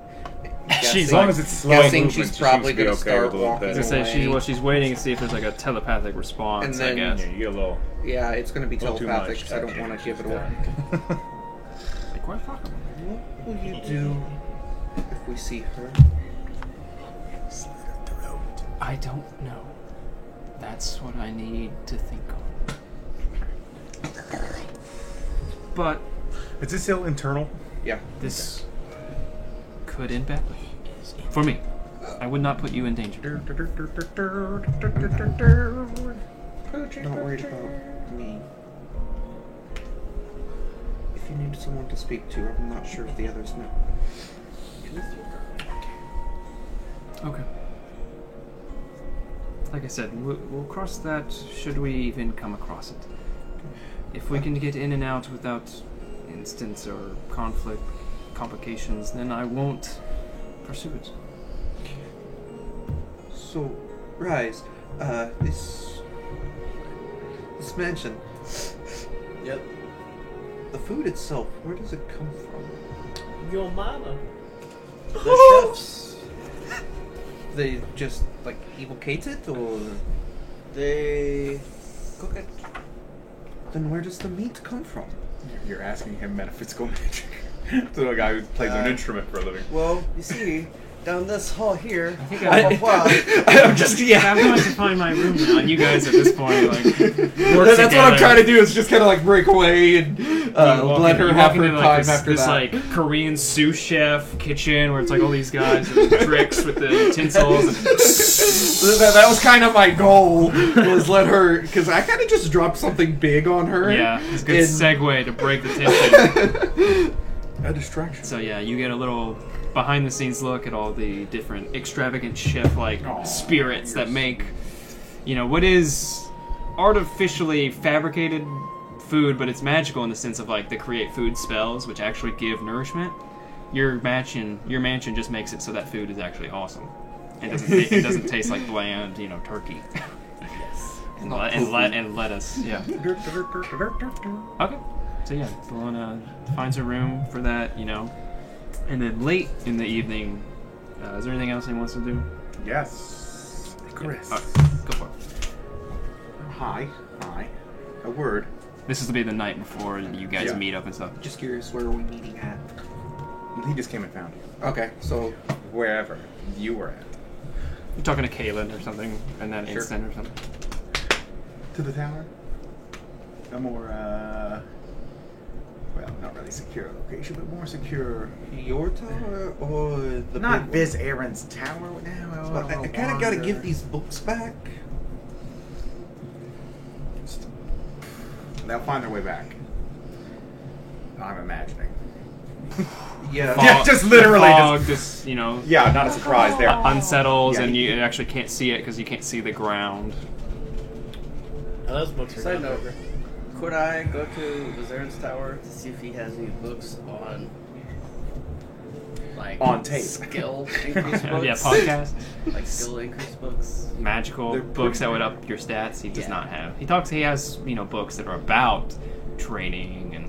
As long as it's slow guessing movement, she's she probably seems to be gonna okay start with a little walking bit. I was gonna say away. she's waiting to see if there's like a telepathic response. And then- I guess. Yeah, you get a little. Yeah, it's going to be Little too telepathic much. because I don't want to give it away. Like, quite fucking. What will you do if we see her? I don't know. That's what I need to think on. But Is this still internal? Yeah. this could end badly. For me. I would not put you in danger. Not worried about me. If you need someone to speak to, I'm not sure if the others know. Okay. Like I said, we'll cross that should we even come across it. If we can get in and out without instance or conflict, complications, then I won't pursue it. So, Rise, this mansion, Yep. the food itself, where does it come from? Your mama. The chefs, They just, like, evocate it, or they cook it. then where does the meat come from? You're asking him metaphysical magic. To a guy who plays an instrument for a living. Well, you see, down this hall here. I think I'm just I'm going to find my room now, and you guys at this point like work That's what I'm together. trying to do is just kind of like break away and let her have her time after this that. like Korean sous chef kitchen where it's like all these guys with tricks with the utensils. And that was kind of my goal, was let her, because I kind of just dropped something big on her. yeah, it's a good And- segue to break the tension. A distraction. So yeah, you get a little behind the scenes look at all the different extravagant chef like spirits that make, you know, what is artificially fabricated food, but it's magical in the sense of like they create food spells which actually give nourishment. Your mansion just makes it so that food is actually awesome. It doesn't taste like bland, you know, turkey. Yes. and lettuce. Yeah. Okay. So yeah, Bellona finds a room for that, you know, and then late in the evening, is there anything else he wants to do? Yes. Chris. Go for it. Hi. A word. This is to be the night before you guys Yeah. meet up and stuff. Just curious, where are we meeting at? He just came and found you. Okay, so Wherever you were at. You're talking to Kaylin or something in that Sure. instant or something. To the tower. A more, well, not really secure location, but more secure. your tower or the Not big Viz Aaron's tower now. one? I kind of got to give these books back. They'll find their way back. I'm imagining. Yeah. Yeah, just literally Fog, just, you know, Yeah, not a surprise there. unsettles, Yeah. and you actually can't see it because you can't see the ground. Oh, those books are Side not note. over. Could I go to Vizarin's tower to see if he has any books on, like, On tape. skill increase books? Yeah, podcast. Like skill increase books. Magical They're books that pretty would up your stats. He does Yeah. not have. He has, you know, books that are about training and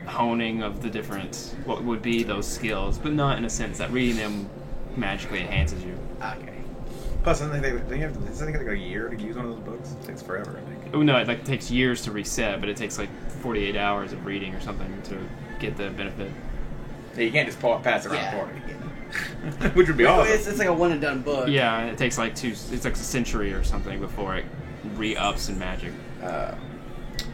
honing of the different what would be those skills, but not in a sense that reading them magically enhances you. Okay. Plus, I think they have like a year to use one of those books. It takes forever, I think. Oh no, it like takes years to reset, but it takes like 48 hours of reading or something to get the benefit. Yeah, you can't just pass it around Yeah. the party. Which would be awesome. It's like a one and done book. Yeah, it takes like it's like a century or something before it re-ups in magic.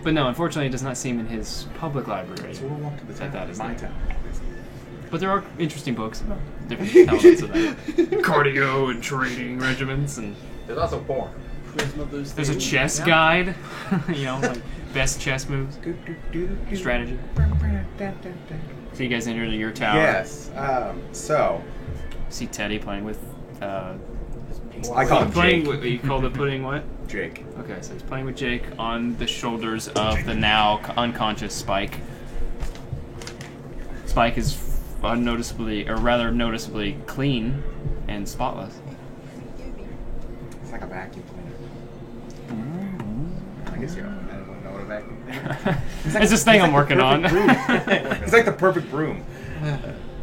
But no, unfortunately, it does not seem in his public library. So we'll walk to the town. That is my there. town. But there are interesting books about different elements of that. Cardio and training regiments, and There's also porn. Charisma boosting. there's a chess guide, you know, like best chess moves, strategy. So you guys enter your tower. Yes. So See Teddy playing with. I call him playing. Jake. You called it putting what? Jake. Okay, so he's playing with Jake on the shoulders of the now unconscious Spike. Spike is unnoticeably, or rather noticeably, clean and spotless. It's like a vacuum cleaner. I guess you don't know what a vacuum cleaner is. It's this thing I'm working on. It's like the perfect broom.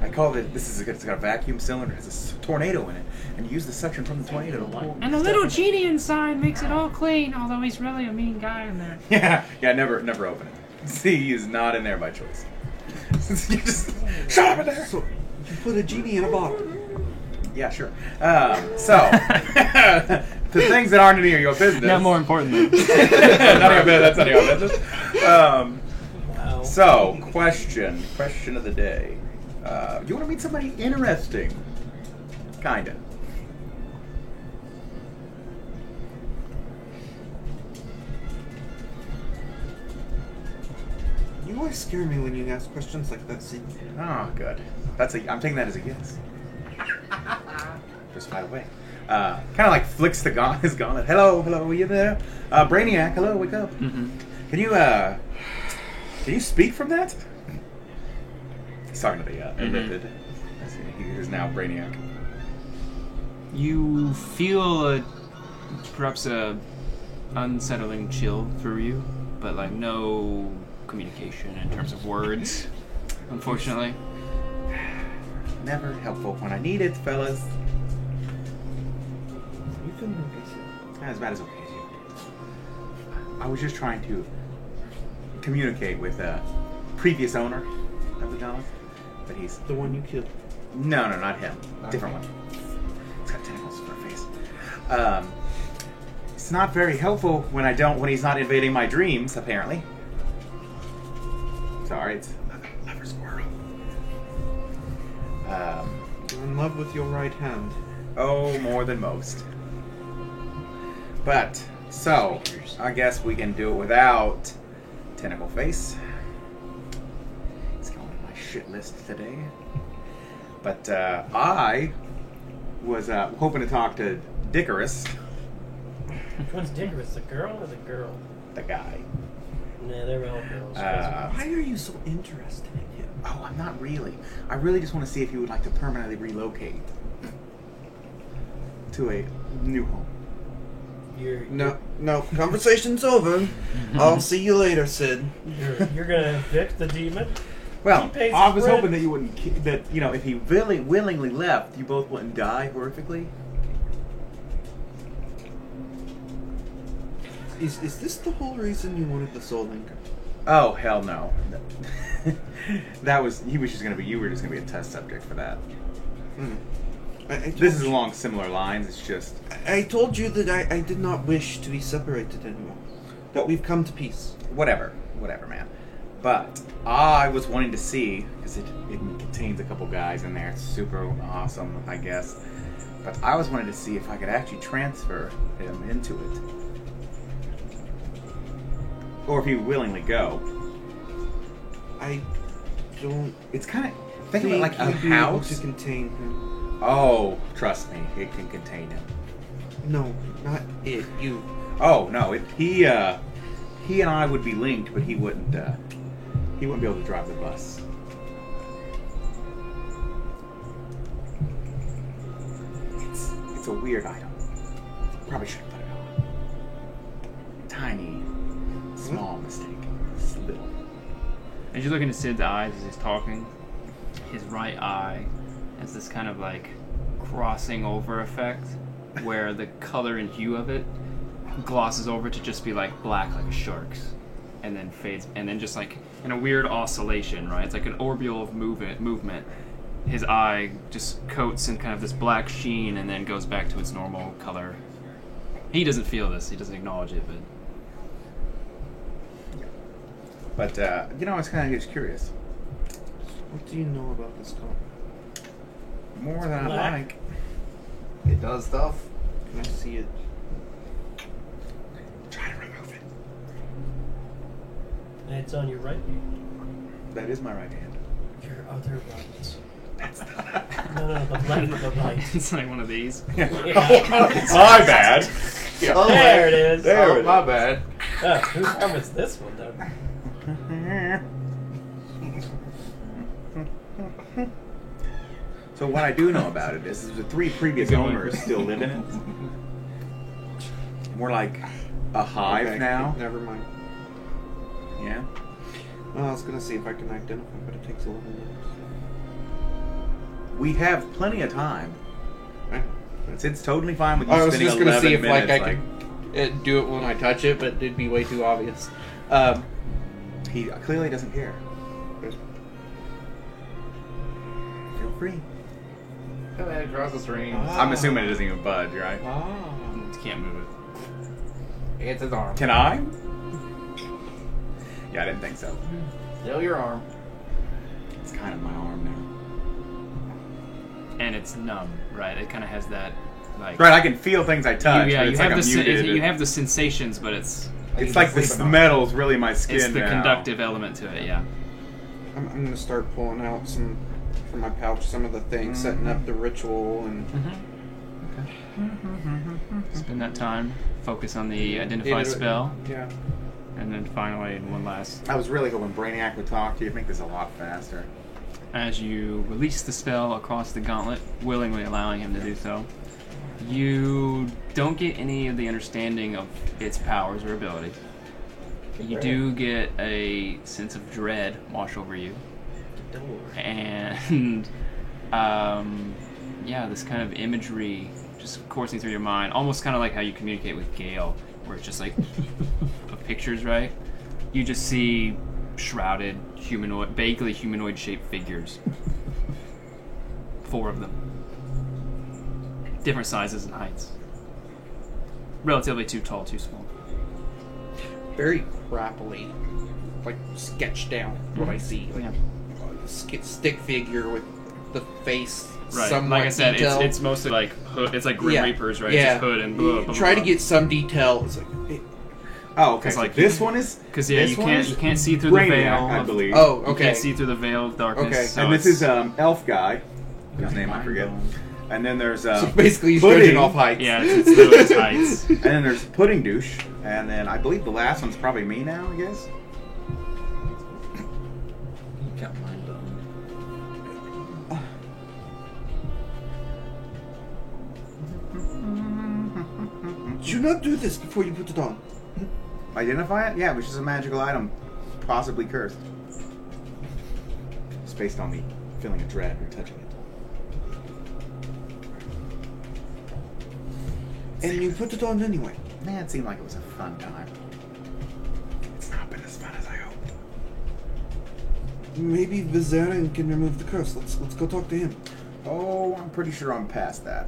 I call it. It's got a vacuum cylinder. It has a tornado in it, and you use the suction from the tornado to pull. And the little genie inside makes it all clean, although he's really a mean guy in there. Yeah. Never open it. See, he is not in there by choice. You just shut up in there. So you put a genie in a bottle. Yeah, sure. So, the things that aren't any of your business. Not more important than. None of your business. That's none of your business. Wow. So, question of the day. You want to meet somebody interesting? Kinda. You always scare me when you ask questions like that, see? Oh, good. I'm taking that as a yes. Just right away. Kind of like flicks his gauntlet. Hello, are you there? Brainiac, hello, wake up. Mm-hmm. Can you speak from that? He's talking to the admitted. He is now Brainiac. You feel perhaps a unsettling chill through you, but like no communication in terms of words, unfortunately. Never helpful when I need it, fellas. You feeling okay, sir? Not as bad as okay as you. I was just trying to communicate with a previous owner of the Dallas, but he's The one you killed. no, not him. Different one. her face. It's not very helpful when he's not invading my dreams, apparently. Sorry, it's another squirrel. You're in love with your right hand. Oh, more than most. But, so, I guess we can do it without Tentacle Face. It's going on my shit list today. But, I was hoping to talk to Dickerus. Which one's Dickerus, the girl or the girl? The guy. Nah, they're all girls. Why are you so interested in him? Oh, I'm not really. I really just want to see if you would like to permanently relocate to a new home. No, conversation's over. I'll see you later, Sid. You're gonna evict the demon? Well, He pays I his was rent. hoping that you wouldn't, if he willingly left, you both wouldn't die horrifically. Is this the whole reason you wanted the Soul Anchor? Oh, hell no. You were just gonna be a test subject for that. This is along similar lines. It's just I told you that I did not wish to be separated anymore. That we've come to peace. whatever, man. But I was wanting to see, because it contains a couple guys in there. It's super awesome, I guess. But I was wanting to see if I could actually transfer him into it, or if he would willingly go. I don't. It's kind of think of it like a you'd be able house. to contain him. Oh, trust me, it can contain him. No, not it. You. Oh no, he and I would be linked, but he wouldn't be able to drive the bus. It's a weird item. Probably shouldn't put it on. Tiny, small mistake. It's little. As you look into Sid's eyes as he's talking, his right eye has this kind of like crossing over effect where the color and hue of it glosses over to just be like black like a shark's, and then fades, and then just like in a weird oscillation, right? It's like an orbital of movement. His eye just coats in kind of this black sheen and then goes back to its normal color. He doesn't feel this, he doesn't acknowledge it, But I was kind of just curious. What do you know about this stone? More than I Black. like. It does stuff. Can I see it? Try to remove it. It's on your right hand. That is my right hand. Your other right. That's not. No, the left of the right. it's like one of these. Yeah. My bad. Oh, There it is. There oh, it my is. bad. Whose arm is this one, though? So what I do know about it is the three previous owners still live in it. We're like a hive Okay, now. Never mind. Yeah. Well, I was gonna see if I can identify, but it takes 11 minutes. We have plenty of time. Okay. It's totally fine with you I was spending just gonna 11 see if minutes. I could do it when I touch it, but it'd be way too obvious. He clearly doesn't care. Feel free. Go ahead, cross the stream. I'm assuming it doesn't even budge, right? You can't move it. It's his arm. Can I? Yeah, I didn't think so. Still your arm. It's kind of my arm now. And it's numb, right? It kind of has that, like... Right, I can feel things I touch. You, yeah, but you it's have like the I'm muted. you have the sensations, but it's It's like this metal's really my skin it's the now. conductive element to it, yeah. I'm gonna start pulling out some from my pouch, some of the things, setting up the ritual, and Spend that time, focus on the identify spell, Yeah. and then finally one last. I was really hoping Brainiac would talk to you. Make this a lot faster. As you release the spell across the gauntlet, willingly allowing him to do so, you don't get any of the understanding of its powers or ability. You do get a sense of dread wash over you. And, yeah, this kind of imagery just coursing through your mind, almost kind of like how you communicate with Gale, where it's just like of pictures, right? You just see shrouded, humanoid, vaguely humanoid-shaped figures. 4 of them. different sizes and heights. Relatively too tall, too small. Very crappily, like sketched down what I see. Like a stick figure with the face. Right, somewhat like I said, detailed. it's mostly like hood. It's like Grim Reapers, right? Yeah. It's just hood and blah, blah, blah, Try to blah. get some detail. It's like, Oh, okay. It's So like- this one is Because yeah, this you one is can't see through the Brainiac, veil. I believe. oh, You okay. can't see through the veil of darkness. Okay. so and this it's- is elf guy, whose name I forget. And then there's So basically, he's Pudding. judging off heights. yeah, it's literally just heights. and then there's Pudding Douche, and then I believe the last one's probably me now. I guess. Count mine down. Do not do this before you put it on. Identify it? Yeah, which is a magical item, possibly cursed. It's based on me feeling a dread or touching it. And you put it on anyway. Man, it seemed like it was a fun time. It's not been as fun as I hoped. Maybe Vizarin can remove the curse. Let's go talk to him. Oh, I'm pretty sure I'm past that.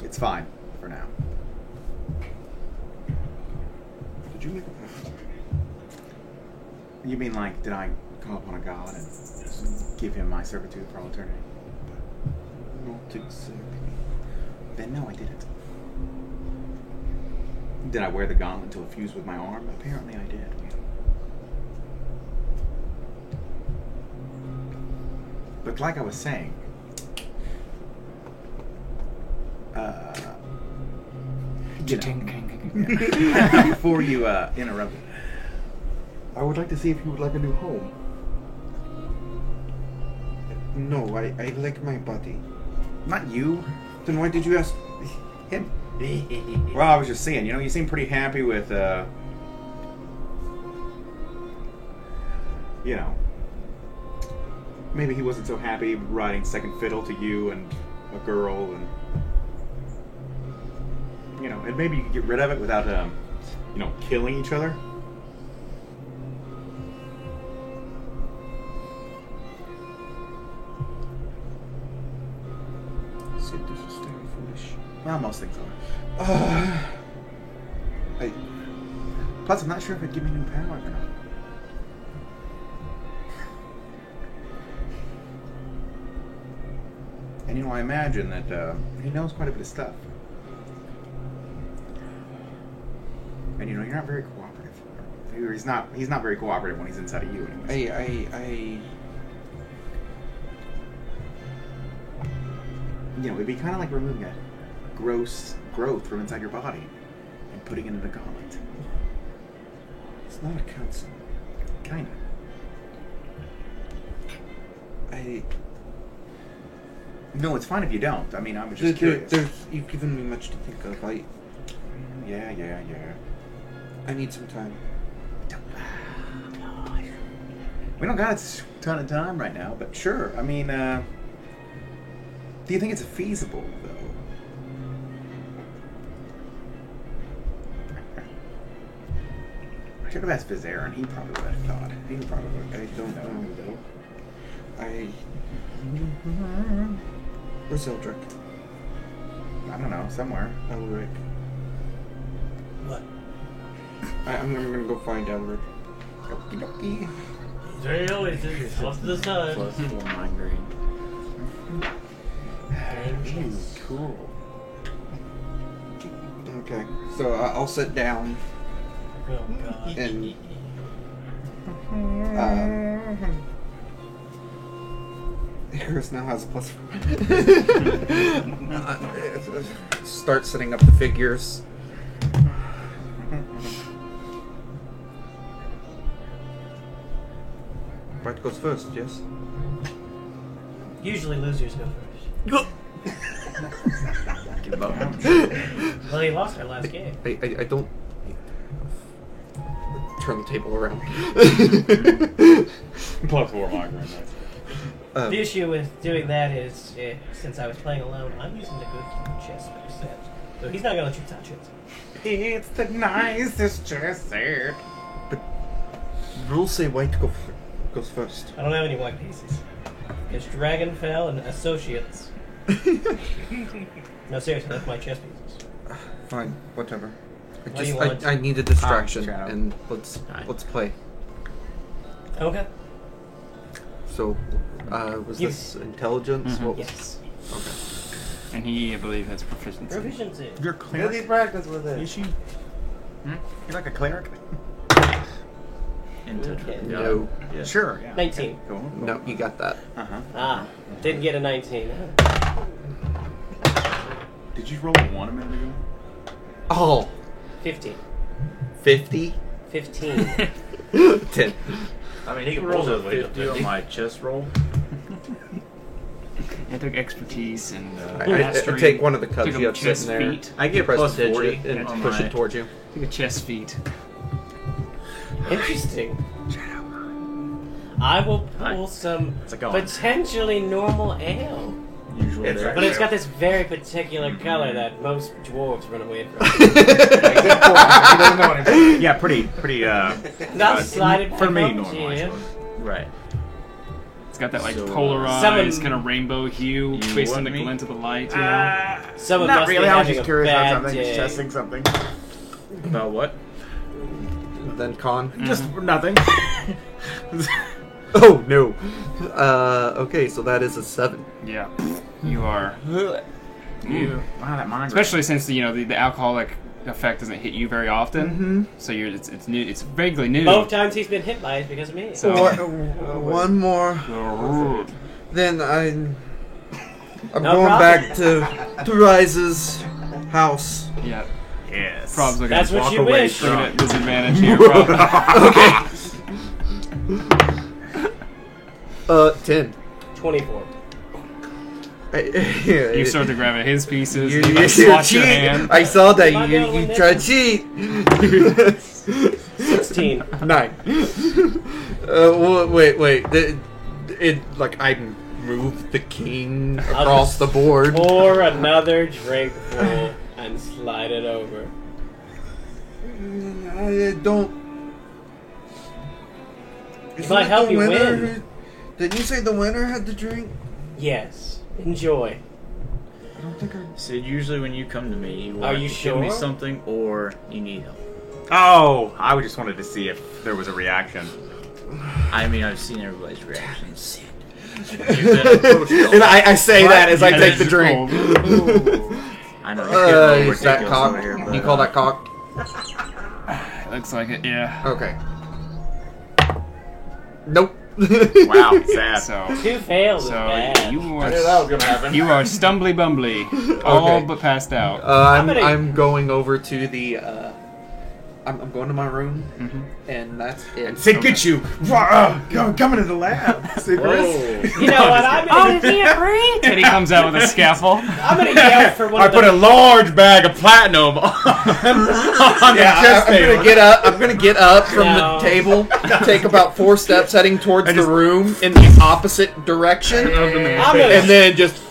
It's fine for now. Did you make a pact? You mean like, did I call upon a god and give him my servitude for all eternity? Not exactly. Then no, I didn't. Did I wear the gauntlet until it fused with my arm? Apparently I did. But like I was saying, before you interrupted, I would like to see if you would like a new home. No, I like my body. not you, Then why did you ask? him. Well, I was just saying, you seem pretty happy with, maybe he wasn't so happy riding second fiddle to you and a girl, and and maybe you could get rid of it without, killing each other. Said this is very foolish. Well, most things are. Plus, I'm not sure if it'd give me new powers or not. And I imagine that he knows quite a bit of stuff. And you're not very cooperative. Or he's not very cooperative when he's inside of you anyway. It'd be kind of like removing a gross growth from inside your body and putting it in a gauntlet. It's not a cancer. Kinda. No, it's fine if you don't. I mean, I was just curious. You've given me much to think of. Yeah. I need some time. We don't got a ton of time right now, but sure. I mean, do you think it's feasible, though? I should have asked Vizarin. He probably would have thought. He probably would. I don't know, though. Where's Eldrick? I don't know. Somewhere. Elric. What? I'm gonna go find Elric. Okie dokie. There he always is. Off to the side. Plus 4 migraine. Cool. Okay, so I'll sit down Oh god. and Icarus now has a plus. Start setting up the figures. White goes first, yes? Usually losers go first. Give up. Well, he lost our last game. I don't turn the table around. Plus 4 migraine. The issue with doing that is, since I was playing alone, I'm using the good chess set. So he's not going to let you touch it. It's the nicest chess set. Rules say white goes first. I don't have any white pieces. against Dragonfell and Associates. No, seriously, that's my chess pieces. Fine, whatever. What do you want? I need a distraction, Shadow. and let's play. Okay. So, was You- this intelligence? Mhm. What was- Yes. Okay. And he, I believe, has proficiency. Proficiency. You're a Really cleric. practice with it. Is she? You're like a cleric? In touch Okay. with No. God. Yeah. Sure. Yeah. 19. Go on. No, you got that. Uh-huh. Ah, didn't get a 19. Did you roll a 1 a minute ago? Oh, 15. 50? 15. 10. I mean, he can Roll roll a those ways. 50 on my chess roll. I took expertise and I mastery. take one of the cups Took you a have chess sitting there. feat. I get Press plus the 40 digit and on push my- it towards you. Took a chess feat. Interesting. I will pull some It's like going. potentially normal ale. Usual It's there. But it's got this very particular color that most dwarves run away from. He doesn't know anything. Yeah, pretty. Not slided for me, back up normal. to you. Actually. Right. It's got that like So, polarized someone- kind of rainbow hue You based want on the me? glint of the light. You know? Someone Not must really. be I was having just a curious about bad something. day. Just testing something. About what? Then con. Just nothing. Oh, no. Okay, so that is a 7. Yeah. You are. You. Wow, that mind. Especially since the alcoholic effect doesn't hit you very often. So it's new. It's vaguely new. Both times he's been hit by it because of me. So One more. Then I'm No going problem. back to Rise's house. yeah. Yes. Prob's looking That's at what you walk away wish. looking at disadvantage here. Prob. Okay. 10. 24. You start to grab at his pieces. You You like, you're swat your cheating. hand. I saw that Am I you gonna win tried this? to cheat. 16. 9. Wait. It like I moved the king I'll across just the board. Pour another drink full and slide it over. I don't. It might help you win. Didn't you say the winner had to drink? Yes. Enjoy. I don't think I. Sid, usually when you come to me, you Are want you to give me sure? something or you need help. Oh, I just wanted to see if there was a reaction. I mean, I've seen everybody's reactions. You've been approached a And lot. I say that as I Yeah, take the that's drink. I know. You're getting a little Is that ridiculous cock? over here, but, You call that cock? Looks like it. Yeah. Okay. Nope. Wow, sad. So 2 fails is so bad. you I knew that are was gonna happen. you are stumbly bumbly, all Okay. but passed out. I'm going over to the. I'm going to my room, and that's it. Sid, get you. Come into the lab. Sid, Chris. You know what? I'm gonna And he comes out with a scalpel. I'm gonna yell for one I of put the a large bag of platinum on the Yeah, chest I'm table. gonna get up. I'm gonna get up from No. the table, take about 4 steps, heading towards the room in the opposite direction, and then just.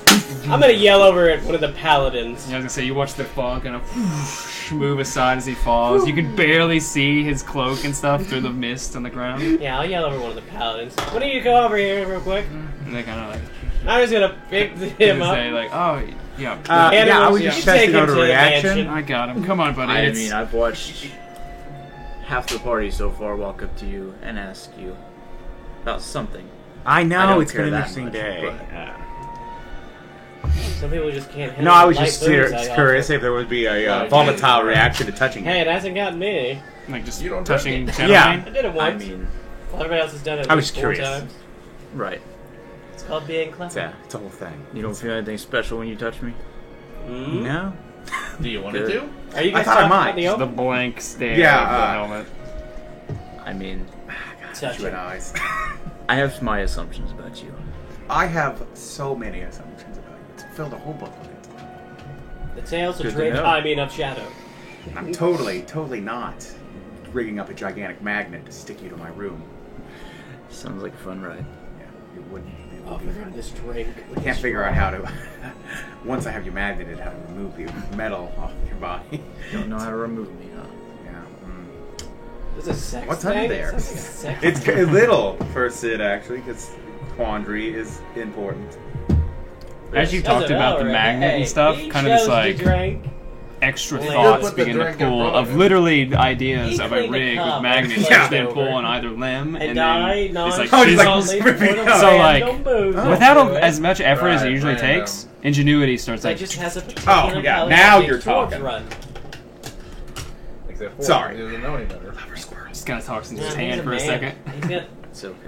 I'm gonna yell over at one of the paladins. Yeah, I was gonna say you watch the fog kind of whoosh, move aside as he falls. You can barely see his cloak and stuff through the mist on the ground. Yeah, I'll yell over one of the paladins. Why don't you go over here real quick? And they kind of like I'm just gonna pick him up. say like, oh yeah, Yeah, I was You just take testing him out a to the reaction. mansion. I got him. Come on, buddy. I It's- mean, I've watched half the party so far walk up to you and ask you about something. I I know, don't it's been care an that interesting much, day. but- Yeah. Some people just can't handle No, I was light just booze I curious offer. if there would be a No, volatile reaction to touching Hey, it. it hasn't gotten me. like just You don't touching drink Shadow Yeah. Mane. I did it I once. mean, Well, everybody else has done it. I was 4 curious. times. right. It's called being clever. It's a whole thing. You don't feel anything special when you touch me? Mm? No? Do you want Good. to? Are you I guys thought I talking might. about the Just the open? blank stare Yeah, of the helmet. I mean, Touch You it. and eyes. I have my assumptions about you. I have so many assumptions about you. It's filled a whole book with it. The tales Good of to Drake know. timing of Shadow. I'm totally not rigging up a gigantic magnet to stick you to my room. Sounds like a fun ride. Yeah, it wouldn't. It would Oh, be for fun. this drink. I can't figure out how to. Once I have you magneted, how to remove the metal off your body. Don't know how to remove me, huh? Yeah. This is a sex What's thing? under there? It sounds like a sex It's a little for Sid actually, because quandary is important. As you talked about the magnet and stuff, kind of this like extra thoughts put the begin to drink in pull front of of him. literally ideas He of a cleaned the rig cup with and magnets flipped which then over. pull on either limb, and I then it's like Oh, he's like, chisels. ripping it up. So like, Oh. without as much effort as it Right, usually right, takes, ingenuity starts It like. just has a particular Oh, yeah, color now that you're makes swords talking. Run. Except for Sorry. he doesn't know any better. Just kind of talks into his Yeah, hand he's for a man. second. He's got It's okay.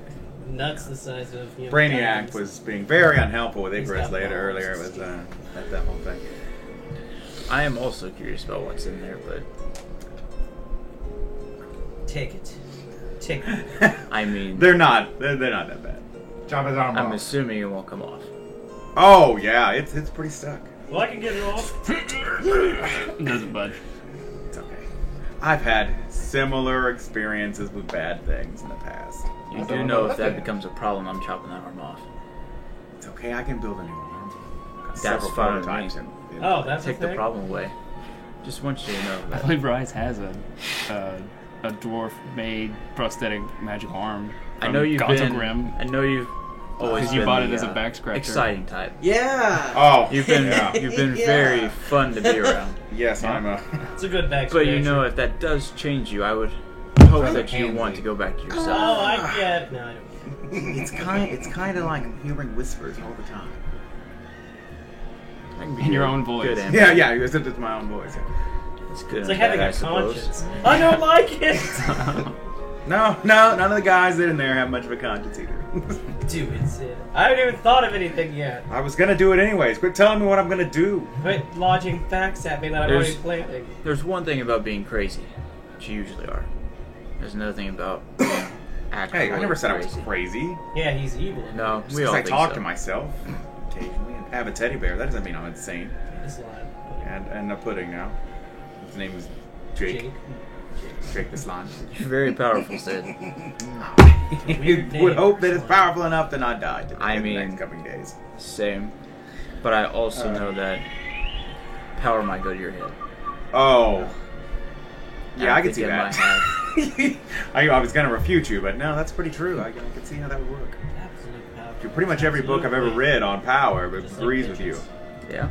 nuts the size of Brainiac diamonds. was being very unhelpful with He's Icarus got later. balls. Earlier, it was that whole thing. I am also curious about what's in there, but Take it. Take it. I mean, They're not that bad. Chop his arm I'm off. assuming it won't come off. Oh yeah, it's pretty stuck. Well, I can get it off. Doesn't budge. It's okay. I've had similar experiences with bad things in the past. You That's do what know I'm if that looking at. becomes a problem, I'm chopping that arm off. It's okay. I can build a new arm. Got That's several fine with prototypes me. in- Oh, that's Take a the thing? problem away. Just want you to know I that. believe Bryce has a dwarf-made prosthetic magic arm. I know you've Gauntled been. Grim. I know you've always Because you been bought it the, as a back scratcher. exciting type. Yeah. Oh, You've been yeah. you've been Yeah. very fun to be around. Yes, I'm a. It's a good back But you scratcher. know, if that does change you, I would hope that you want to go back to Oh, yourself. I get it. No, I don't. It's kind of like I'm hearing whispers all the time. I can be In your good- own voice. Good Yeah, empathy. yeah. Except it's my own voice. It's good. It's and like having bad, a I suppose. conscience. I don't like it. No, none of the guys in there have much of a conscience either. Dude, it's it. I haven't even thought of anything yet. I was gonna do it anyways. Quit telling me what I'm gonna do. Quit lodging facts at me that I'm There's- already planning. There's one thing about being crazy, which you usually are. There's another thing about being actually Hey, I never said I was crazy. crazy. Yeah, he's evil. No, Just we 'cause all I think talk so. to myself occasionally and have a teddy bear. That doesn't mean I'm insane. This line. And a pudding now. His name is Jake. Jake the Slime. You're very powerful, Sid. You would hope that it's powerful enough to not die today, I in the mean- next coming days. Same. But I also know that power might go to your head. Oh. Yeah, I think can see it that. might have. I was gonna refute you, but no, that's pretty true. I can see how that would work. Absolute power. Pretty much every book I've ever read on power agrees with you. Yeah.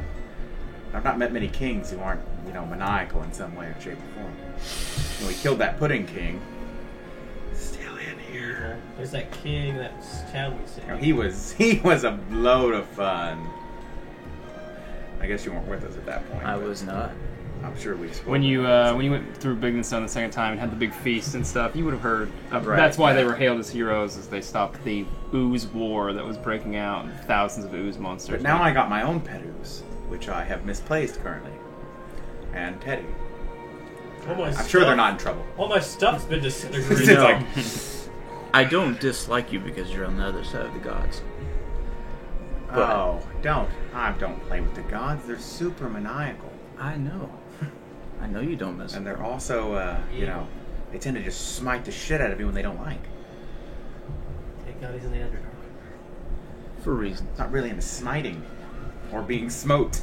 I've not met many kings who aren't, maniacal in some way or shape or form. We killed that pudding king. Still in here. There's that king that was Town City. He was a load of fun. I guess you weren't with us at that point. I but was not. I'm sure we spoke. When you went through Bigdenstone the second time and had the big feast and stuff, you would have heard. Right. That's why they were hailed as heroes, as they stopped the ooze war that was breaking out, and thousands of ooze monsters. But now I got my own pet ooze, which I have misplaced currently, and Teddy. I'm sure they're not in trouble. All my stuff's been disintegrated. It's like, I don't dislike you because you're on the other side of the gods. oh, don't play with the gods. They're super maniacal, I know. I know you don't mess and with they're also, they tend to just smite the shit out of you when they don't like. Thank God he's in the Underdark. for reasons. Not really into smiting or being smote.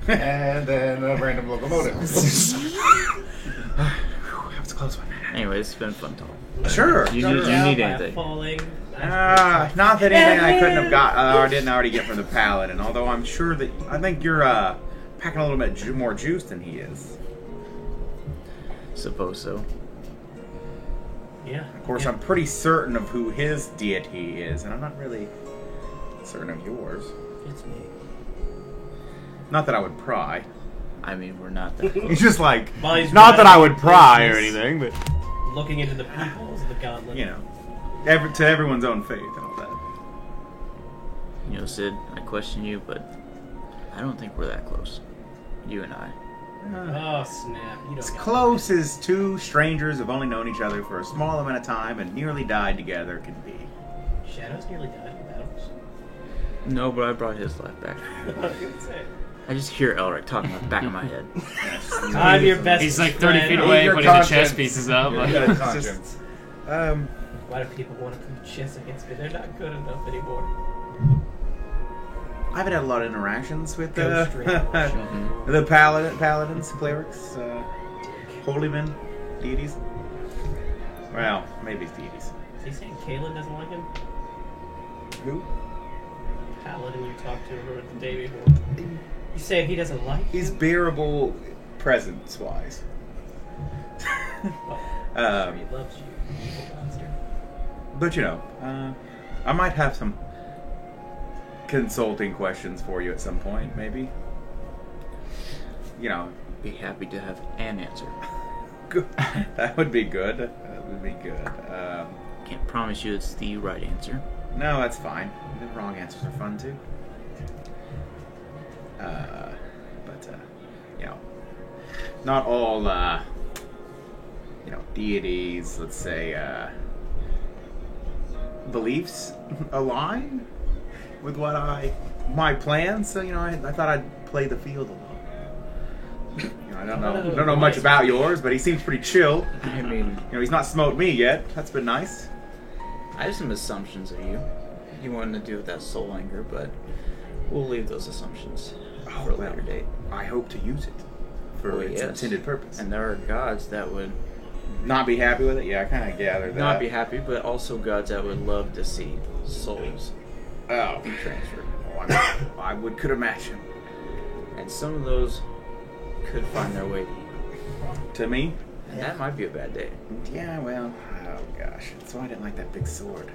And then a random locomotive. That was a close one. Anyway, it's been fun talk. Sure. You sure. need anything. Falling. Not that anything I couldn't have got or didn't already get from the paladin. Although I'm sure that I think you're packing a little bit more juice than he is. Suppose so. Yeah. Of course, I'm pretty certain of who his deity is, and I'm not really certain of yours. It's me. Not that I would pry. I mean, we're not that close. It's just like, Mine's not that I would bad pry or business. anything, but Looking into the peoples of the gauntlet. to everyone's own faith and all that. You know, Sid, I question you, but I don't think we're that close. You and I. Oh snap! You don't. As got close as two strangers who've only known each other for a small amount of time and nearly died together can be. it. Shadows nearly died in battles. No, but I brought his life back. I just hear Elric talking in the back of my head. I'm your best. He's like 30 feet friend. away, Your putting the chess conscience. pieces up. Your Like, good It's conscience. Why do people want to put chess against me? They're not good enough anymore. I haven't had a lot of interactions with Ghost Ring. the paladins, clerics, holy men, deities. Well, maybe it's deities. Is he saying Kaelin doesn't like him? Who? Paladin you talked to her the day before. You say he doesn't like you? He's bearable presence-wise. Well, I'm sure he loves you, evil monster. But you know, I might have some consulting questions for you at some point, maybe. You know, Be happy to have an answer. good. That would be good. That would be good. Can't promise you it's the right answer. No, that's fine. The wrong answers are fun too. But you know, not all you know, deities, let's say, beliefs align with what my plans. So you know, I thought I'd play the field a little. You know, I don't know much about yours, but he seems pretty chill. I mean, You know, he's not smoked me yet. That's been nice. I have some assumptions of you. You wanted to do with that soul anger, but we'll leave those assumptions for a later date. I hope to use it for Well, its yes. intended purpose. And there are gods that would Not be happy with it? Yeah, I kind of gathered that. not be happy, but also gods that would love to see souls Oh, be transferred. I could imagine. And some of those could find their way to you. To me? And that might be a bad day. Yeah, well, oh gosh. That's why I didn't like that big sword.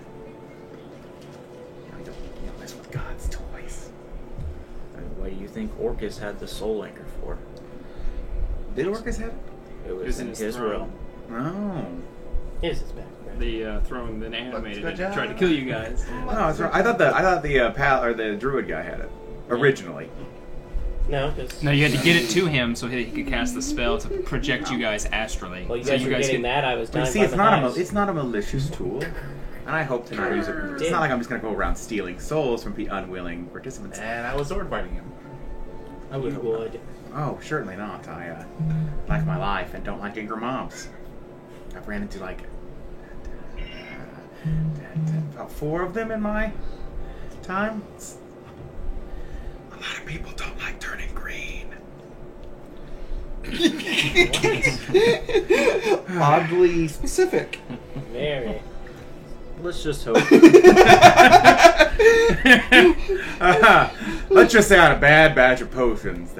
You don't mess with God's toys. I mean, what do you think Orcus had the soul anchor for? Did Orcus have it? It was was in in his his throne. realm. Oh. Here's his back. Right? The throne that animated good it job. tried to kill you guys. No, that's right. I thought the pal or the druid guy had it originally. No, because No, you had to get it to him so he could cast the spell to project you guys astrally. well, you so guys you were guys getting could, that. I was But dying you see, by it's the not hives. it's not a malicious tool, and I hope to not use it. It's not like I'm just gonna go around stealing souls from the unwilling participants. And I was sword fighting him. I would You hope not. would. Oh, certainly not. I like my life and don't like angry mobs. I've ran into like about 4 of them in my time. A lot of people don't like turning green. Oddly specific. Very. Let's just hope. Let's just say I had a bad batch of potions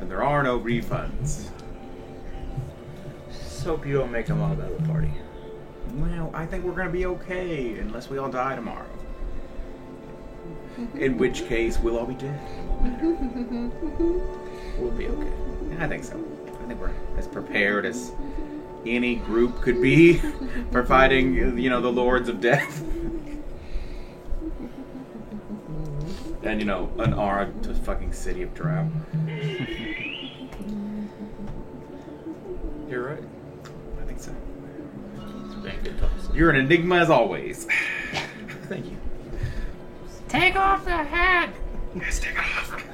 and there are no refunds. Just hope you don't make a mob out of the party. Well, I think we're gonna be okay unless we all die tomorrow. In which case, we'll all be dead. We'll be okay. I think so. I think we're as prepared as any group could be for fighting, you know, the Lords of Death. And, you know, an armed to fucking city of Drow. You're right. I think so. It's been a good toss. You're an enigma as always. Thank you. Take off the hat! Yes, take it off.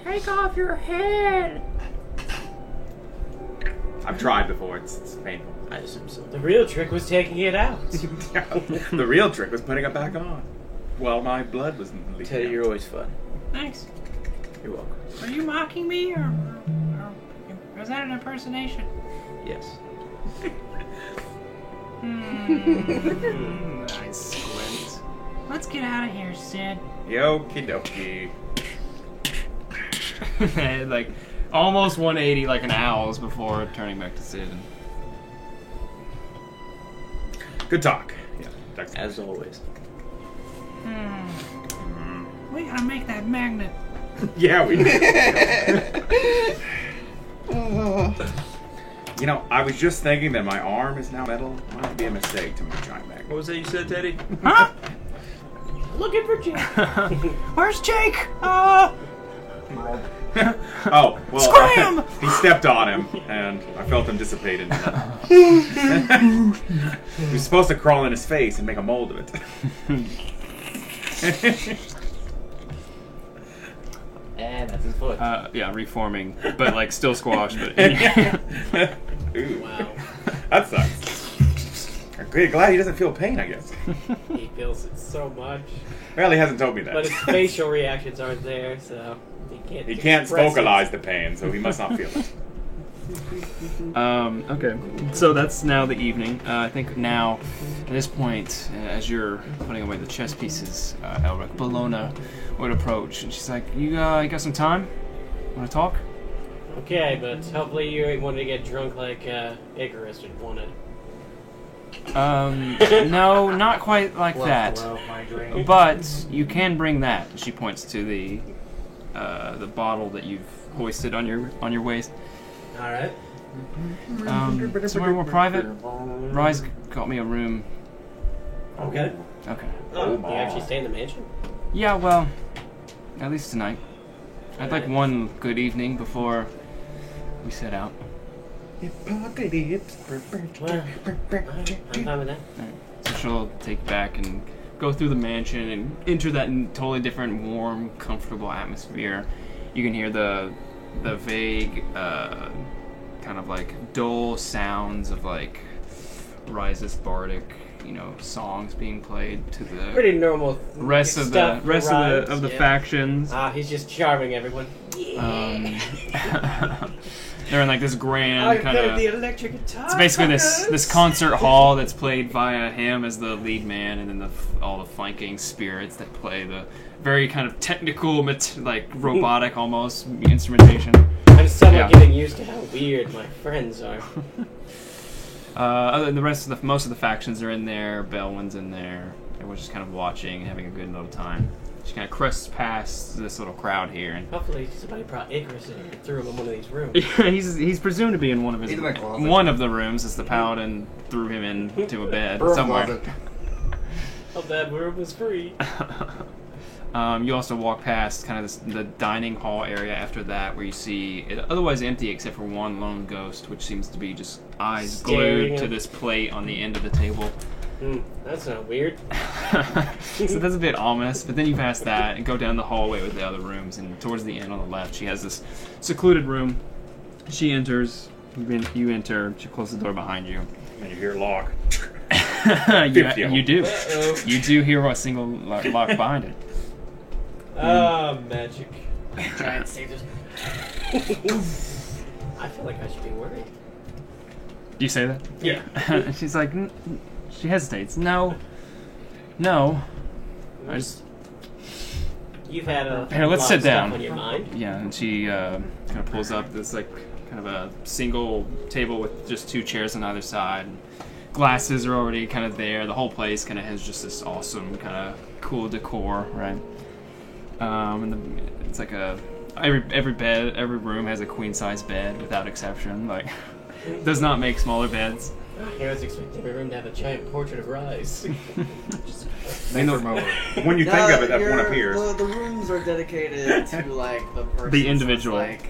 Take off your head! I've tried before. It's painful. I assume so. The real trick was taking it out. The real trick was putting it back on. Well, my blood was leaking Teddy, out. you're always fun. Thanks. You're welcome. Are you mocking me, or is that an impersonation? Yes. nice squint. Let's get out of here, Sid. Okie dokie. Like almost 180 like an owl's before turning back to Sid. Good talk. Yeah, that's As always. We gotta make that magnet. Yeah, we did. You know, I was just thinking that my arm is now metal. Might be a mistake to make a giant magnet. What was that you said, Teddy? Huh? Looking for Jake. Where's Jake? Oh, well, Scram! he stepped on him, and I felt him dissipated. He was supposed to crawl in his face and make a mold of it. And that's his foot. Yeah, reforming, but like still squashed. But Ooh. Wow. That sucks. I'm glad he doesn't feel pain, I guess. He feels it so much. Well, he hasn't told me that. But his facial reactions aren't there, so he can't. He can't express it. vocalize the pain, so he must not feel it. Okay, so that's now the evening. I think now, at this point, as you're putting away the chess pieces, Elric, Bologna would approach, and she's like, "You got some time? Want to talk?" Okay, but hopefully you ain't wanting to get drunk like Icarus wanted. No, not quite like that. Well, my dream. But you can bring that. She points to the bottle that you've hoisted on your waist. All right. Somewhere more private. Rise got me a room. Okay. Okay. Oh, you actually stay in the mansion? Yeah, well, at least tonight. I'd like one good evening before we set out. Well, I'm fine with that. So she'll take you back and go through the mansion and enter that totally different, warm, comfortable atmosphere. You can hear the vague, kind of like dull sounds of like Rise's bardic, songs being played to the Pretty normal rest of stuff the for Rise, of the yeah. factions. He's just charming everyone. They're in like this grand kind of. the electric guitar. It's basically this concert hall that's played via him as the lead man, and then all the flanking spirits that play the very kind of technical, like robotic almost instrumentation. I'm somewhat getting used to how weird my friends are. Other than most of the factions are in there. Belwyn's in there. Everyone's just kind of watching and having a good little time. She kind of crests past this little crowd here, and Hopefully somebody brought Icarus in and threw him in one of these rooms. he's presumed to be in one of He's in the closet. one of the rooms as the paladin threw him into a bed Broom somewhere. closet. Oh, that room was free. You also walk past kind of the dining hall area after that, where you see it otherwise empty except for one lone ghost, which seems to be just eyes Staring glued to at- this plate on the end of the table. That's not weird. So that's a bit ominous, but then you pass that and go down the hallway with the other rooms, and towards the end on the left, she has this secluded room. She enters, you enter, she closes the door behind you. And you hear lock. You do. Uh-oh. You do hear a single lock behind it. Magic. Giant satyrs. I feel like I should be worried. Do you say that? Yeah. She's like, she hesitates. No. I just, You've had a Here, let's lot sit of stuff down. on your mind. yeah, and she kind of pulls up this like kind of a single table with just two chairs on either side. Glasses are already kind of there. The whole place kind of has just this awesome kind of cool decor, right? And it's like every room has a queen size bed without exception. Like, does not make smaller beds. I was expecting every room to have a giant portrait of Rise. When you think of it, that one appears. The rooms are dedicated to like the person. The individual. So it's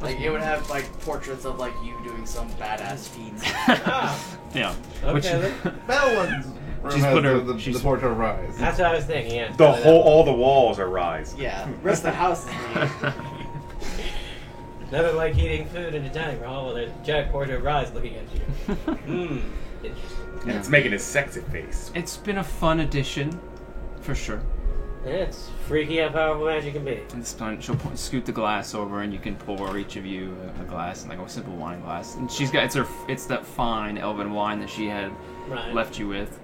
like it would have like portraits of like you doing some badass feats. Yeah. Okay, then. Bellwyn's room She's has put her- the she's- portrait of Rise. That's what I was thinking, yeah. All the walls are Rise. Yeah, the rest of the house is me. Nothing like eating food in a dining hall while there's a giant portrait of Rise looking at you. Interesting. And it's making his sexy face. It's been a fun addition, for sure. Yeah, it's freaky how powerful magic can be. At this point, she'll scoot the glass over, and you can pour each of you a glass, like a simple wine glass. And she's got it's that fine elven wine that she had Right. left you with,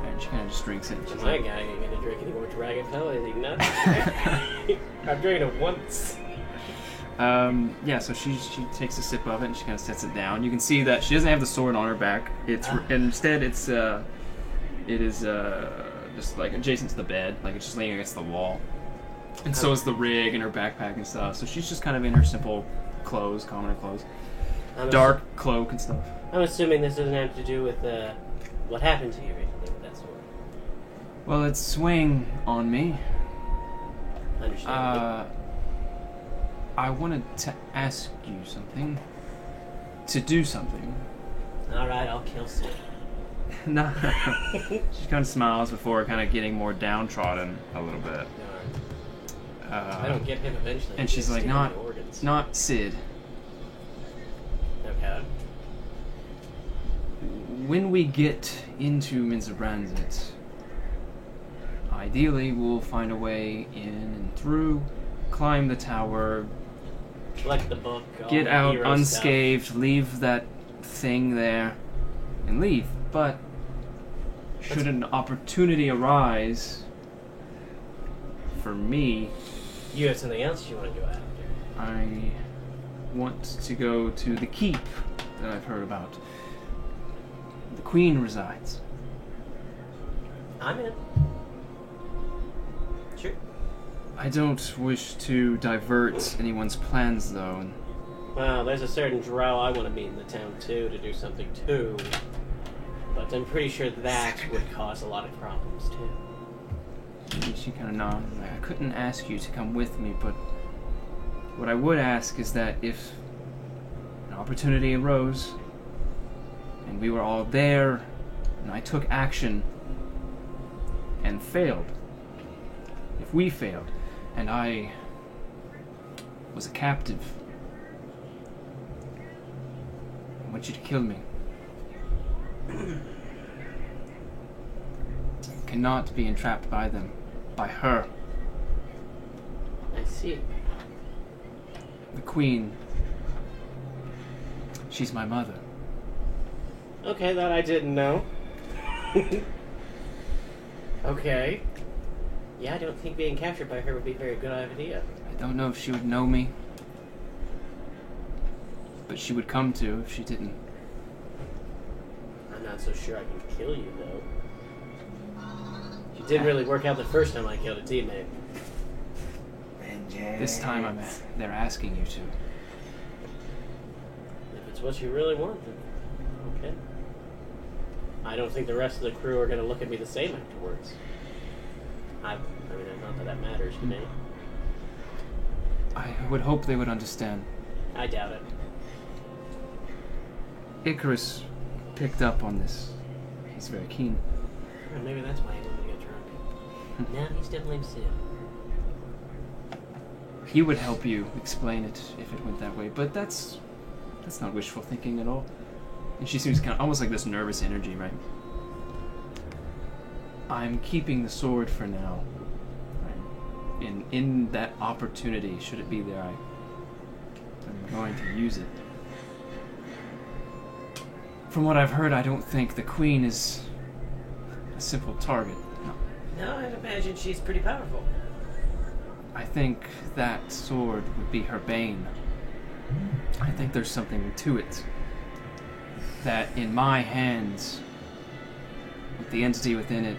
and she kind of just drinks it. She's My like, guy ain't gonna drink any more Dragon Fell, is he nuts? I've drank it once. yeah. So she takes a sip of it, and she kind of sets it down. You can see that she doesn't have the sword on her back. Instead it is just like adjacent to the bed, like it's just laying against the wall. And so is the rig and her backpack and stuff. So she's just kind of in her simple clothes, commoner clothes, dark cloak and stuff. I'm assuming this doesn't have to do with what happened to you recently with that sword. Well, it's swing on me. Understand? I wanted to ask you something. To do something. Alright, I'll kill Sid. No. She kind of smiles before kind of getting more downtrodden a little bit. I don't get him eventually. And she's like, Steal not my organs. Sid. Okay. When we get into Minzabranzit, ideally we'll find a way in and through, climb the tower, Collect the book. all get the out hero unscathed, leave that thing there, and leave. But should an opportunity arise for me, stuff. You have something else you want to go after. I want to go to the keep that I've heard about. The Queen resides. I'm in. Sure. I don't wish to divert anyone's plans, though. Well, there's a certain drow I want to meet in the town too to do something too. But I'm pretty sure that would cause a lot of problems too. She kind of nodded. I couldn't ask you to come with me, but what I would ask is that if an opportunity arose and we were all there and I took action and failed, if we failed and I was a captive, I want you to kill me. Cannot be entrapped by them, by her. I see. The Queen, she's my mother. Okay, that I didn't know. Okay. Yeah, I don't think being captured by her would be a very good idea. I don't know if she would know me, but she would come to if she didn't. I'm not so sure I can kill you, though. It didn't really work out the first time I killed a teammate. This time they're asking you to. If it's what you really want, then okay. I don't think the rest of the crew are going to look at me the same afterwards. I mean, not that that matters to me. I would hope they would understand. I doubt it. Icarus picked up on this. He's very keen. Or maybe that's why he wanted to get drunk. Now he's definitely sick. He would help you explain it if it went that way, but that's not wishful thinking at all. And she seems kind of almost like this nervous energy, right? I'm keeping the sword for now. Right? In that opportunity, should it be there, I'm going to use it. From what I've heard, I don't think the Queen is a simple target. No, I'd imagine she's pretty powerful. I think that sword would be her bane. I think there's something to it. That in my hands, with the entity within it,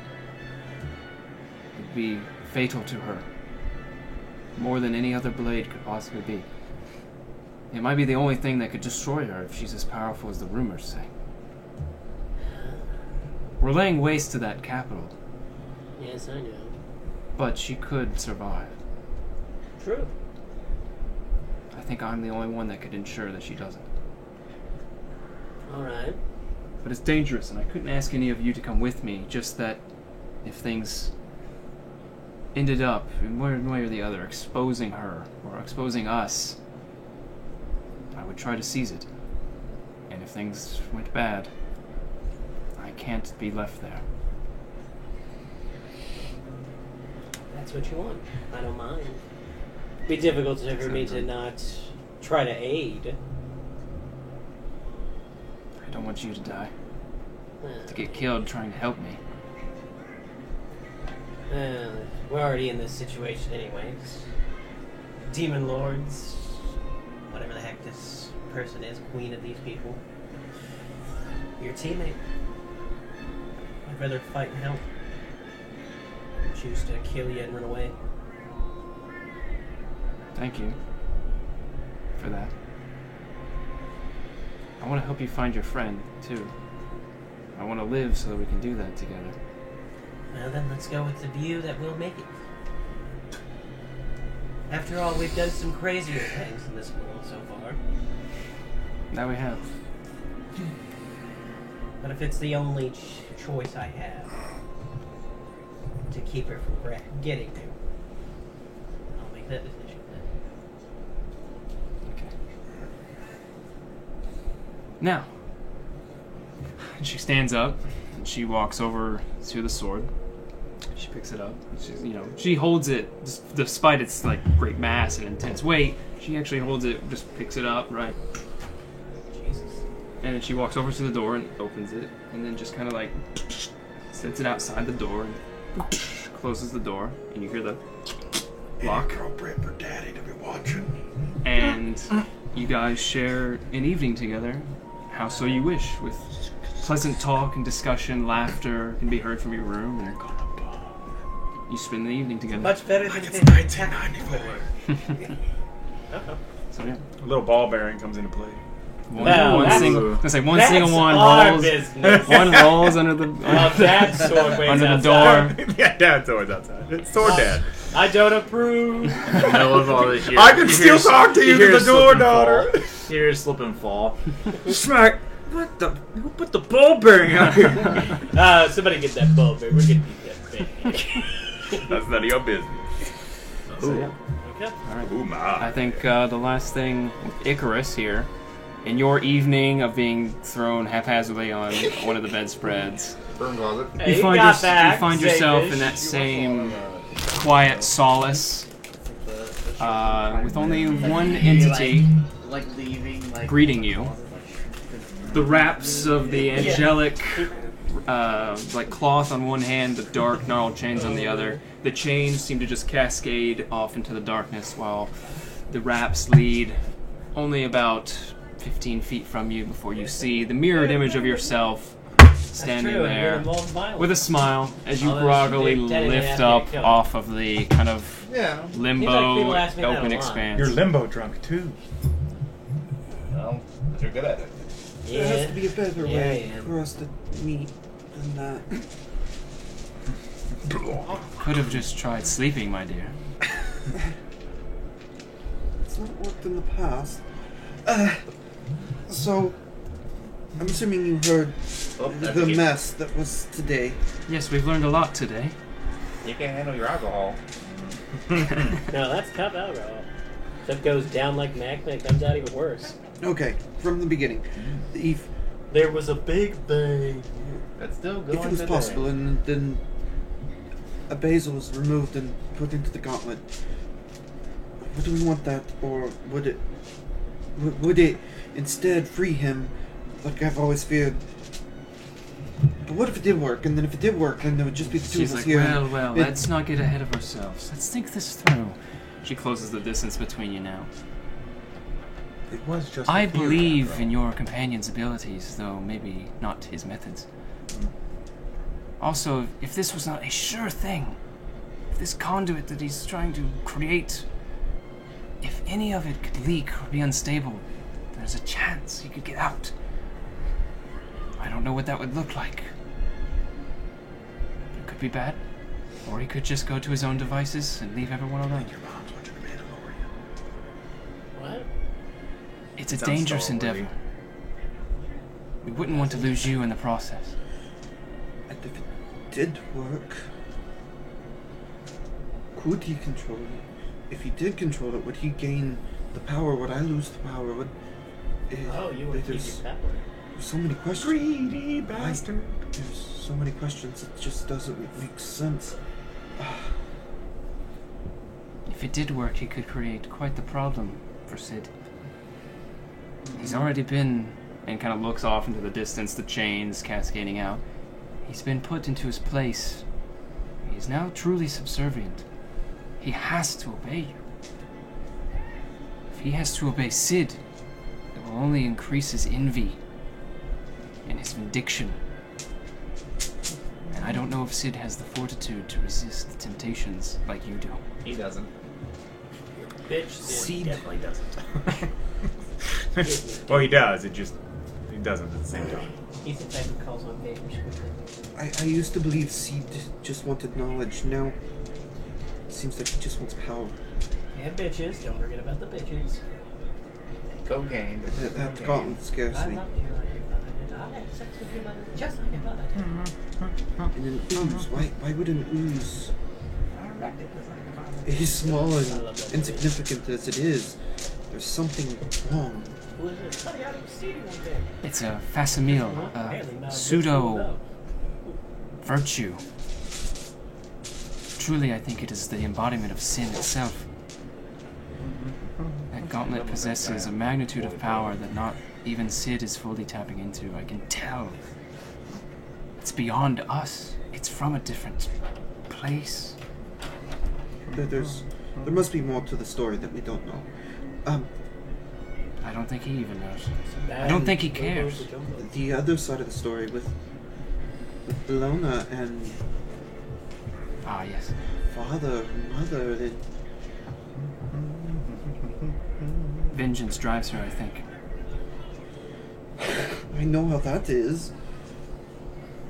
would be fatal to her. More than any other blade could possibly be. It might be the only thing that could destroy her if she's as powerful as the rumors say. We're laying waste to that capital. Yes, I know. But she could survive. True. I think I'm the only one that could ensure that she doesn't. Alright. But it's dangerous, and I couldn't ask any of you to come with me, just that if things ended up, in one way or the other, exposing her, or exposing us, I would try to seize it. And if things went bad, I can't be left there. That's what you want. I don't mind. It'd be difficult for me to not try to aid. I don't want you to die. To get killed trying to help me. We're already in this situation anyways. Demon lords, whatever the heck this person is, queen of these people. Your teammate. I'd rather fight and help. Choose to kill you and run away. Thank you for that. I want to help you find your friend, too. I want to live so that we can do that together. Well then, let's go with the view that we'll make it. After all, we've done some crazier things in this world so far. That we have. But if it's the only choice I have to keep her from getting to, I'll make that decision then. Okay. Now, she stands up and she walks over to the sword. She picks it up. She's, she holds it, despite its like great mass and intense weight. She actually holds it, just picks it up, right? Jesus. And then she walks over to the door and opens it, and then just kind of like sets it outside the door and closes the door, and you hear the lock. Appropriate for Daddy to be watching. And you guys share an evening together, how so you wish, with pleasant talk and discussion, laughter can be heard from your room, and you spend the evening together. Much better than It's 1994. So yeah, A little ball bearing comes into play. one that's- single That's one our rolls. business. One rolls under the Dad's sword waits under the outside. door. Yeah, Dad's always outside. It's sword dad. I don't approve. In the middle of all this, I can still talk to you hear to the door, slip and fall. daughter. You hear slip and fall. Smack! What the? Who put the ball bearing out here? Somebody get that bulb, baby. We're gonna eat that thing. That's none of your business. So yeah. Okay. All right. Ooh, my. I think the last thing, Icarus here, in your evening of being thrown haphazardly on one of the bedspreads, Burn closet. Hey, you find, got back. you find Say yourself this. in that same quiet solace, with only one entity Like leaving, like greeting you. The wraps of the angelic, like cloth on one hand, the dark gnarled chains on the other. The chains seem to just cascade off into the darkness, while the wraps lead only about 15 feet from you before you see the mirrored image of yourself standing there with a smile as you groggily lift up off of the kind of Yeah. limbo people ask me that a open lot. expanse. You're limbo drunk too. Well, you're good at it. There has to be a better Yeah, way yeah. for us to meet than that. Could have just tried sleeping, my dear. It's not worked in the past. So, I'm assuming you heard the mess that was today. Yes, we've learned a lot today. You can't handle your alcohol. No, that's tough alcohol. Stuff goes down like magma, it comes out even worse. Okay, from the beginning. If There was a big bang. That's still going it was today. possible, and then a basil was removed and put into the gauntlet, would we want that, or would it instead free him, like I've always feared? But what if it did work? And then if it did work, then there would just be the two She's of us like, here. well, it- let's not get ahead of ourselves. Let's think this through. She closes the distance between you now. It was just. I believe in your companion's abilities, though maybe not his methods. Also, if this was not a sure thing, if this conduit that he's trying to create, if any of it could leak or be unstable, there's a chance he could get out. I don't know what that would look like. It could be bad, or he could just go to his own devices and leave everyone alone. What? It's a Sounds dangerous stalwart. endeavor. We wouldn't want to lose you in the process. And if it did work, could he control it? If he did control it, would he gain the power? Would I lose the power? Oh, you would keep there's your pepper. so many questions. Greedy bastard. There's so many questions. It just doesn't make sense. If it did work, he could create quite the problem for Sid. He's already been, and kind of looks off into the distance, the chains cascading out. He's been put into his place. He's now truly subservient. He has to obey you. If he has to obey Sid, it will only increase his envy and his vindication. And I don't know if Sid has the fortitude to resist the temptations like you do. He doesn't. Bitch, Seed. definitely doesn't. Well, he does. It just he doesn't at the same time. He's the type who calls on neighbors. I used to believe Seed just wanted knowledge. Now, it seems like he just wants power. And bitches, don't forget about the bitches. Cocaine. That gauntlet scares I me. love you like your mother. I had sex with your mother just like your mother. And an ooze. Why would an ooze? As small and insignificant as it is, there's something wrong. Who is it? Buddy, I didn't see you one day. It's a facsimile, Apparently not a pseudo bitch. virtue. Truly, I think it is the embodiment of sin itself. That gauntlet possesses a magnitude of power that not even Sid is fully tapping into. I can tell. It's beyond us. It's from a different place. There must be more to the story that we don't know. I don't think he even knows. I don't think he cares. The other side of the story with Bellona and Ah, yes. father, mother, Vengeance drives her, I think. I know how that is.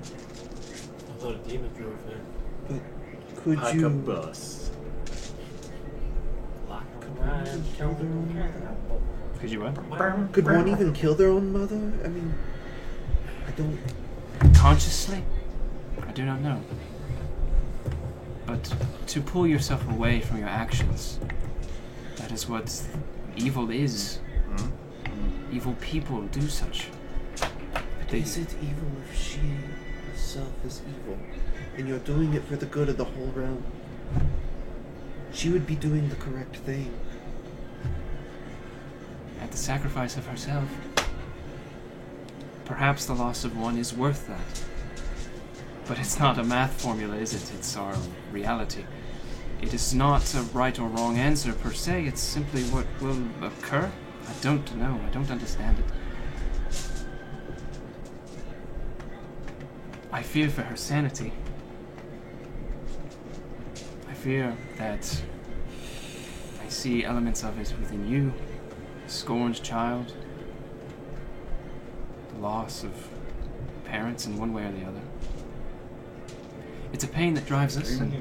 I thought a demon drove him. But could Like you a bus. Lock Could him one right even kill their own mother? Could you what? Could one even kill their own mother? I mean, I don't. Consciously? I do not know. But to pull yourself away from your actions, that is what evil is. Evil people do such. Is it evil if she herself is evil, and you're doing it for the good of the whole realm? She would be doing the correct thing. At the sacrifice of herself. Perhaps the loss of one is worth that. But it's not a math formula, is it? It's our reality. It is not a right or wrong answer per se, it's simply what will occur. I don't know, I don't understand it. I fear for her sanity. I fear that I see elements of it within you. A scorned child. The loss of parents in one way or the other. It's a pain that drives us, and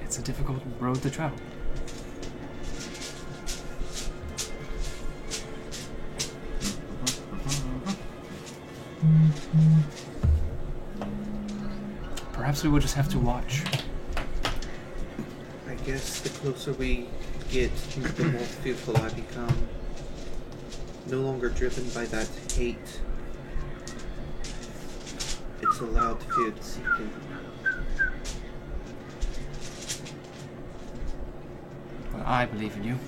it's a difficult road to travel. Perhaps we will just have to watch. I guess the closer we get, the more fearful I become. No longer driven by that hate. It's allowed fear to seep in. But I believe in you.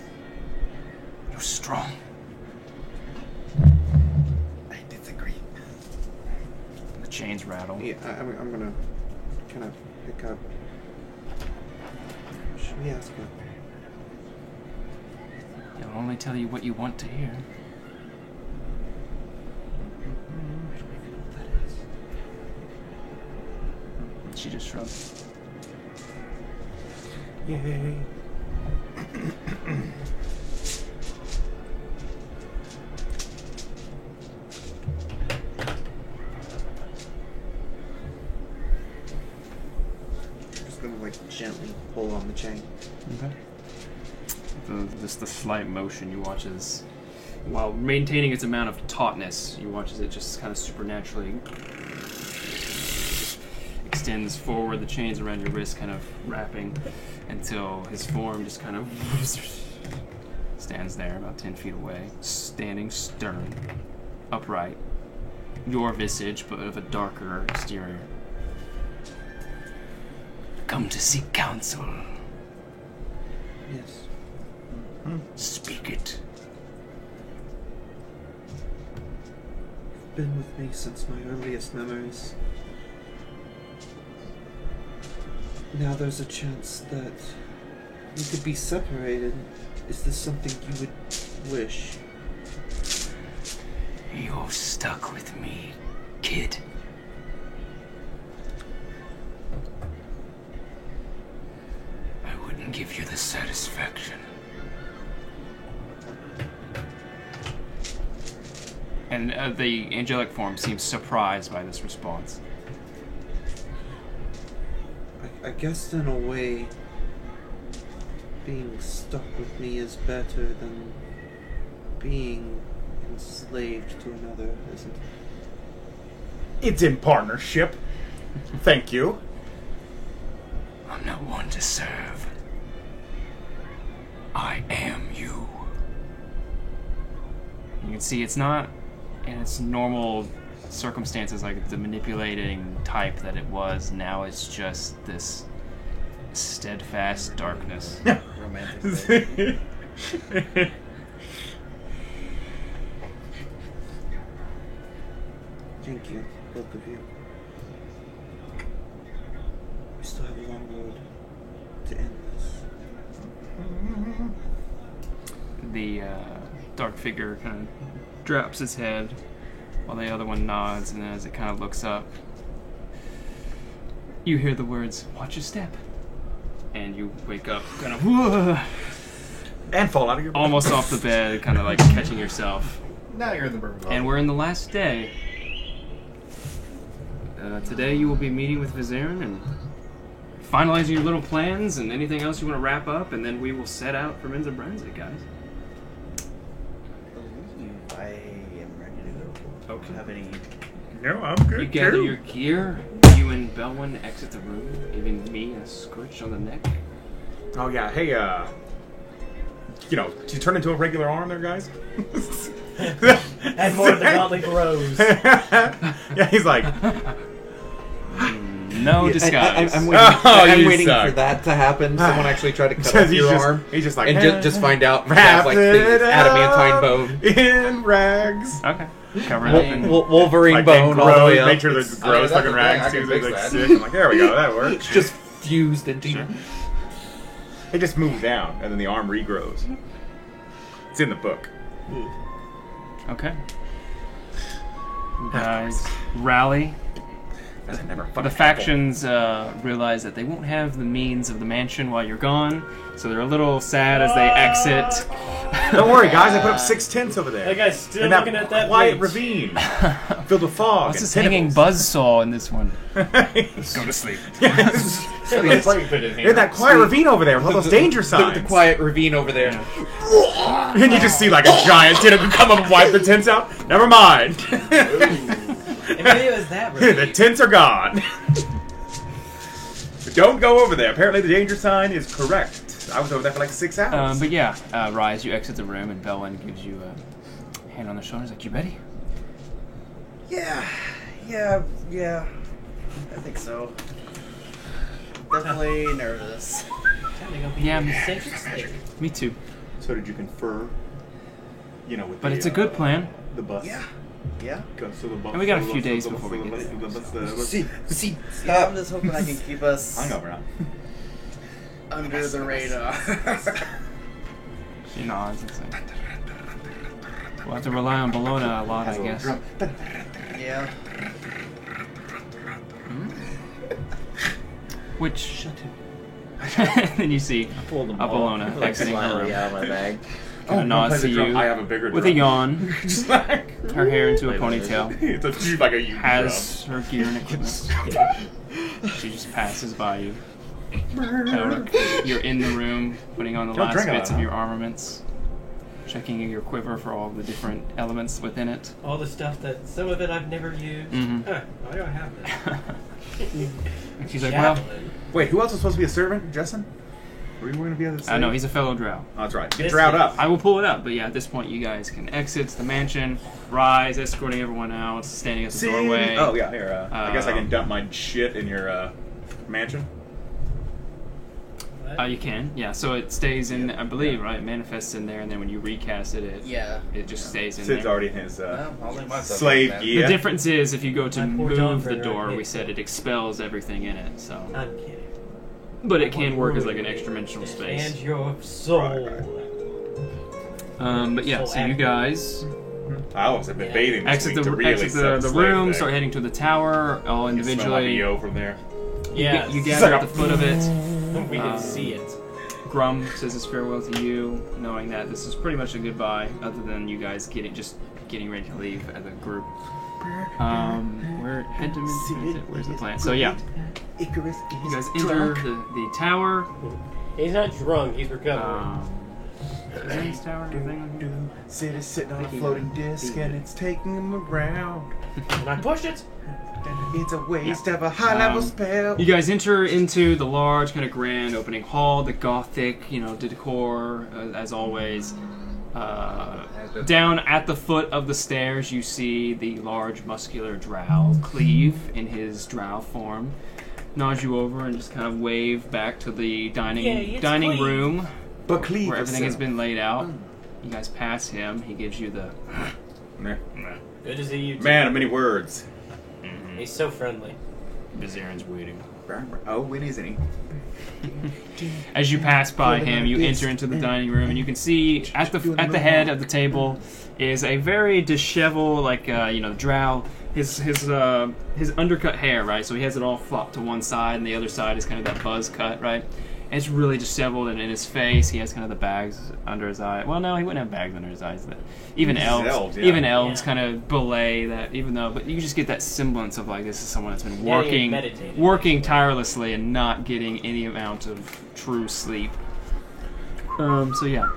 You're strong. I disagree. The chains rattle. Yeah, I'm gonna kind of pick up. Should we ask her? He'll only tell you what you want to hear. I don't even know what that is. She just shrugs. Yay. Just gonna like gently pull on the chain. Okay. The slight motion you watch as, while maintaining its amount of tautness, you watch as it just kind of supernaturally extends forward, the chains around your wrist kind of wrapping until his form just kind of stands there about 10 feet away, standing stern, upright, your visage but of a darker exterior. Come to seek counsel. Yes. Speak it. You've been with me since my earliest memories. Now there's a chance that we could be separated. Is this something you would wish? You're stuck with me, kid. I wouldn't give you the satisfaction. And the angelic form seems surprised by this response. I guess in a way, being stuck with me is better than being enslaved to another, isn't it? It's in partnership. Thank you. I'm not one to serve. I am you. You can see it's not in its normal circumstances, like the manipulating type that it was, now it's just this steadfast darkness. Romantic. Thank you, both of you. We still have a long road to end this. The dark figure kind of drops its head while the other one nods, and as it kind of looks up, you hear the words, "Watch your step." And you wake up kind of And fall out of your bed. almost off the bed, kind of like catching yourself. Now you're in the bourbon. And we're in the last day. Today you will be meeting with Vizarin and finalizing your little plans and anything else you want to wrap up, and then we will set out for Menza Brenzig, guys. I am ready to go. Okay. Have any? No, I'm good. You gather too. your gear. You and Belwyn exit the room, giving me a scorch on the neck. Oh yeah, hey, did you turn into a regular arm there, guys? And more of the godly grows. Yeah, he's like, No disguise. I'm waiting, Oh, I'm you waiting suck. for that to happen. Someone actually tried to cut Says off your he's arm. he's just like, And just find out you wrap have like it the adamantine bone. in rags. Okay. Cover it up in... Wolverine Like bone all the way up. make sure there's gross that's looking the thing, rags I too. can They're fix like that. sick. I'm like, there we go, that works. It's just fused into you. It just moves down, and then the arm regrows. It's in the book. Okay. You guys rally. That's never The fucking factions realize that they won't have the means of the mansion while you're gone, so they're a little sad as they exit. Don't worry, guys. I put up 6 tents over there. That guy's still in looking at that quiet bridge. ravine filled with fog. What's and this hanging buzzsaw in this one? Let's go to sleep. Yes. It's like you put it in here. In that quiet ravine over there with all those danger signs. The quiet ravine over there. And you just see like a giant tent come up and wipe the tents out. Never mind. If maybe it was that The ravine. tents are gone. Don't go over there. Apparently the danger sign is correct. I was over there for like 6 hours. But yeah, Rise, you exit the room, and Belwyn gives you a hand on the shoulder. He's like, "You ready?" Yeah. I think so. Definitely nervous. Time to go be Yeah, your me- sacred slave. Me too. So did you confer? With But it's a good plan. The bus. Yeah. So the bus. And we got a few days before we get there. See, Yeah, I'm just hoping I can keep us Hungover, huh? under the radar. She nods. It's like, we'll have to rely on Bologna a lot, I guess. Yeah. Which... Shut Then you see Pulled them Apollona all, like, exiting her slightly room. out of my bag. Kind of nods to you I have a bigger with a drum. yawn, Just like her hair into a Wait, what is ponytail. it's a like a huge Has her gear and equipment. She just passes by you. You're in the room, putting on the Don't last drink bits on of it, your armaments, checking your quiver for all the different elements within it. All the stuff that some of it I've never used. Mhm. Huh, why do I have that? And she's like, well, Javelin. Wait, who else was supposed to be a servant? Justin? Were you going to be on the I know, he's a fellow drow. Oh, that's right. Get This drowned is- up. I will pull it up, but yeah, at this point you guys can exit the mansion, Rise, escorting everyone out, standing at the doorway. Oh, yeah, here. I guess I can Um, dump my shit in your mansion. What? You can, yeah. So it stays in, I believe, right? It manifests in there, and then when you recast it, Yeah. it just stays in Sid's there. already in his Well, I'll leave my stuff slave like that. gear. The difference is if you go to My poor move the John door, Frederick. we said it expels everything in it. So, I'm kidding. but it can work as like an extra dimensional space. And your soul. But yeah, so you guys I always have been bathing this exit week the to really exit set the slave room, thing. start heading to the tower, all You smell my individually. EO from there. Yeah. You gather at the foot of it. We can see it. Grum says his farewell to you, knowing that this is pretty much a goodbye, other than you guys getting ready to leave as a group. Where's the plan? So yeah, you guys enter the tower. He's not drunk, he's recovering. Is tower? Anything? Sid is sitting on a floating disc and it's taking him around. And I pushed it. It's a waste of a high-level spell. You guys enter into the large, kind of grand opening hall, the gothic, decor, as always. Down at the foot of the stairs, you see the large, muscular drow Cleve in his drow form. Nods you over and just kind of wave back to the dining Cleve. room But Cleve where is everything has so- been laid out. You guys pass him. He gives you the... Meh. Good to see you. Too. Man of many words. He's so friendly. Vizarin's waiting. Oh, when isn't he? As you pass by him, you enter into the dining room, and you can see at the head of the table is a very disheveled, drow. His undercut hair, right? So he has it all flopped to one side, and the other side is kind of that buzz cut, right? And it's really disheveled, and in his face, he has kind of the bags under his eye. Well, no, he wouldn't have bags under his eyes. Even elves, Yeah. kind of belay that. But you just get that semblance of like this is someone that's been meditating. working tirelessly and not getting any amount of true sleep. So yeah,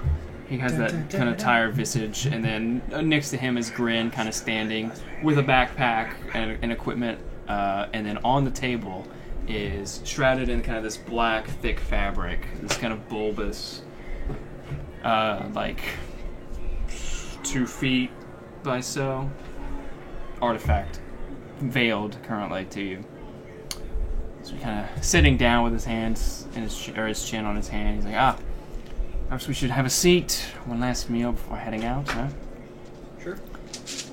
he has that kind of tired visage, and then next to him is Grin, kind of standing with a backpack and equipment, and then on the table is shrouded in kind of this black, thick fabric, this kind of bulbous, like 2 feet by so artifact, veiled currently to you. So kind of sitting down with his hands in his chin on his hand. He's like, perhaps we should have a seat. One last meal before heading out, huh? Sure.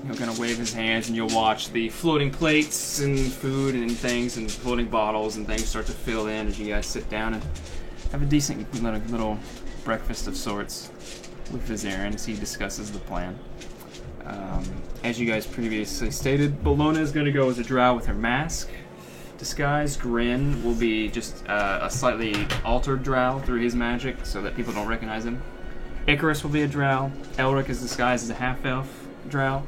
You're gonna wave his hands, and you'll watch the floating plates and food and things, and floating bottles and things start to fill in as you guys sit down and have a decent little breakfast of sorts with Vizarin as he discusses the plan. As you guys previously stated, Bologna is gonna go as a drow with her mask. Disguise. Grin will be just a slightly altered drow through his magic so that people don't recognize him. Icarus will be a drow. Elric is disguised as a half-elf drow.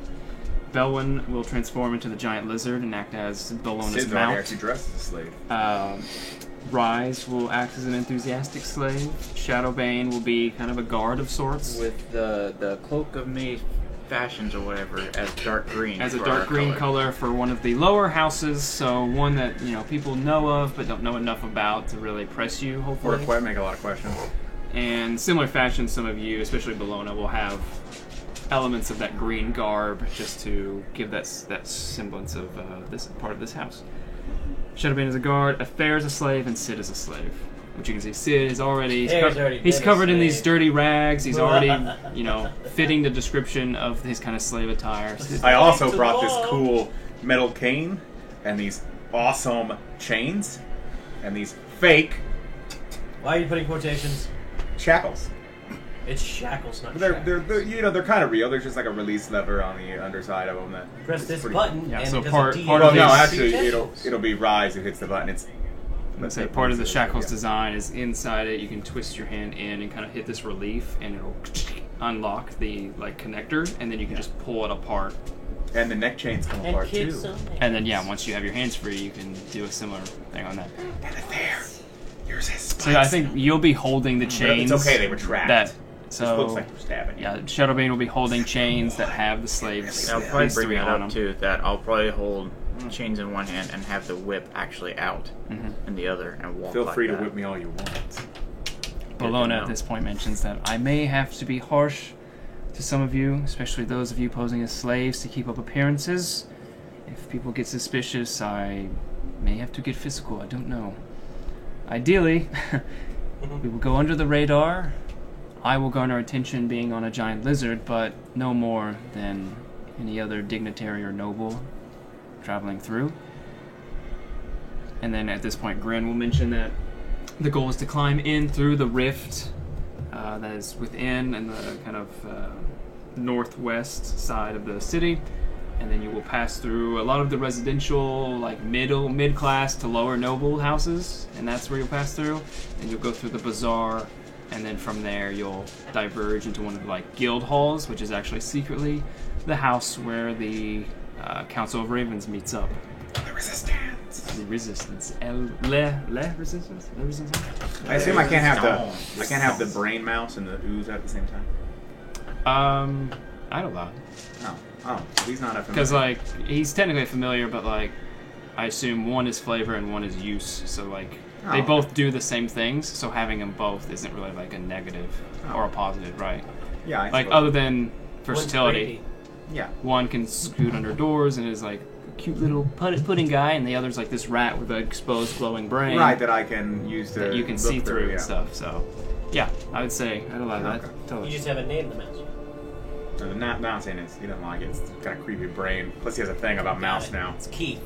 Belwyn will transform into the giant lizard and act as Bologna's Sid's already mount. actually dressed as a slave. Rise will act as an enthusiastic slave. Shadowbane will be kind of a guard of sorts. With the cloak of many fashions or whatever as dark green. As a for dark our green color for one of the lower houses, so one that people know of but don't know enough about to really press you, hopefully. Or quite make a lot of questions. And similar fashion, some of you, especially Bologna, will have elements of that green garb just to give that semblance of this part of this house. Shadowbane is a guard, Affair is a slave, and Sid is a slave. Which you can see, Sid is already he's covered in these dirty rags. He's already fitting the description of his kind of slave attire. I also brought this cool metal cane and these awesome chains and these fake Why are you putting quotations? shackles. It's shackles, not They're shackles. they're kind of real. There's just like a release lever on the underside of them. That Press it's this pretty- button, Yeah, and so it does part a of Well, this- no, D8. actually, it'll be rise. It hits the button. It's Let's say part of the shackles design is inside it. You can twist your hand in and kind of hit this relief, and it'll unlock the connector, and then you can just pull it apart. And the neck chains come apart too. And then once you have your hands free, you can do a similar thing on that. And there, yours is. So I think you'll be holding the chains. It's okay. They retract. That This looks so like you're stabbing. yeah, Shadowbane will be holding chains that have the slaves. I'll probably these bring three that on up them. too. That I'll probably hold chains in one hand and have the whip actually out in the other and walk. Feel like free to that. whip me all you want. Bologna know. at this point mentions that I may have to be harsh to some of you, especially those of you posing as slaves to keep up appearances. If people get suspicious, I may have to get physical. I don't know. Ideally, we will go under the radar. I will garner attention being on a giant lizard, but no more than any other dignitary or noble traveling through. And then at this point, Grin will mention that the goal is to climb in through the rift that is within and the kind of northwest side of the city, and then you will pass through a lot of the residential, mid-class to lower noble houses, and that's where you'll pass through. And you'll go through the bazaar, and then from there you'll diverge into one of the guild halls, which is actually secretly the house where the Council of Ravens meets up. The resistance. The resistance. Le resistance? Le resistance? I assume I can't have the brain mouse and the ooze at the same time. I'd allow. Oh, he's not a familiar. Because he's technically familiar, but I assume one is flavor and one is use. So they Oh. both do the same things. So having them both isn't really a negative or a positive, right? Yeah, I Like suppose. other than versatility. One's Yeah. One can scoot under doors and is like a cute little pudding guy, and the other's like this rat with an exposed glowing brain Right, that I can use to that you can look see through yeah. and stuff. So, yeah, I would say I'd allow that. Okay. You Totally. just haven't named the mouse. Not saying he doesn't like it. It's got a creepy brain. Plus, he has a thing about mouse now. It's Keith.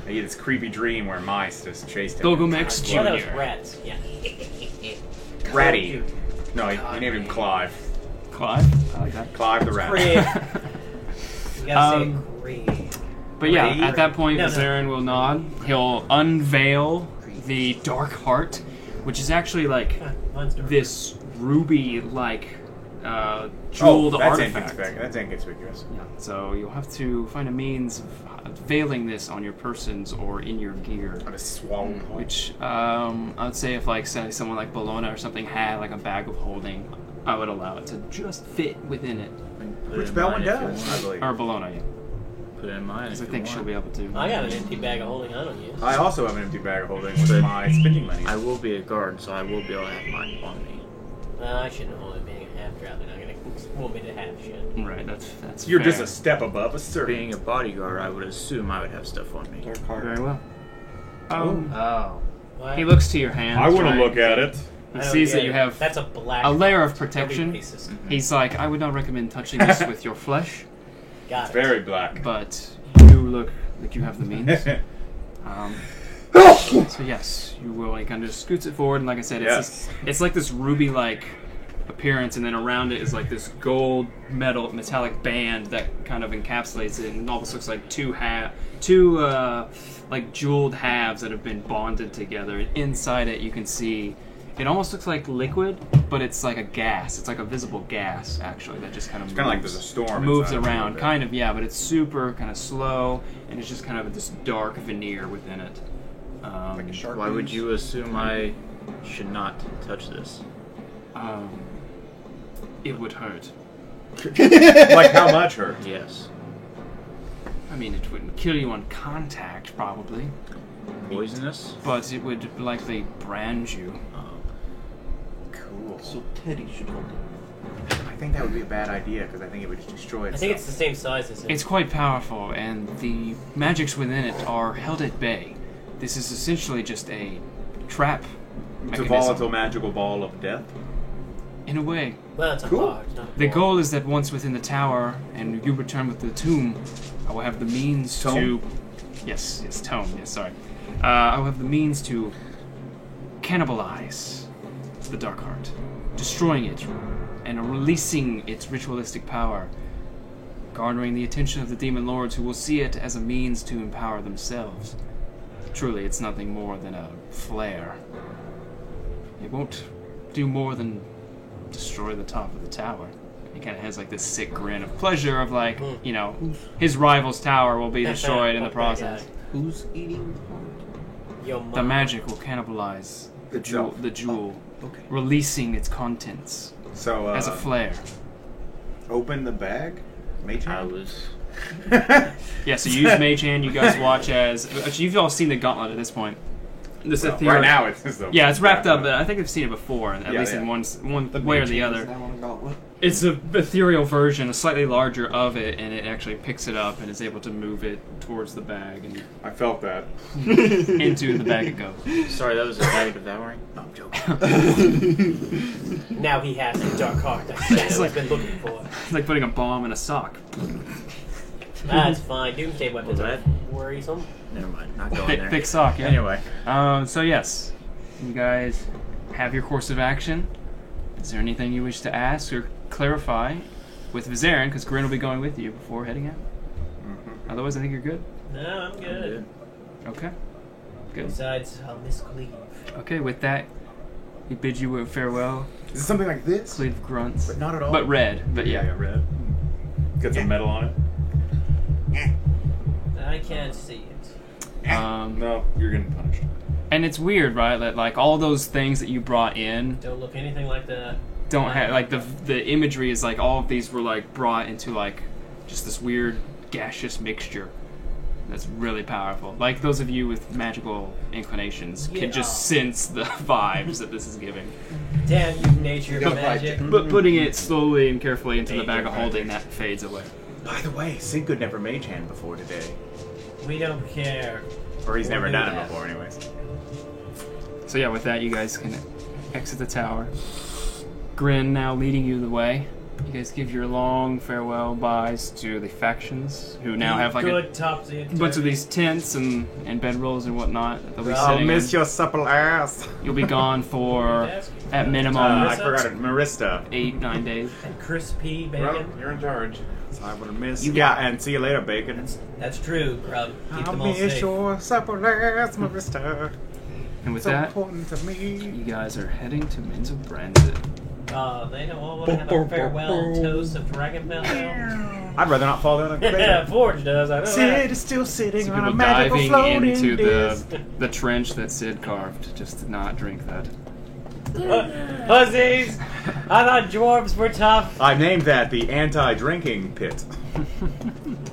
He had this creepy dream where mice just chased him. Gogomex Well, that was Jr. rats. Yeah. Ratty. No, he named him Clive. Clive. I like that. Clive the rat. Creed. You gotta Um, say Creed. But yeah, Creed? at that point, No, no. Vizarin will nod. He'll unveil the Dark Heart, which is actually like Mine's dark. this ruby-like jeweled that's artifact. That's inconspicuous. Yeah, so you'll have to find a means of veiling this on your persons or in your gear. On a swallowed whole. Which I would say if like say someone like Bologna or something had like a bag of holding, I would allow it to just fit within it. Put it Which in Bellman mine if you does, want. I believe. Or Bologna, yeah. Put it in mine. Because I if you think want. she'll be able to. I got an empty bag of holding I don't use. I also have an empty bag of holding with But my spending money. I will be a guard, so I will be able to have mine on me. I shouldn't hold it being a half drow. They're not gonna want me to have shit. Right, that's You're fair. just a step above a servant. Being a bodyguard, I would assume I would have stuff on me. Dark heart. Very well. Oh. What? He looks to your hand. I want to trying- look at it. He I don't sees that get you it. have That's a black. a layer of Don't be protection. racist. He's like, I would not recommend touching this with your flesh, Got it. Very black. but you look like you have the means. So yes, you will. He kind of just scoots it forward, and like I said, it's like this ruby-like appearance, and then around it is like this gold metallic band that kind of encapsulates it, and it almost looks like two like jeweled halves that have been bonded together. And inside it, you can see it almost looks like liquid, but it's like a gas. It's like a visible gas, actually, that just kind of It's kind of like there's a storm. moves inside around, of it. kind of, yeah, but it's super kind of slow, and it's just kind of this dark veneer within it. Like a shark. Why would ooze. you assume I should not touch this? It would hurt. Like how much hurt? Yes. I mean, it wouldn't kill you on contact, probably, Poisonous? but it would likely brand you. Cool. So Teddy should hold it. I think that would be a bad idea because I think it would just destroy I itself. think it's the same size as it. It's quite powerful, and the magics within it are held at bay. This is essentially just a trap It's a mechanism. volatile magical ball of death. In a way. Well, it's a Cool. bar. It's not a The bar. goal is that once within the tower, and you return with the tomb, I will have the means Tome? to... Yes, tome, yes, sorry. I will have the means to cannibalize the Dark Heart, destroying it, and releasing its ritualistic power, garnering the attention of the Demon Lords who will see it as a means to empower themselves. Truly, it's nothing more than a flare. It won't do more than destroy the top of the tower. He kind of has like this sick grin of pleasure of like, you know, his rival's tower will be destroyed in the Fuck that process. guy. Who's eating the heart? Yo, mom. The magic will cannibalize the jewel, Okay. releasing its contents So as a flare. open the bag. Mage I hand? was. Yeah, so you use Mage Hand, you guys watch as... Actually, you've all seen the gauntlet at this point. This Well, ethereal- right now it's just a Yeah, it's wrapped up, but I think I've seen it before, at Yeah, least yeah. in one The way or mage the hand other. is now on a gauntlet. It's a ethereal version, a slightly larger of it, and it actually picks it up and is able to move it towards the bag, and I felt that. into the bag it goes. Sorry, that was a bag devouring? No, I'm joking. Now he has the dark heart that Shadow like- has been looking for. It's like putting a bomb in a sock. That's fine. Doomsday weapons Was are that- worrisome. Never mind, not going Thick, there. thick sock, yeah. Anyway, So yes, you guys have your course of action. Is there anything you wish to ask or clarify with Vizarin? Because Grin will be going with you before heading out. Otherwise, I think you're good. No, I'm I'm good. good. Okay. Good. Besides, I'll miss Cleve. Okay, with that, he bids you farewell. Is it something like this? Cleve grunts. But not at all. But red. But yeah. red. Get some metal on it. I can't see it. No, you're getting punished. And it's weird, right? That like all those things that you brought in Don't look anything like that. don't have like the imagery is like all of these were like brought into like just this weird gaseous mixture. that's really powerful. Like those of you with magical inclinations Yeah. can just sense the vibes that this is giving. Damn you, nature got magic. But putting it slowly and carefully into the Nature bag of holding, magic. that fades away. By the way, Sigurd never mage hand before today. We don't care. Or he's We'll never do done it that. before, anyways. So yeah, with that, you guys can exit the tower. Grin now leading you the way. You guys give your long farewell byes to the factions, who now have like a good topsy bunch of these tents and bedrolls and whatnot that they'll be I'll sitting miss in. your supple ass. You'll be gone for, at minimum, I forgot it. Marista. 8-9 days. And crispy bacon. Well, you're in charge. So I would have missed. Yeah, and see you later, Bacon. That's true, Grub. Keep I'll them all miss safe. your supple ass, Marista. And with So that, important to me. you guys are heading to Menzo Branzit. They don't all want to have a farewell toast of Dragonfell now. I'd rather not fall down a Yeah, crater. Forge does. I know that. Sid is still sitting So on a people magical diving floating into disc. the trench that Sid carved just to not drink that. Pussies! I thought dwarves were tough. I named that the anti-drinking pit.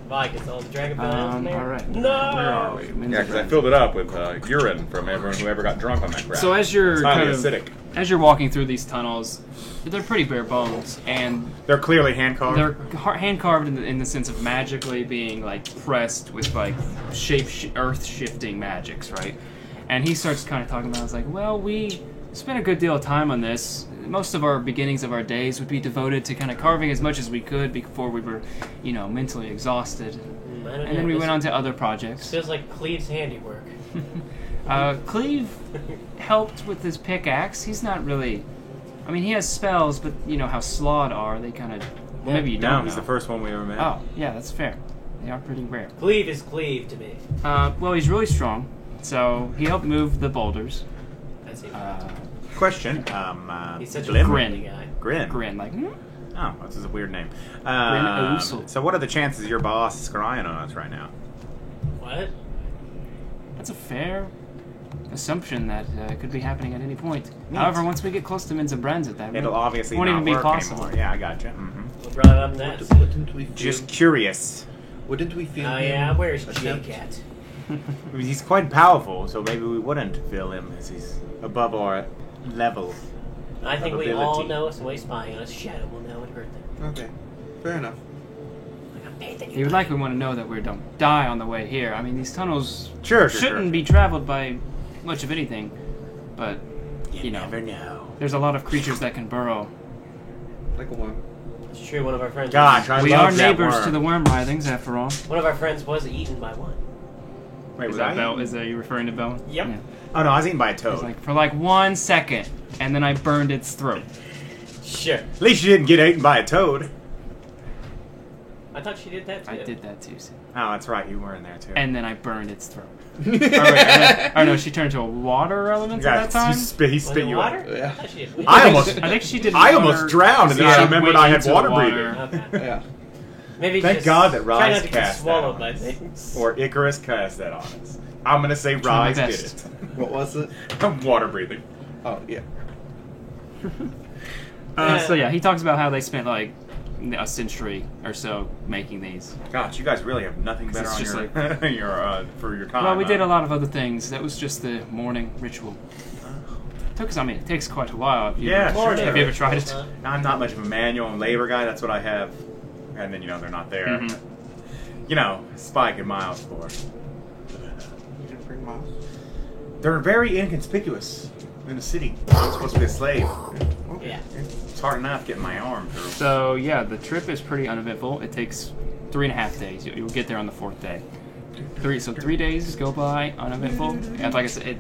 Mike, it's all the Dragonfell in there. Alright. No! Where are we? Menzo Yeah, because I Branzit. filled it up with urine from everyone who ever got drunk on that crap. So as you're it's highly kind of, acidic. as you're walking through these tunnels, they're pretty bare bones, and They're clearly hand carved. they're hand carved in the sense of magically being like pressed with like earth shifting magics, right? And he starts kind of talking about, it's like, well, we spent a good deal of time on this. Most of our beginnings of our days would be devoted to kind of carving as much as we could before we were, mentally exhausted. And then we went on to other projects. Feels like Cleve's handiwork. Cleve helped with his pickaxe. He's not really... I mean, he has spells, but you know how Slod are. They kind of... Well, maybe you No, don't he's know. the first one we ever met. Oh, yeah, that's fair. They are pretty rare. Cleve is Cleve to me. Well, he's really strong, so he helped move the boulders. That's it. Question. He's such a Glim? friendly guy. Grin. Grin, like, Oh, that's just a weird name. Ousel. So what are the chances your boss is scrying on us right now? What? that's a fair assumption that it could be happening at any point. Neat. However, once we get close to Menzo Branzit, that It'll obviously won't not even be work possible. anymore. Yeah, I gotcha. Mm-hmm. What brought it up next? Wouldn't we feel? Just curious. Wouldn't we feel? Oh him yeah, where's attempt- J-Cat? He's quite powerful, so maybe we wouldn't feel him as he's above our level. I think of we all ability. know somebody spying on us. Shadow will know and hurt them. Okay, fair enough. Like I'm paid that You would likely want to know that we don't die on the way here. I mean, these tunnels Sure. shouldn't be traveled by much of anything, but you know, Never know. there's a lot of creatures that can burrow. Like a worm. It's true. One of our friends. Gosh, I We love are that neighbors worm. to the worm writhings, after all. One of our friends was eaten by one. Wait, Is was that I? Bell? Is that you referring to Bell? Yep. Yeah. Oh no, I was eaten by a It's toad. like for like 1 second, and then I burned its throat. Sure. At least you didn't get eaten by a toad. I thought she did that too. I did that too. Sid. Oh, that's right, you were in there too. And then I burned its throat. Oh no, she turned to a water element Yeah, at that time. he Was spit it you water? out. Yeah. I thought she did. I almost, I think she did. I water. almost drowned, and then Yeah, I remembered went I had into water the breathing. Okay. Yeah. Maybe Thank just God that try not Rise to get cast that swallowed on by us. things. Or Icarus cast that on us. I'm gonna say my Rise did best. it. What was it? Water breathing. Oh yeah. So yeah, he talks about how they spent like a century or so making these. Gosh, you guys really have nothing better It's on just your, your for your time. Well, we did huh? a lot of other things. That was just the morning ritual. It takes quite a while. If you Yeah, ever, sure. Have you ever tried it? I'm not much of a manual and labor guy. That's what I have, and then they're not there. Mhm. Spike and Miles for. You didn't bring Miles. They're very inconspicuous in the city. I'm supposed to be a slave. Yeah. It's hard enough getting my arm through. So yeah, the trip is pretty uneventful. It takes 3.5 days. You'll get there on the 4th day. 3 days go by uneventful. And like I said,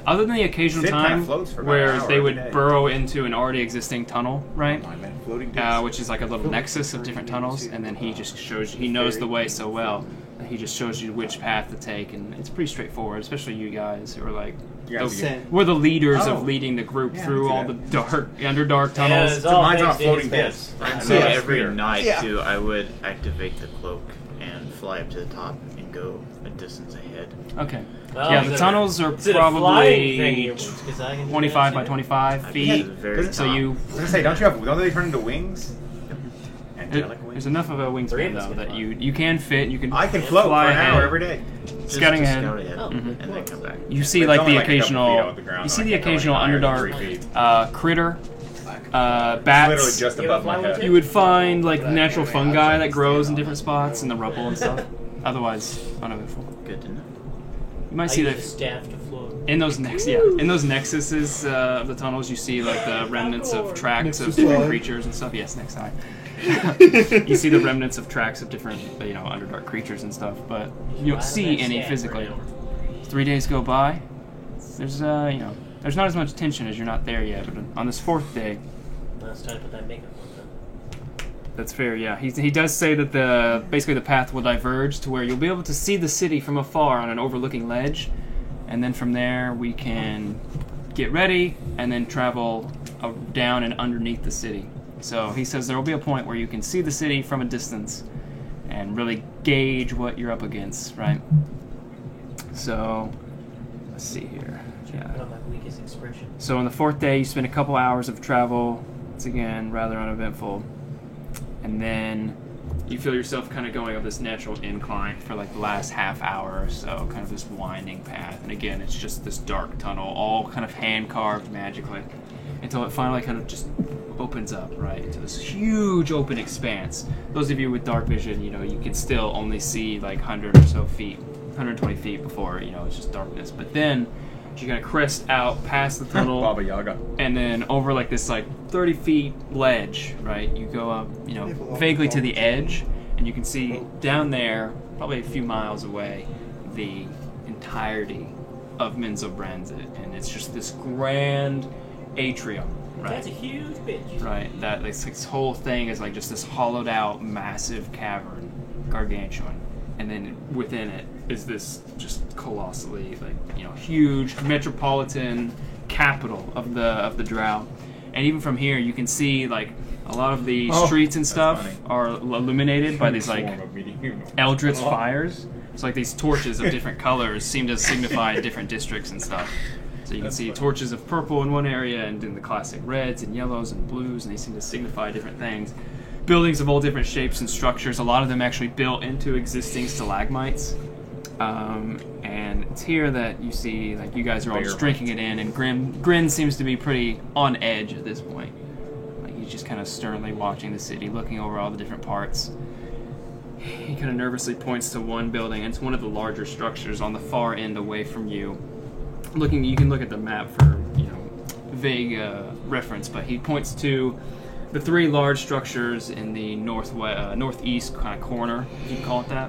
other than the occasional Sid kinda time floats for about where an hour they every would day. burrow into an already existing tunnel, right? My man, floating discs. Which is like a little nexus of different tunnels, and then he just shows you, he knows the way so well that he just shows you which path to take, and it's pretty straightforward, especially you guys who are like, You guys the- get- we're the leaders Oh. of leading the group Yeah, through I all see the underdark Yeah, tunnels. it's all mine's on a based in floating his disc. fence. So Yeah. every Sphere. night Yeah. too, I would activate the cloak and fly up to the top and go a distance ahead. Okay. Well, Yeah, is the it- tunnels are is it a flying thing probably you want? 'Cause I can do 25 by that too. 25 I feet. get to the very So top. you I was gonna say, don't they turn into wings? And Angelic wings? There's enough of a Three of wingspan us though can that fly. you can fit. You can I can float for fly an hour ahead. every day. Just Scouting to ahead. scout ahead, Oh, Mhm. and then come back. You see It's like only the like a couple feet occasional. off the ground, You so see I the can't go any occasional higher than underdark 3 feet. critter, Literally bats. just You above ever my fly with head. You would find like natural fungi that grows in different spots in the rubble and stuff. Otherwise, uneventful. Good to know. You might I see use that a staff to float. in those nexuses of the tunnels. You see like the remnants of tracks of Nexus different line. creatures and stuff. Yes, next time. You see the remnants of tracks of different, underdark creatures and stuff, but you don't see any physically. 3 days go by. There's there's not as much tension as you're not there yet. But on this 4th day, Well, it's time to put that makeup on. that's fair. Yeah, he does say that basically the path will diverge to where you'll be able to see the city from afar on an overlooking ledge, and then from there we can get ready and then travel down and underneath the city. So he says there will be a point where you can see the city from a distance and really gauge what you're up against, right? So let's see here. Yeah. Put on my weakest expression. So on the 4th day, you spend a couple hours of travel. It's again rather uneventful, and then you feel yourself kind of going up this natural incline for like the last half hour or so, kind of this winding path. And again, it's just this dark tunnel, all kind of hand carved magically, until it finally kind of just opens up right into this huge open expanse. Those of you with dark vision, you can still only see like 100 or so feet, 120 feet before it's just darkness. But then you kind of crest out past the tunnel, Baba Yaga. and then over like this like 30 feet ledge, right? You go up, vaguely to the edge, and you can see down there, probably a few miles away, the entirety of Menzoberranzan, and it's just this grand atrium, right? That's a huge bitch. Right, that this whole thing is like just this hollowed out massive cavern, gargantuan, and then within it is this just colossally huge metropolitan capital of the Drow. And even from here you can see like a lot of the streets and stuff funny. are illuminated by these like eldritch fires. It's like these torches of different colors seem to signify different districts and stuff. So you can see torches of purple in one area, and then the classic reds and yellows and blues, and they seem to signify different things. Buildings of all different shapes and structures, a lot of them actually built into existing stalagmites. And it's here that you see, like, you guys are all just drinking it in, and Grin seems to be pretty on edge at this point. Like, he's just kind of sternly watching the city, looking over all the different parts. He kind of nervously points to one building, and it's one of the larger structures on the far end away from you. You can look at the map for, vague reference, but he points to the 3 large structures in the northeast kind of corner, if you can call it that,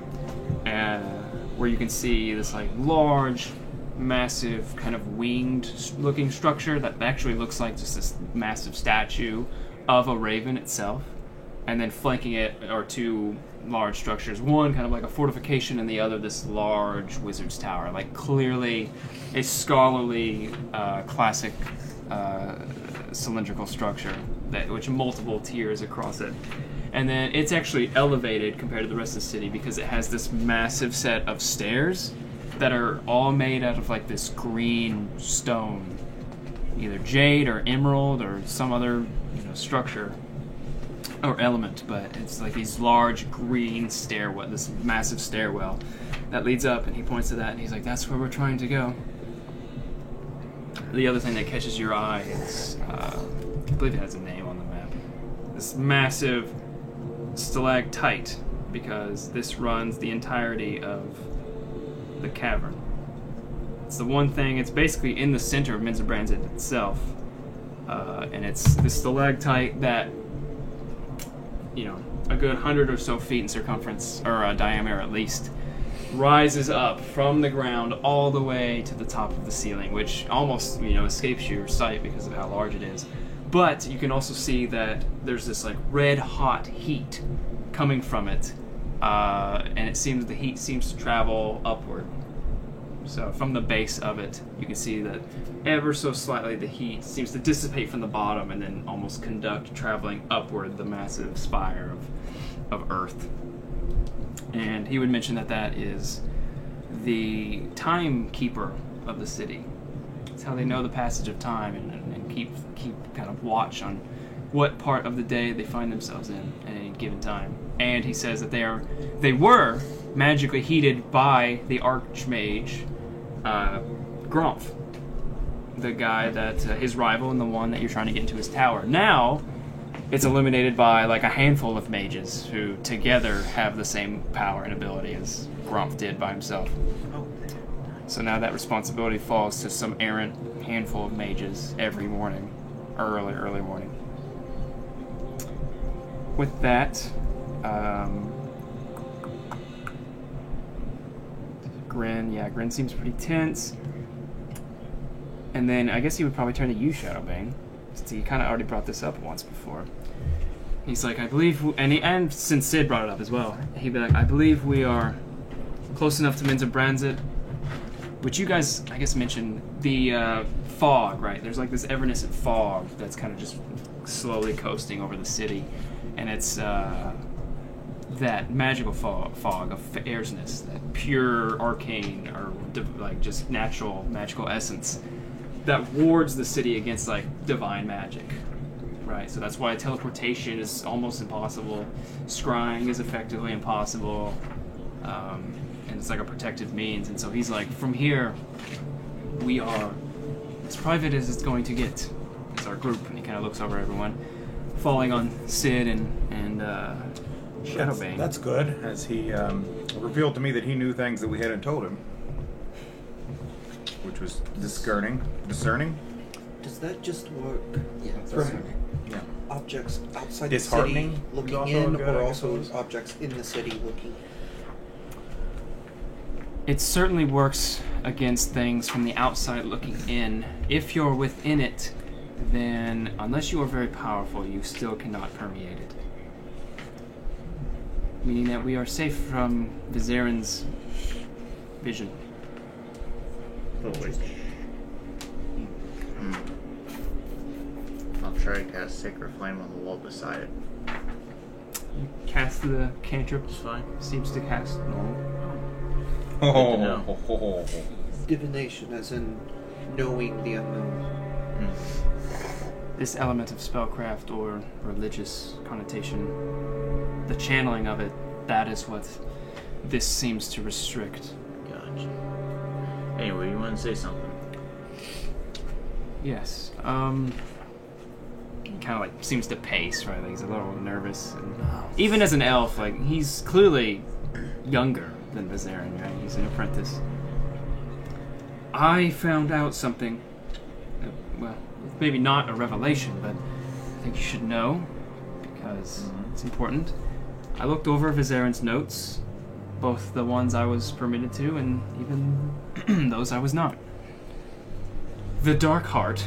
where you can see this like large, massive kind of winged-looking structure that actually looks like just this massive statue of a raven itself, and then flanking it are 2 large structures, one kind of like a fortification and the other this large wizard's tower, like clearly a scholarly classic cylindrical structure which multiple tiers across it. And then it's actually elevated compared to the rest of the city because it has this massive set of stairs that are all made out of like this green stone, either jade or emerald or some other structure or element, but it's like these large green stairwell, this massive stairwell that leads up, and he points to that and he's like, that's where we're trying to go. The other thing that catches your eye is, I believe it has a name on the map, this massive stalactite, because this runs the entirety of the cavern. It's the one thing, it's basically in the center of Menzoberranzan itself, and it's this stalactite that, a good 100 or so feet in circumference, or diameter at least, rises up from the ground all the way to the top of the ceiling, which almost, escapes your sight because of how large it is. But you can also see that there's this like red hot heat coming from it, and it seems the heat seems to travel upward. So from the base of it, you can see that ever so slightly the heat seems to dissipate from the bottom and then almost conduct traveling upward the massive spire of Earth. And he would mention that that is the timekeeper of the city. It's how they know the passage of time and keep kind of watch on what part of the day they find themselves in at any given time. And he says that they were magically heated by the Archmage, Gromf, the guy that his rival and the one that you're trying to get into his tower. Now, it's illuminated by like a handful of mages who together have the same power and ability as Gromf did by himself. So now that responsibility falls to some errant handful of mages every morning, early morning. With that, Grin seems pretty tense. And then I guess he would probably turn to you, Shadowbane, since he kind of already brought this up once before. He's like, I believe, and since Sid brought it up as well, he'd be like, I believe we are close enough to Minza Branzit, which you guys, I guess, mentioned the fog, right? There's like this evanescent fog that's kind of just slowly coasting over the city, and it's that magical fog of fierceness, that pure arcane or like just natural magical essence that wards the city against like divine magic, right? So that's why teleportation is almost impossible, scrying is effectively impossible, and it's like a protective means. And so he's like, from here, we are as private as it's going to get as our group. And he kind of looks over everyone, falling on Sid and Shadowbane. That's good, as he revealed to me that he knew things that we hadn't told him, which was discerning. Does that just work From Yeah. objects outside the city Disheartening is looking also in, good, or I also suppose. objects in the city looking? It certainly works against things from the outside looking in. If you're within it, then unless you are very powerful, you still cannot permeate it. Meaning that we are safe from Vizarin's vision. I'll try to cast Sacred Flame on the wall beside it. You cast the cantrip. It's fine. Seems to cast normal. Divination, as in knowing the unknown. This element of spellcraft or religious connotation, the channeling of it, that is what this seems to restrict. Gotcha. Anyway, you want to say something? Yes. Kind of like seems to pace, right? Like he's a little nervous. And even as an elf, like he's clearly younger than Vizarin, right? He's an apprentice. I found out something. Well, maybe not a revelation, but I think you should know because it's important. I looked over Vizarin's notes, both the ones I was permitted to and even those I was not. The Dark Heart,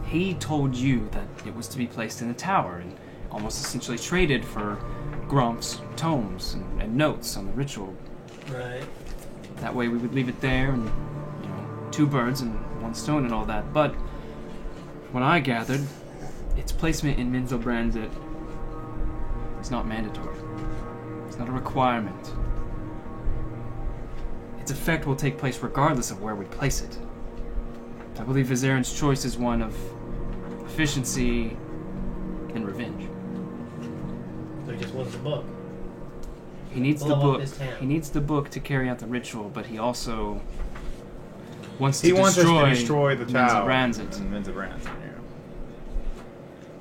he told you that it was to be placed in the tower and almost essentially traded for Gromf's tomes and notes on the ritual. Right. That way we would leave it there and, you know, 2 birds and 1 stone and all that. But when I gathered, its placement in Minza Branzit is not mandatory. It's not a requirement. Its effect will take place regardless of where we place it. I believe Vizarin's choice is one of efficiency and revenge. So he just wants the book. He needs the Blow up book. his town. He needs the book to carry out the ritual, but he also wants He to wants us destroy to destroy the Minza tower. Branzit. Minza Branzit, yeah.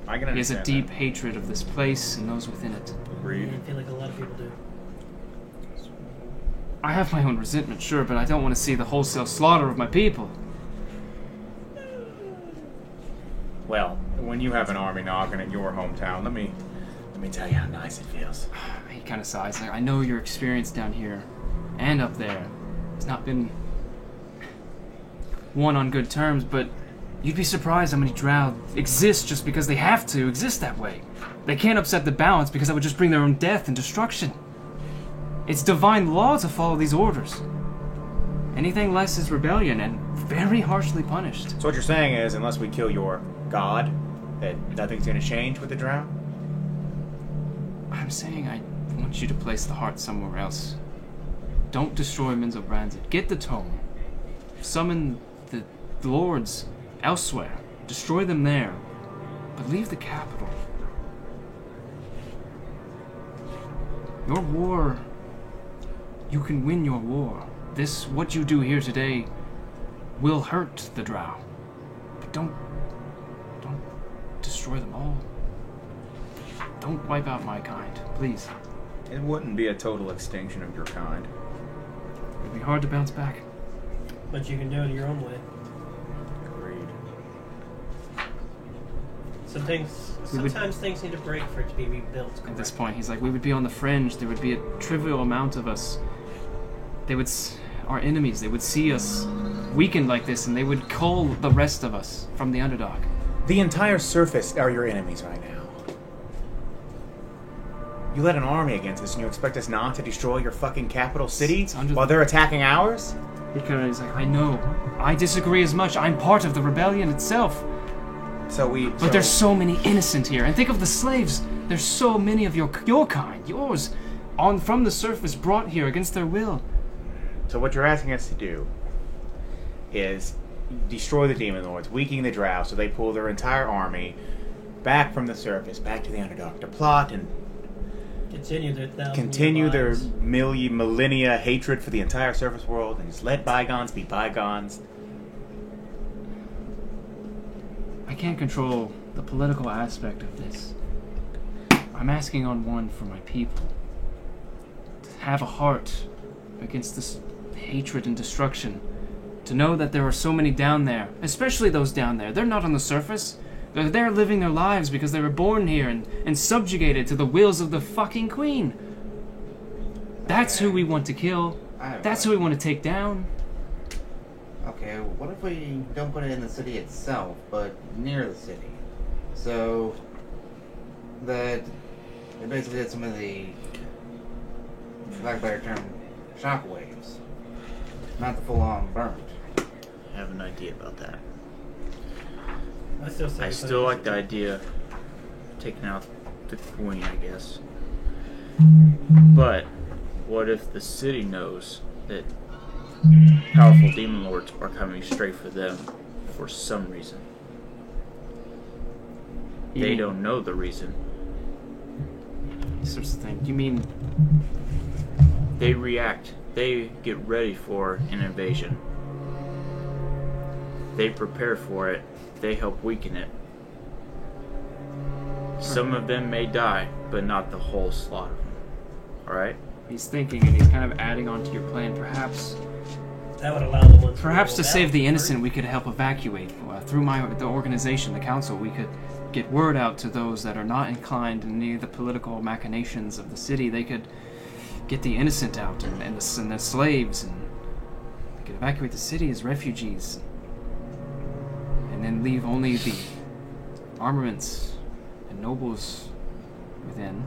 I can He has a understand deep that. hatred of this place and those within it. Agreed. I feel like a lot of people do. I have my own resentment, sure, but I don't want to see the wholesale slaughter of my people. Well, when you have an army knocking at your hometown, let me tell you how nice it feels. He kind of sighs. Like, I know your experience down here and up there. It's not been one on good terms, but you'd be surprised how many Drow exist just because they have to exist that way. They can't upset the balance because that would just bring their own death and destruction. It's divine law to follow these orders. Anything less is rebellion and very harshly punished. So what you're saying is, unless we kill your god, that nothing's going to change with the Drow? I'm saying I want you to place the heart somewhere else. Don't destroy Minza Branzit. Get the tome. Summon the lords elsewhere. Destroy them there. But leave the capital. Your war, you can win your war. What you do here today will hurt the Drow. But don't destroy them all. Don't wipe out my kind, please. It wouldn't be a total extinction of your kind. It'd be hard to bounce back. But you can do it your own way. Agreed. Sometimes things need to break for it to be rebuilt. At this point, he's like, we would be on the fringe. There would be a trivial amount of us. Our enemies, they would see us weakened like this, and they would cull the rest of us from the underdog. The entire surface are your enemies right now. You led an army against us, and you expect us not to destroy your fucking capital city while they're attacking ours? Because he's like, I know. I disagree as much. I'm part of the rebellion itself. But there's so many innocent here. And think of the slaves. There's so many of your kind, yours, from the surface brought here against their will. So what you're asking us to do is destroy the Demon Lords, weaken the Drow, so they pull their entire army back from the surface, back to the Underdark, to plot and continue their millennia hatred for the entire surface world, and just let bygones be bygones. I can't control the political aspect of this. I'm asking on one for my people. To have a heart against this hatred and destruction. To know that there are so many down there, especially those down there. They're not on the surface. They're there living their lives because they were born here and subjugated to the wills of the fucking queen. That's who we want to kill. That's who we want to take down. Okay, what if we don't put it in the city itself, but near the city? So that it basically had some of the, for lack of a better term, shockwaves. Not the full-on burnt. I have an idea about that. I still like the idea of taking out the queen, I guess. But what if the city knows that powerful demon lords are coming straight for them for some reason? They don't know the reason. Sorts of thing. You mean they react? They get ready for an invasion. They prepare for it. They help weaken it. Some of them may die, but not the whole slot of them. Alright? He's thinking, and he's kind of adding on to your plan. Perhaps that would allow the ones. Perhaps to save the innocent, we could help evacuate. Through the organization, the council, we could get word out to those that are not inclined in any of the political machinations of the city. They could get the innocent out and the slaves, and they could evacuate the city as refugees. And then leave only the armaments and nobles within.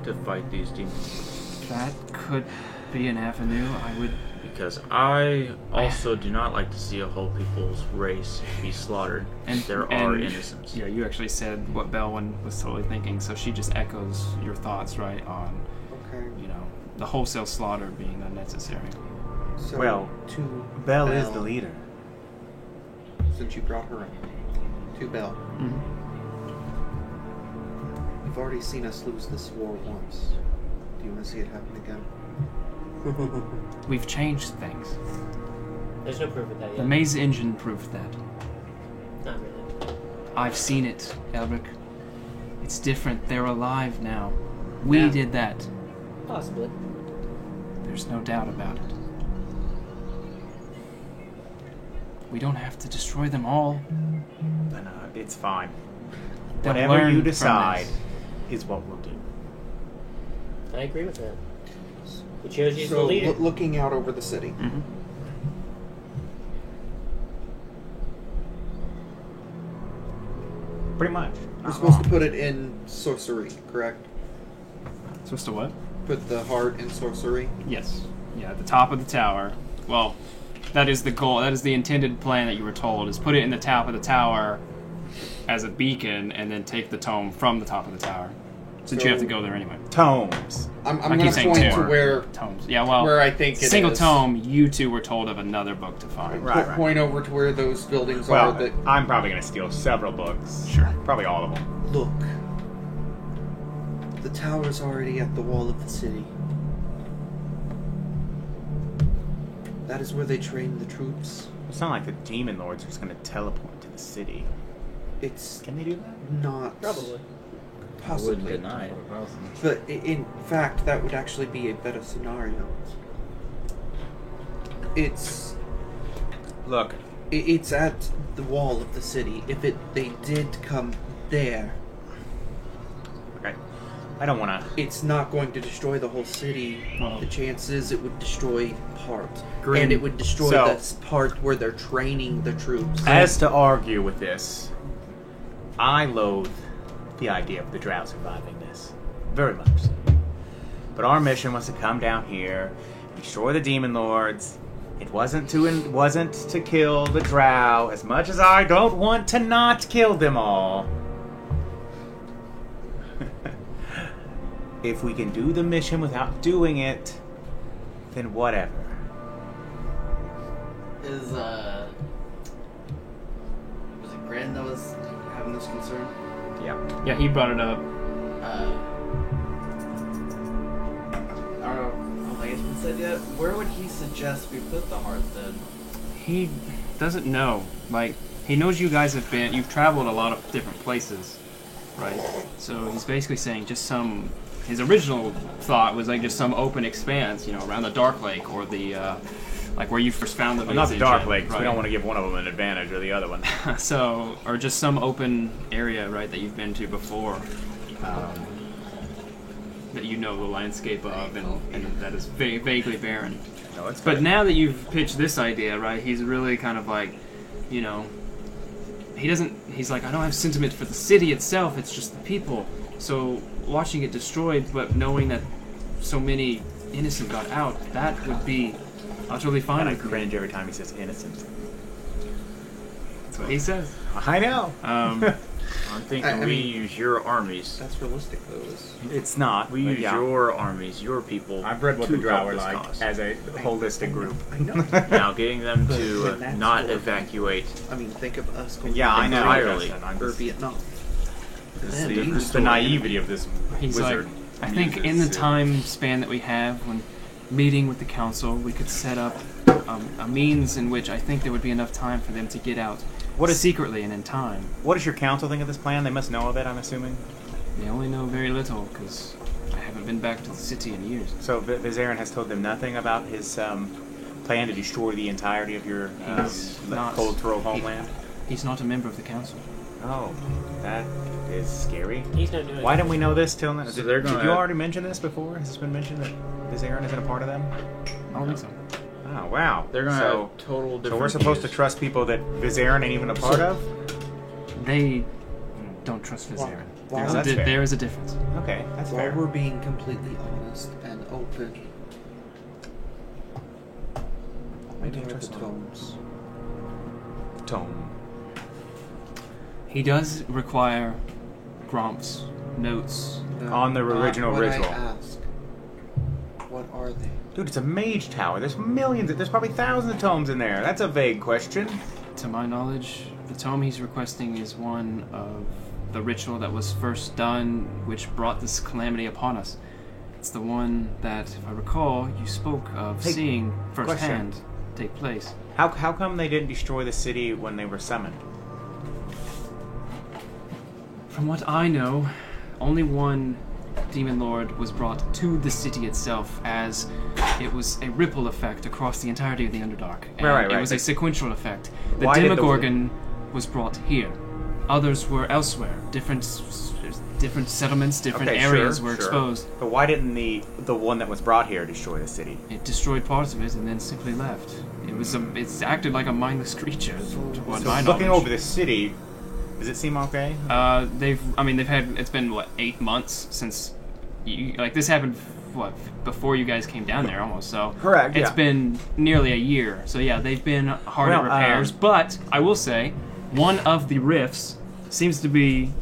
To fight these demons. That could be an avenue. I would... Because I also do not like to see a whole people's race be slaughtered. And there are innocents. Yeah, you actually said what Belwyn was totally thinking, so she just echoes your thoughts, right, on, the wholesale slaughter being unnecessary. So, well, Belle is the leader. Since you brought her up, to Belle. Mm-hmm. You've already seen us lose this war once. Do you want to see it happen again? We've changed things. There's no proof of that yet. The Maze engine proved that. Not really. I've seen it, Elric. It's different. They're alive now. We did that. Possibly. There's no doubt about it. We don't have to destroy them all. No, it's fine. They'll Whatever you learn decide from is what we'll do. I agree with that. We chose you as the So, leader. looking out over the city. Mm-hmm. Pretty much. We're supposed to put it in sorcery, correct? Supposed to what? Put the heart in sorcery? Yes. Yeah, at the top of the tower. Well, that is the goal. That is the intended plan that you were told, is put it in the top of the tower as a beacon and then take the tome from the top of the tower. Since you have to go there anyway. Tomes. I'm I going keep to saying point to tome. where Tomes. Yeah, well, I think it single is. tome, you two were told of another book to find. Right, right. Point over to where those buildings Well, are. That I'm probably going to steal several books. Sure. Probably all of them. look. The tower's already at the wall of the city. That is where they train the troops. It's not like the demon lords are just going to teleport to the city. It's Can they do that? not Probably. I wouldn't possibly. deny it. But in fact, that would actually be a better scenario. It's Look, it's at the wall of the city. If they did come there, okay. I don't want to. it's not going to destroy the whole city. Well- The chances it would destroy part, Grim. and it would destroy So- the part where they're training the troops. As to argue with this, I loathe the idea of the Drow surviving this. Very much so. But our mission was to come down here, destroy the demon lords. It wasn't to kill the Drow, as much as I don't want to not kill them all. If we can do the mission without doing it, then whatever. Was it Grand that was having this concern? Yeah. Yeah, he brought it up. I don't know if it's been said yet. Where would he suggest we put the heart then? He doesn't know. Like, he knows you guys you've traveled a lot of different places, right? So he's basically saying just his original thought was like just some open expanse, around the Dark Lake or the, like where you first found the Well, not the Vintage Dark Inn, Lake, 'cause we right? don't want to give one of them an advantage or the other one. So, or just some open area, right, that you've been to before, that you know the landscape of, and that is vaguely barren. No, it's But good. now that you've pitched this idea, right, he's really kind of like, he's like, I don't have sentiment for the city itself, it's just the people. So watching it destroyed, but knowing that so many innocent got out, that would be utterly fine And I with me. cringe every time he says innocent. That's what he says. I know. I'm thinking I we mean- use your armies. That's realistic, though. It's not. We use Yeah. your armies, your people. I've read what to the Drow help are this like cause. as a holistic group. I know. Now, getting them But to when that's not war- evacuate I mean, think of us going Yeah, I know. Entirely. I'm or just- Vietnam. This Then is we It's the naivety of this He's wizard. like, I think in the time span that we have when meeting with the council, we could set up a means in which I think there would be enough time for them to get out secretly and in time. What does your council think of this plan? They must know of it, I'm assuming. They only know very little because I haven't been back to the city in years. So Vizarin has told them nothing about his plan to destroy the entirety of your He's not- Cold Throw homeland. He's not a member of the council. Oh, that is scary. He's not doing Why didn't we know this till now? So Did, they're did gonna- you already mention this before? Has this been mentioned that Vizarin isn't a part of them? I don't think so. Oh, wow. They're gonna So, have total different so we're supposed to views. trust people that Vizarin ain't even a part of? They don't trust Vizarin. Wow, that's fair. There is a difference. Okay, that's While fair. we're being completely honest and open, what are the tomes? Tome. He does require Gromp's notes. No, On the not original what ritual. I ask. What are they? Dude, it's a mage tower. There's millions, there's probably thousands of tomes in there. That's a vague question. To my knowledge, the tome he's requesting is one of the ritual that was first done, which brought this calamity upon us. It's the one that, if I recall, you spoke of Hey, seeing firsthand question. take place. How come they didn't destroy the city when they were summoned? From what I know, only one demon lord was brought to the city itself, as it was a ripple effect across the entirety of the Underdark. And Right. it was a sequential effect. The Why did the- Demogorgon was brought here. Others were elsewhere. Different settlements, different Okay, areas sure, were sure. exposed. But why didn't the one that was brought here destroy the city? It destroyed parts of it and then simply left. It's acted like a mindless creature, to what So my looking knowledge. over the city, does it seem okay? It's been, 8 months since, this happened, before you guys came down there almost, so. Correct, It's yeah. been nearly a year, so yeah, they've been hard at Well, repairs, but I will say, one of the rifts seems to be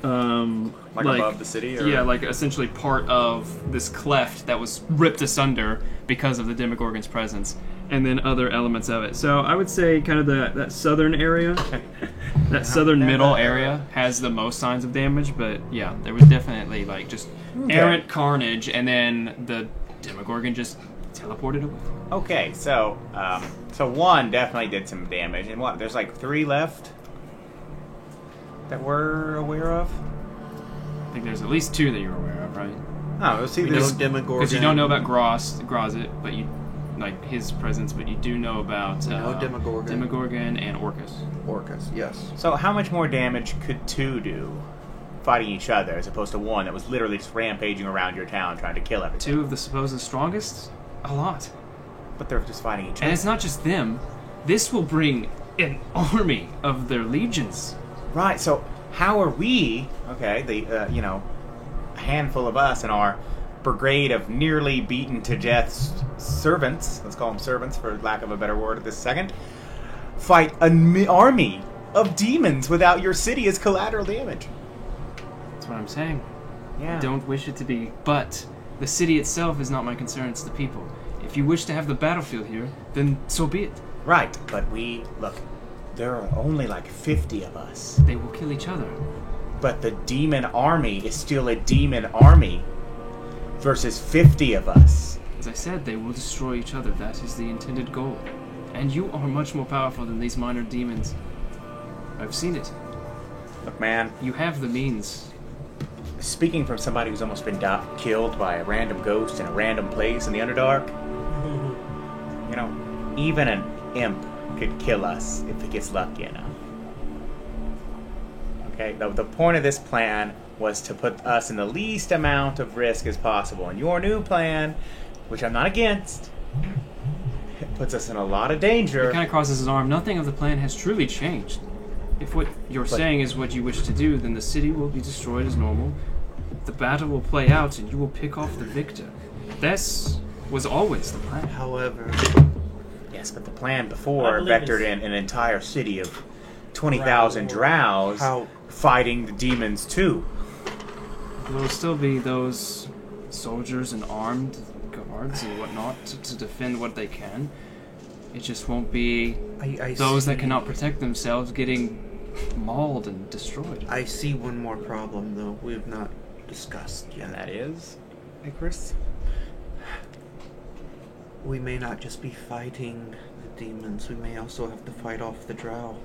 like above the city? Or? Yeah, like essentially part of this cleft that was ripped asunder because of the Demogorgon's presence, and then other elements of it. So I would say kind of that southern area, that southern middle area has the most signs of damage, but yeah, there was definitely like just errant carnage, and then the Demogorgon just teleported away. Okay, so one definitely did some damage, and what? There's like 3 left that we're aware of. I think there's at least 2 that you're aware of, right? Oh, let's see. We There's know Demogorgon. Because you don't know about Grozit, but you like his presence, but you do know about Demogorgon and Orcus. Orcus, yes. So how much more damage could 2 do fighting each other as opposed to 1 that was literally just rampaging around your town trying to kill everything? 2 of the supposed strongest? A lot. But they're just fighting each other. And it's not just them. This will bring an army of their legions. Right, so how are we, okay, the, a handful of us and our brigade of nearly beaten to death servants, let's call them servants for lack of a better word at this second, fight an army of demons without your city as collateral damage? That's what I'm saying. Yeah. I don't wish it to be, but the city itself is not my concern, it's the people. If you wish to have the battlefield here, then so be it. Right, but look, there are only like 50 of us. They will kill each other. But the demon army is still a demon army versus 50 of us. As I said, they will destroy each other. That is the intended goal. And you are much more powerful than these minor demons. I've seen it. Look, man, You have the means. speaking from somebody who's almost been killed by a random ghost in a random place in the Underdark, even an imp could kill us if it gets lucky enough. Okay, the point of this plan was to put us in the least amount of risk as possible. And your new plan, which I'm not against, it puts us in a lot of danger. He kind of crosses his arm. Nothing of the plan has truly changed. If what you're saying is what you wish to do, then the city will be destroyed as normal. The battle will play out, and you will pick off the victor. This was always the plan. However, yes, but the plan before vectored in an entire city of 20,000 drows fighting the demons too. There will still be those soldiers and armed guards and whatnot to defend what they can. It just won't be those that cannot protect themselves getting mauled and destroyed. I see one more problem, though, we have not discussed yet. And that is, Chris? We may not just be fighting the demons, we may also have to fight off the drow.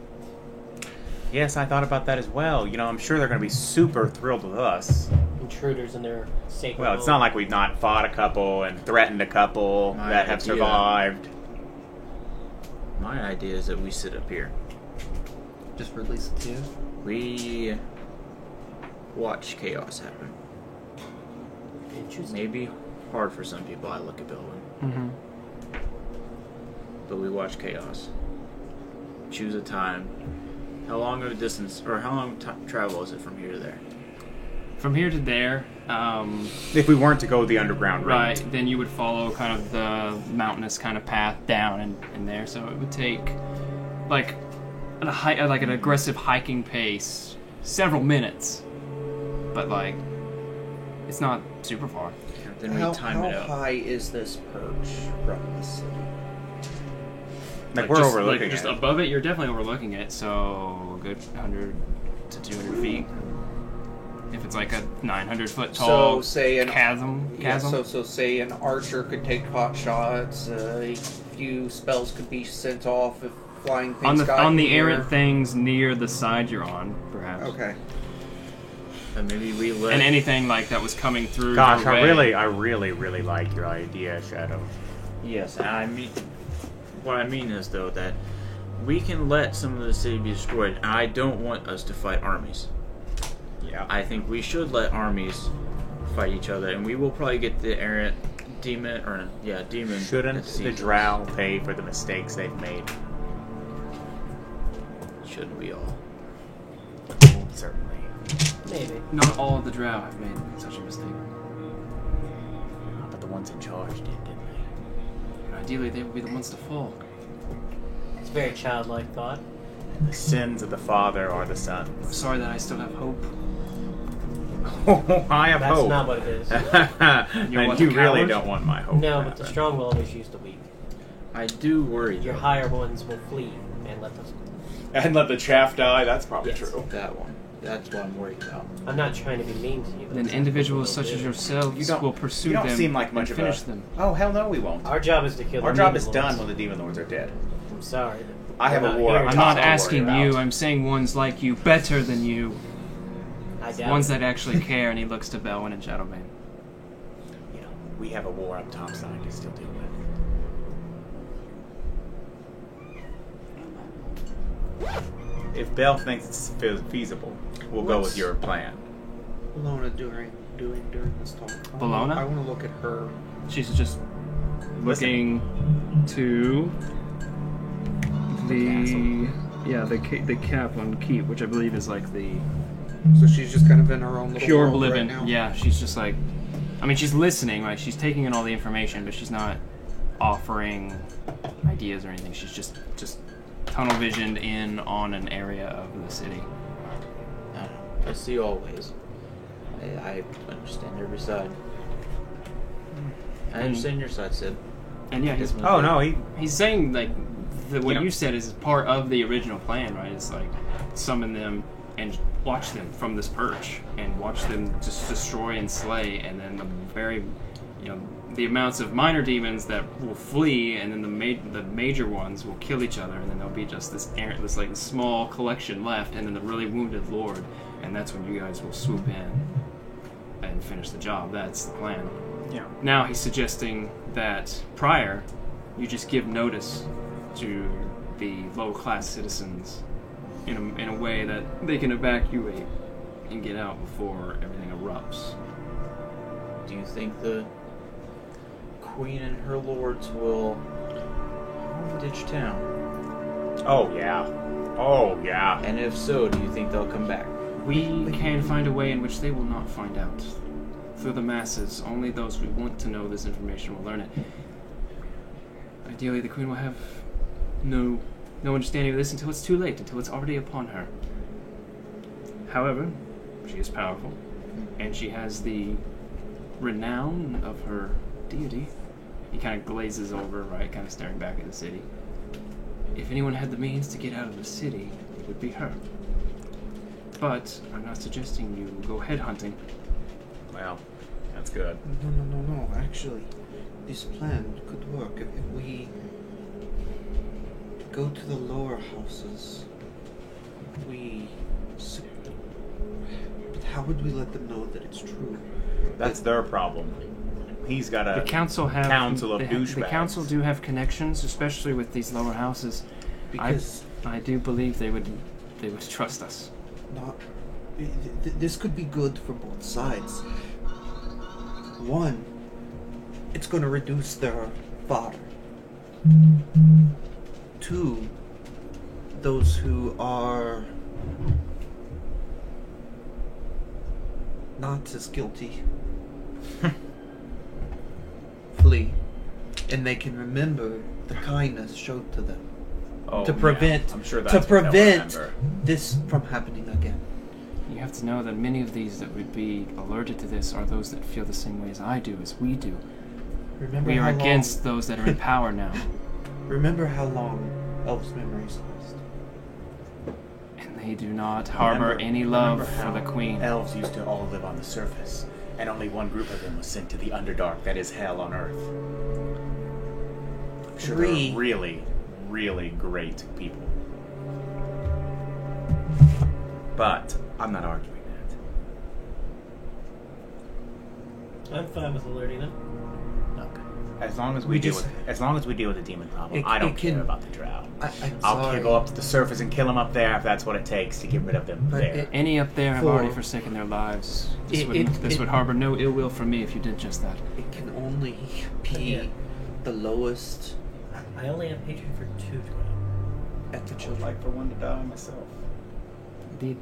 Yes, I thought about that as well. I'm sure they're going to be super thrilled with us. Intruders in their sacred Well, it's not like we've not fought a couple and threatened a couple that have survived. My idea is that we sit up here. Just release the 2. We watch chaos happen. Maybe hard for some people, I look at Billwin. Mm-hmm. But we watch chaos. Choose a time. How long of a distance, or how long travel is it from here to there? From here to there, if we weren't to go the underground route. Right, then you would follow kind of the mountainous kind of path down in there. So it would take like an aggressive hiking pace, several minutes. But like, it's not super far. Then we time it out. How high is this perch from the city? Like we're overlooking just it. above it, you're definitely overlooking it, so a good 100 to 200 feet. If it's like a 900-foot tall chasm. Yeah, so say an archer could take pot shots, a few spells could be sent off if flying things on the errant things near the side you're on, perhaps. Okay. And maybe we let... And anything like that was coming through. Gosh, I really like your idea, Shadow. Yes, and I mean... What I mean is, though, that we can let some of the city be destroyed, and I don't want us to fight armies. Yeah. I think we should let armies fight each other, and we will probably get the errant demon, demon. Shouldn't the drow pay for the mistakes they've made? Shouldn't we all? Certainly. Maybe. Not all of the drow have made such a mistake. But the ones in charge didn't they? Ideally, they would be the ones to fall. It's a very childlike thought. The sins of the father are the sons. I'm sorry that I still have hope. Oh, I have That's hope. not what it is. You're what, And you a really coward? don't want my hope. No, to but the happen. strong will always use the weak. I do worry. Your though. higher ones will flee and let us. And let the chaff die. That's probably Yes. true. That one. That's what I'm worried about. I'm not trying to be mean to you. but Then that's individuals what such we'll as do. yourselves You don't- will pursue You don't them seem like much and of finish a. them. Oh hell no, we won't. Our job is to kill. Our the job demon is done lords. when the demon lords are dead. I'm sorry. I have We're a not war here on to I'm top not to worry asking you. about. I'm saying ones like you, better than you, I doubt ones it. that actually care. And he looks to Belwyn and Shadowbane. You know, we have a war up top side to still deal with. If Bell thinks it's feasible, we'll go with What's- your plan. Bologna doing during this talk. Bologna? I want to look at her. She's just looking to the cap on Keep, which I believe is like the So she's just kind of in her own little pure world living. right now. Yeah, she's just like, I mean, she's listening, right? She's taking in all the information, but she's not offering ideas or anything. She's just tunnel visioned in on an area of the city. I see always. I understand every side. I understand your side, Sid. And yeah, he's Oh no, he's saying like what You know- you said is part of the original plan, right? It's like summon them and watch them from this perch and watch them just destroy and slay, and then the amounts of minor demons that will flee, and then the major ones will kill each other, and then there'll be just this like small collection left, and then the really wounded lord, and that's when you guys will swoop in and finish the job. That's the plan. Yeah. Now he's suggesting that prior, you just give notice to the low-class citizens in a way that they can evacuate and get out before everything erupts. Do you think the Queen and her lords will ditch town? Oh yeah. Oh yeah. And if so, do you think they'll come back? We can find a way in which they will not find out. Through the masses, only those who want to know this information will learn it. Ideally, the Queen will have no understanding of this until it's too late, until it's already upon her. However, she is powerful, and she has the renown of her deity. He kind of glazes over, right, kind of staring back at the city. If anyone had the means to get out of the city, it would be her. But I'm not suggesting you go headhunting. Well, that's good. No. Actually, this plan could work if we go to the lower houses. But how would we let them know that it's true? That's their problem. He's got The a council have council of the douchebags. council do have connections, especially with these lower houses. Because I do believe they would trust us. not. This could be good for both sides. One, it's going to reduce their fodder. Two, those who are not as guilty flee, and they can remember the kindness showed to them Oh, to yeah. prevent I'm sure that's to what they'll prevent remember. this from happening again. You have to know that many of these that would be alerted to this are those that feel the same way as I do, as we do. Remember We how are long, against those that are in power now. Remember how long Elvis' memories last. And they do not harbor any love for the Queen. Elves used to all live on the surface, and only one group of them was sent to the Underdark, that is hell on Earth. I'm sure Three. they're really, really great people. But I'm not arguing that. I'm fine with alerting them. Okay. As long as we We deal just- with the demon problem, It- I don't it care can- about the drow. I'm I'll sorry, go up to the surface and kill them up there if that's what it takes to get rid of them but there. Any up there have For- already forsaken their lives. This It- would harbor no ill will from me if you did just that. it can only be Yeah. the lowest I only have hatred for 2 drow. at the I'd children. like for one to die myself. Indeed,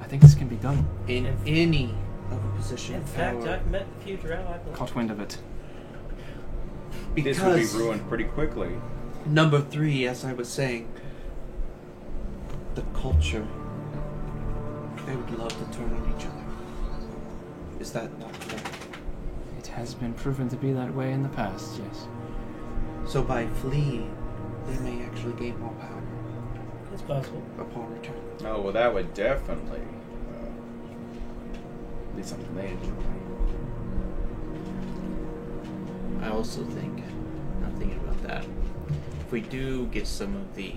I think this can be done. In any of a position In of fact, power. I've met a few drow I've loved. Caught wind of it. This would be Because ruined pretty quickly. number 3, as I was saying, the culture. They would love to turn on each other. Is that not correct? It has been proven to be that way in the past, yes. So by fleeing, they may actually gain more power It's possible. upon return. Oh, well, that would definitely be something they enjoy. I also think, I'm thinking about that, if we do get some of the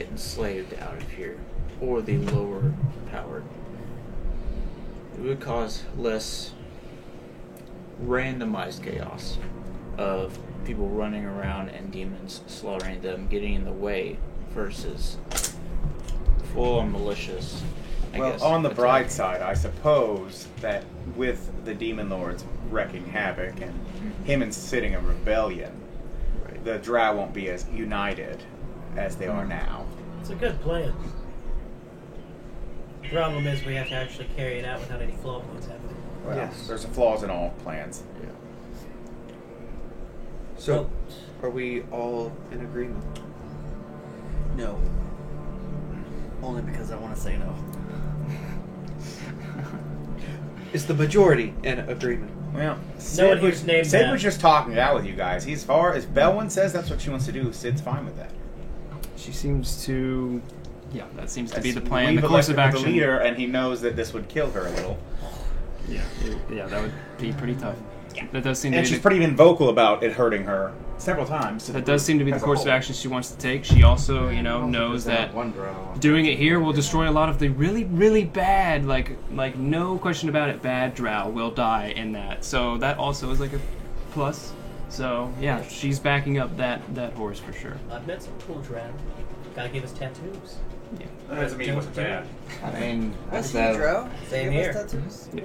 enslaved out of here, or the lower powered, it would cause less randomized chaos of people running around and demons slaughtering them, getting in the way, versus full-on malicious. I Well, guess, on the attack. bright side, I suppose that with the demon lords wreaking havoc and him inciting a rebellion, Right. the Drow won't be as united as they are now. It's a good plan. Problem is, we have to actually carry it out without any flaw points happening. Well, Yes. there's flaws in all plans. Yeah. So, are we all in agreement? No. Only because I want to say no. Is the majority in agreement? Well, No one here's named Sid that. was just talking it out with you guys. He's far as Belwyn says that's what she wants to do. Sid's fine with that. She seems to... Yeah, that seems to be the That's- plan, we've the course of elected her action. the leader, and he knows that this would kill her a little. Yeah, that would be pretty tough. That does seem to And be she's the, pretty been vocal about it hurting her several times. that does seem to be the as a course of whole. action she wants to take. She also, knows that one drow. doing it here will destroy a lot of the really, really bad, like no question about it, bad drow will die in that. So that also is like a plus. So yeah, she's backing up that horse for sure. I've met some cool drow. Gotta give us tattoos. That doesn't mean it wasn't bad. I mean, Was he that- Drow? Same Give us here. tattoos? Yeah.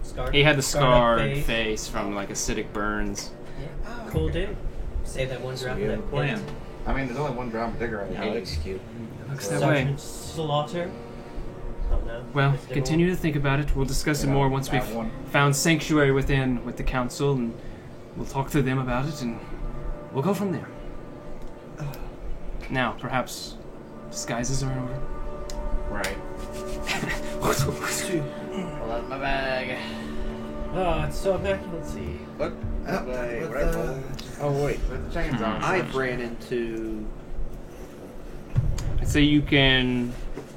Scarred, He had the scarred up scarred face from like acidic burns. Yeah. Cool dude. Save that one drop We have a that plan. I mean, there's only one drow in particular. I Now hate. execute. Looks that way. Sergeant Slaughter. Oh no. Well, Mr. continue to think about it. We'll discuss it more once that we've one. found sanctuary within with the council, and we'll talk to them about it, and we'll go from there. Now, perhaps disguises are in order. Right. Pull out my bag. Oh, it's so immaculate. Let's see. What? What I roll? Oh wait, Put the chains on. I ran into. So you can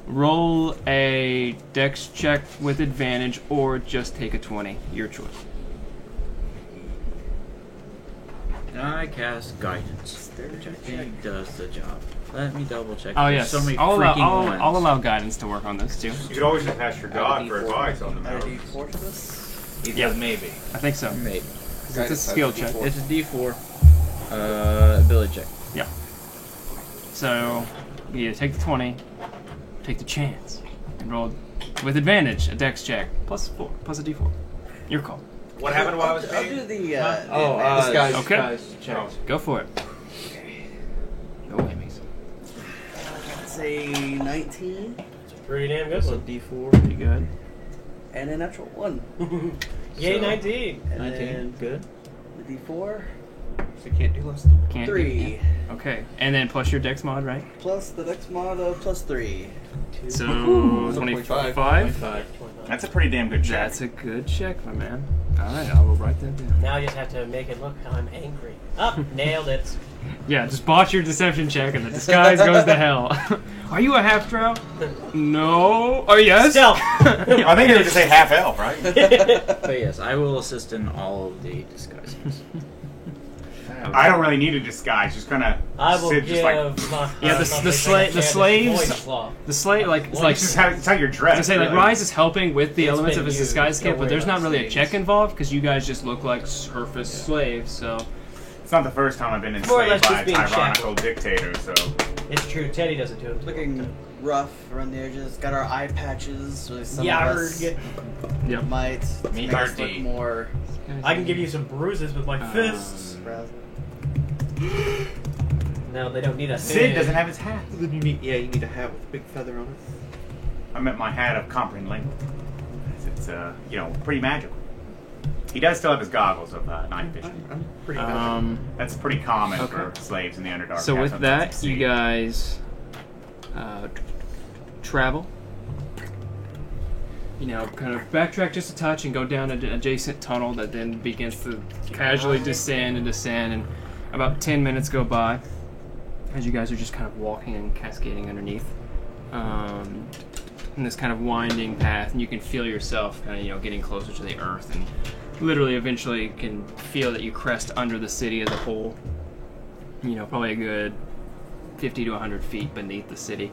roll a dex check with advantage, or just take a 20. Your choice. I cast guidance, which I think does the job. Let me double check. Oh There's yes, so many I'll freaking allow, ones. I'll allow guidance to work on this too. You could always just ask your god for D4. advice on the Add a matter. D4 to this? Yeah. Maybe. I think so. Maybe. 'Cause it's a skill check. It's a D4. Ability check. Yeah. So you either take the 20, take the chance, and roll with advantage a dex check plus 4 plus a d4. Your call. What happened while I was I'll paying? do the. Disguise. Okay. Disguise check. Go for it. No whammies. Let's say 19 It's a pretty damn good That's a one. D4. Pretty good. and a natural 1. Yay, So- 19. And 19. then Good. the D4, So you can't do less than. Can't do- 3. Okay, and then plus your dex mod, right? Plus the next mod of plus 3. So 25. 25. That's a pretty damn good check. That's a good check, my man. All right, I will write that down. Now I just have to make it look how I'm angry. Up, nailed it. Yeah, just botch your deception check, and the disguise goes to hell. Are you a half drow? No. Oh yes. Stealth. I think you were to say half elf, right? But yes, I will assist in all of the disguises. I don't really need a disguise. Just kind of I will sit give just like. my Yeah, the slaves. loincloth. The slave, like, it's like. It's how you're I dressed. was gonna say, like, really. Rise is helping with the It's elements been of his used. disguise kit, Don't but worry there's about not really a slaves. check involved because you guys just look like surface slaves. So It's not the first time I've been More or less enslaved by a just being tyrannical dictator, so. It's true. Teddy does it to him. Looking rough around the edges. Got our eye patches. So some of us Yarg. Yep. might Me make us look hardy. more I can give you some bruises with my fists. rather. No, they don't need a Sid doesn't have his hat. Then you need, you need a hat with a big feather on it. I meant my hat of comprehend language. It's pretty magical. He does still have his goggles of night vision. I'm pretty bad. That's pretty common Okay. for slaves in the Underdark. So to have with something that, to you see. guys travel. you know, kind of backtrack just a touch and go down an adjacent tunnel that then begins to casually descend and descend, and about 10 minutes go by as you guys are just kind of walking and cascading underneath in this kind of winding path, and you can feel yourself kind of, you know, getting closer to the earth, and literally eventually can feel that you crest under the city as a whole, you know, probably a good 50 to 100 feet beneath the city.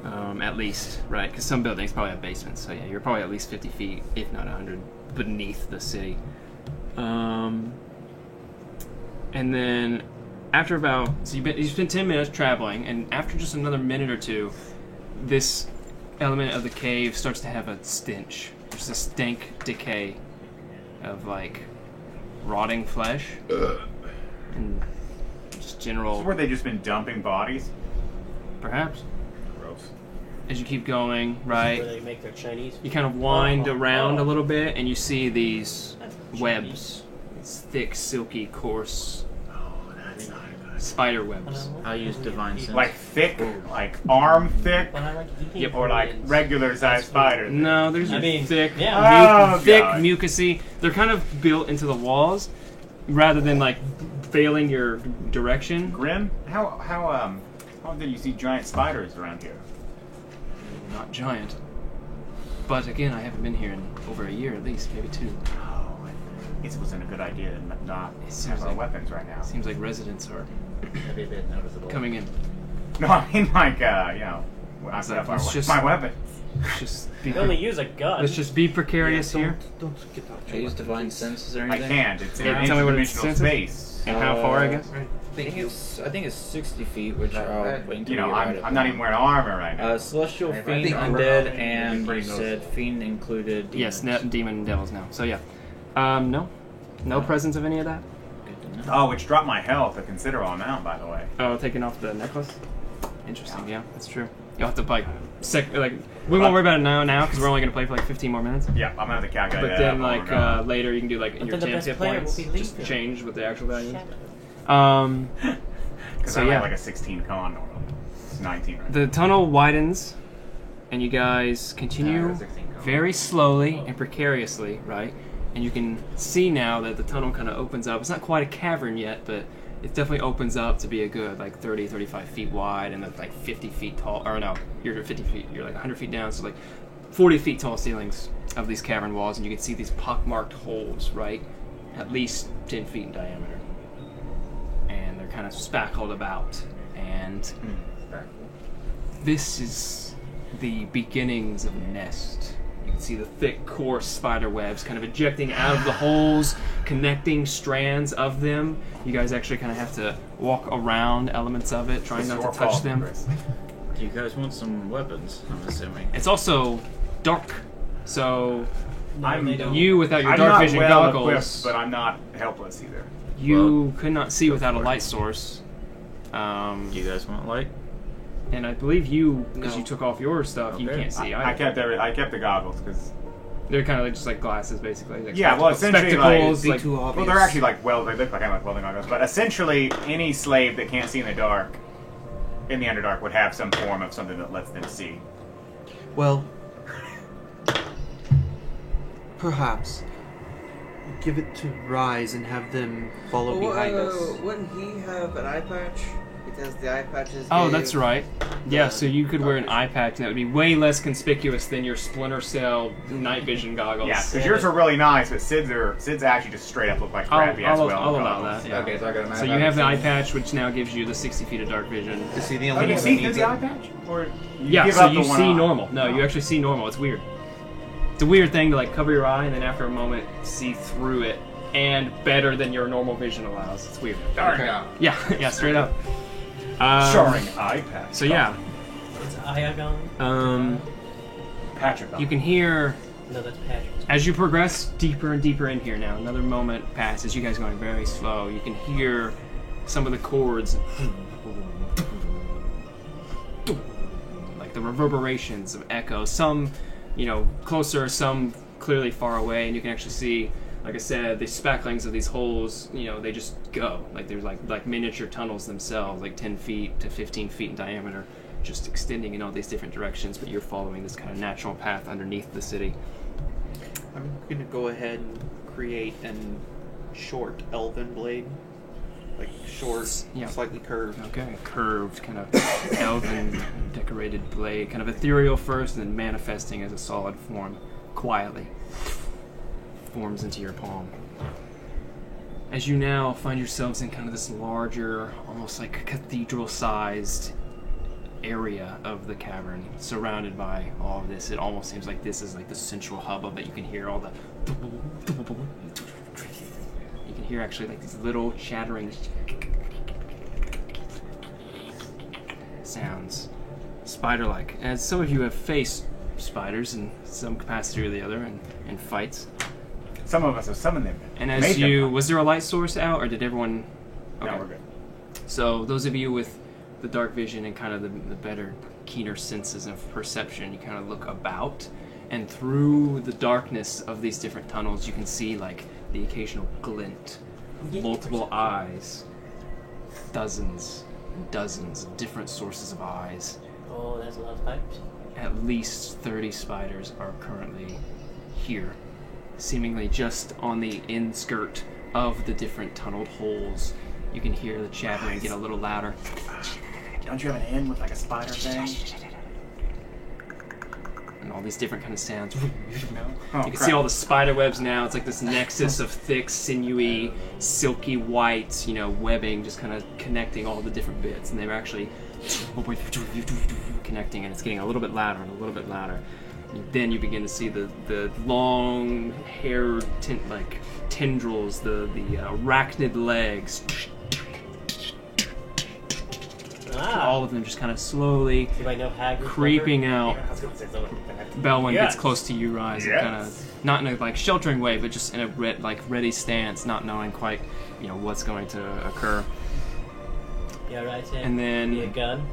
At least, right? Because some buildings probably have basements, so yeah, you're probably at least 50 feet, if not 100, beneath the city. And then after about, so you spend 10 minutes traveling, and after just another minute or two, this element of the cave starts to have a stench. There's this dank decay of like rotting flesh and just general. So where they just been dumping bodies? Perhaps. Gross. As you keep going, right, Where they make their Chinese. you kind of wind around a little bit, and you see these webs. It's thick, silky, coarse spider webs. I use divine sense. Like thick, like arm thick, But I like eating Yep. or like Koreans. regular sized spiders. No, there's I mean, thick, yeah. Oh, thick, God. mucusy. They're kind of built into the walls, rather than like failing your direction. Grim, how often you see giant spiders around here? Not giant, but again, I haven't been here in over a year at least, maybe 2. Oh, I guess it wasn't a good idea to not It seems have our like- weapons right now. Seems like residents are That'd be a bit noticeable. coming in. No, I mean like you know, I've It's like, got let's just- my weapon. Let's just be, They only use a gun. let's just be precarious here. Don't get out. I use divine senses or I anything. can't. It's in Yeah, an tell me what its interdimensional sense is. space. And how far, I guess. I think it's 60 feet, which I'll wait until You know, we ride I'm not even wearing armor right now. Celestial I Fiend, think we're Undead, probably and pretty you said noticeable. Fiend included demons. Yes, net demon and devils now. So yeah, no presence of any of that. Good to know. Oh, which dropped my health a considerable amount, by the way. Oh, taking off the necklace. Interesting. Yeah, that's true. You'll have to like we won't worry about it now because we're only gonna play for like 15 more minutes. Yeah, I'm gonna have to calculate But that. then while like we're going. later you can do like in But your then the chance best hit player points will be just Lethal. change with the actual values. Shadow. Because so I'm yeah. at like a 16 con normally. It's 19 right The tunnel widens, and you guys continue 16 con. very slowly and precariously, right? And you can see now that the tunnel kind of opens up. It's not quite a cavern yet, but it definitely opens up to be a good like 30, 35 feet wide, and then like 50 feet tall. Or no, you're 50 feet. You're like 100 feet down, so like 40 feet tall ceilings of these cavern walls, and you can see these pockmarked holes, right? At least 10 feet in diameter. And they're kind of spackled about. And this is the beginnings of a nest. You can see the thick, coarse spider webs kind of ejecting out of the holes, connecting strands of them. You guys actually kind of have to walk around elements of it, trying not to touch them. Do you guys want some weapons? I'm assuming. It's also dark, so I'm- they don't. you, without your I'm dark not vision well goggles, equipped, but I'm not helpless either. you could not see without a light source. Do you guys want light? And I believe you, because No. you took off your stuff, you Okay. can't see I either. kept the goggles because They're kind of like just like glasses, basically. Like Yeah, well, essentially, spectacles. Be Like, too obvious. well, they're actually like they look like welding goggles. But essentially, any slave that can't see in the dark, in the Underdark, would have some form of something that lets them see. Well, perhaps give it to Rise and have them follow behind us. Wouldn't he have an eye patch? Because the eye patches. oh, that's right. Yeah, so you could wear an eye patch that would be way less conspicuous than your Splinter Cell night vision goggles. Yeah, because yours are really nice, but Sid's actually just straight up look like crappy as well. I'll allow that. Yeah. Okay, so I got an So you have the eye patch, which now gives you the 60 feet of dark vision. Is he the Oh, only you one see that through needs the it? eye patch? Or you Yeah, give so up the you one see eye? normal. No, you actually see normal. It's weird. It's a weird thing to like cover your eye and then after a moment see through it, and better than your normal vision allows. It's weird. Darn Okay. it. Yeah, yeah, straight up. Showing eye patch. So yeah, It's Iagon. Patrick. you can hear No, that's Patrick. as you progress deeper and deeper in here. Now another moment passes. You guys going very slow. You can hear some of the chords, like the reverberations of echoes. Some, closer. Some clearly far away, and you can actually see, like I said, the spacklings of these holes. They just go like there's like miniature tunnels themselves, like 10 feet to 15 feet in diameter, just extending in all these different directions, but you're following this kind of natural path underneath the city. I'm gonna go ahead and create an short elven blade. Like short, Yeah. slightly curved. Okay, curved, kind of elven decorated blade, kind of ethereal first, and then manifesting as a solid form, quietly forms into your palm. As you now find yourselves in kind of this larger, almost like cathedral-sized area of the cavern, surrounded by all of this. It almost seems like this is like the central hub of it. You can hear all the... You can hear actually like these little chattering sounds, spider-like. As some of you have faced spiders in some capacity or the other in fights. Some of us have summoned them. And as Made them you, fight. was there a light source out, or did everyone? Okay. No, we're good. So those of you with the dark vision and kind of the better, keener senses of perception, you kind of look about, and through the darkness of these different tunnels, you can see like the occasional glint of multiple eyes, dozens and dozens of different sources of eyes. Oh, that's a lot of spiders. At least 30 spiders are currently here, seemingly just on the end skirt of the different tunneled holes. You can hear the chattering get a little louder. Don't you have an end with like a spider thing? And all these different kind of sounds. No? Oh, You can crap. see all the spider webs now. It's like this nexus of thick, sinewy, silky white, webbing, just kind of connecting all the different bits. And they're actually connecting, and it's getting a little bit louder and a little bit louder. And then you begin to see the long-haired tendrils, the arachnid legs. Ah. All of them just kind of slowly Do I know Hagrid's creeping number? out. Yeah, I was gonna say something like that. Belwyn Yes. gets close to you, Rise, and Yes. kind of not in a sheltering way, but just in a ready stance, not knowing quite what's going to occur. Yeah, right, Sam. And then- Need a gun.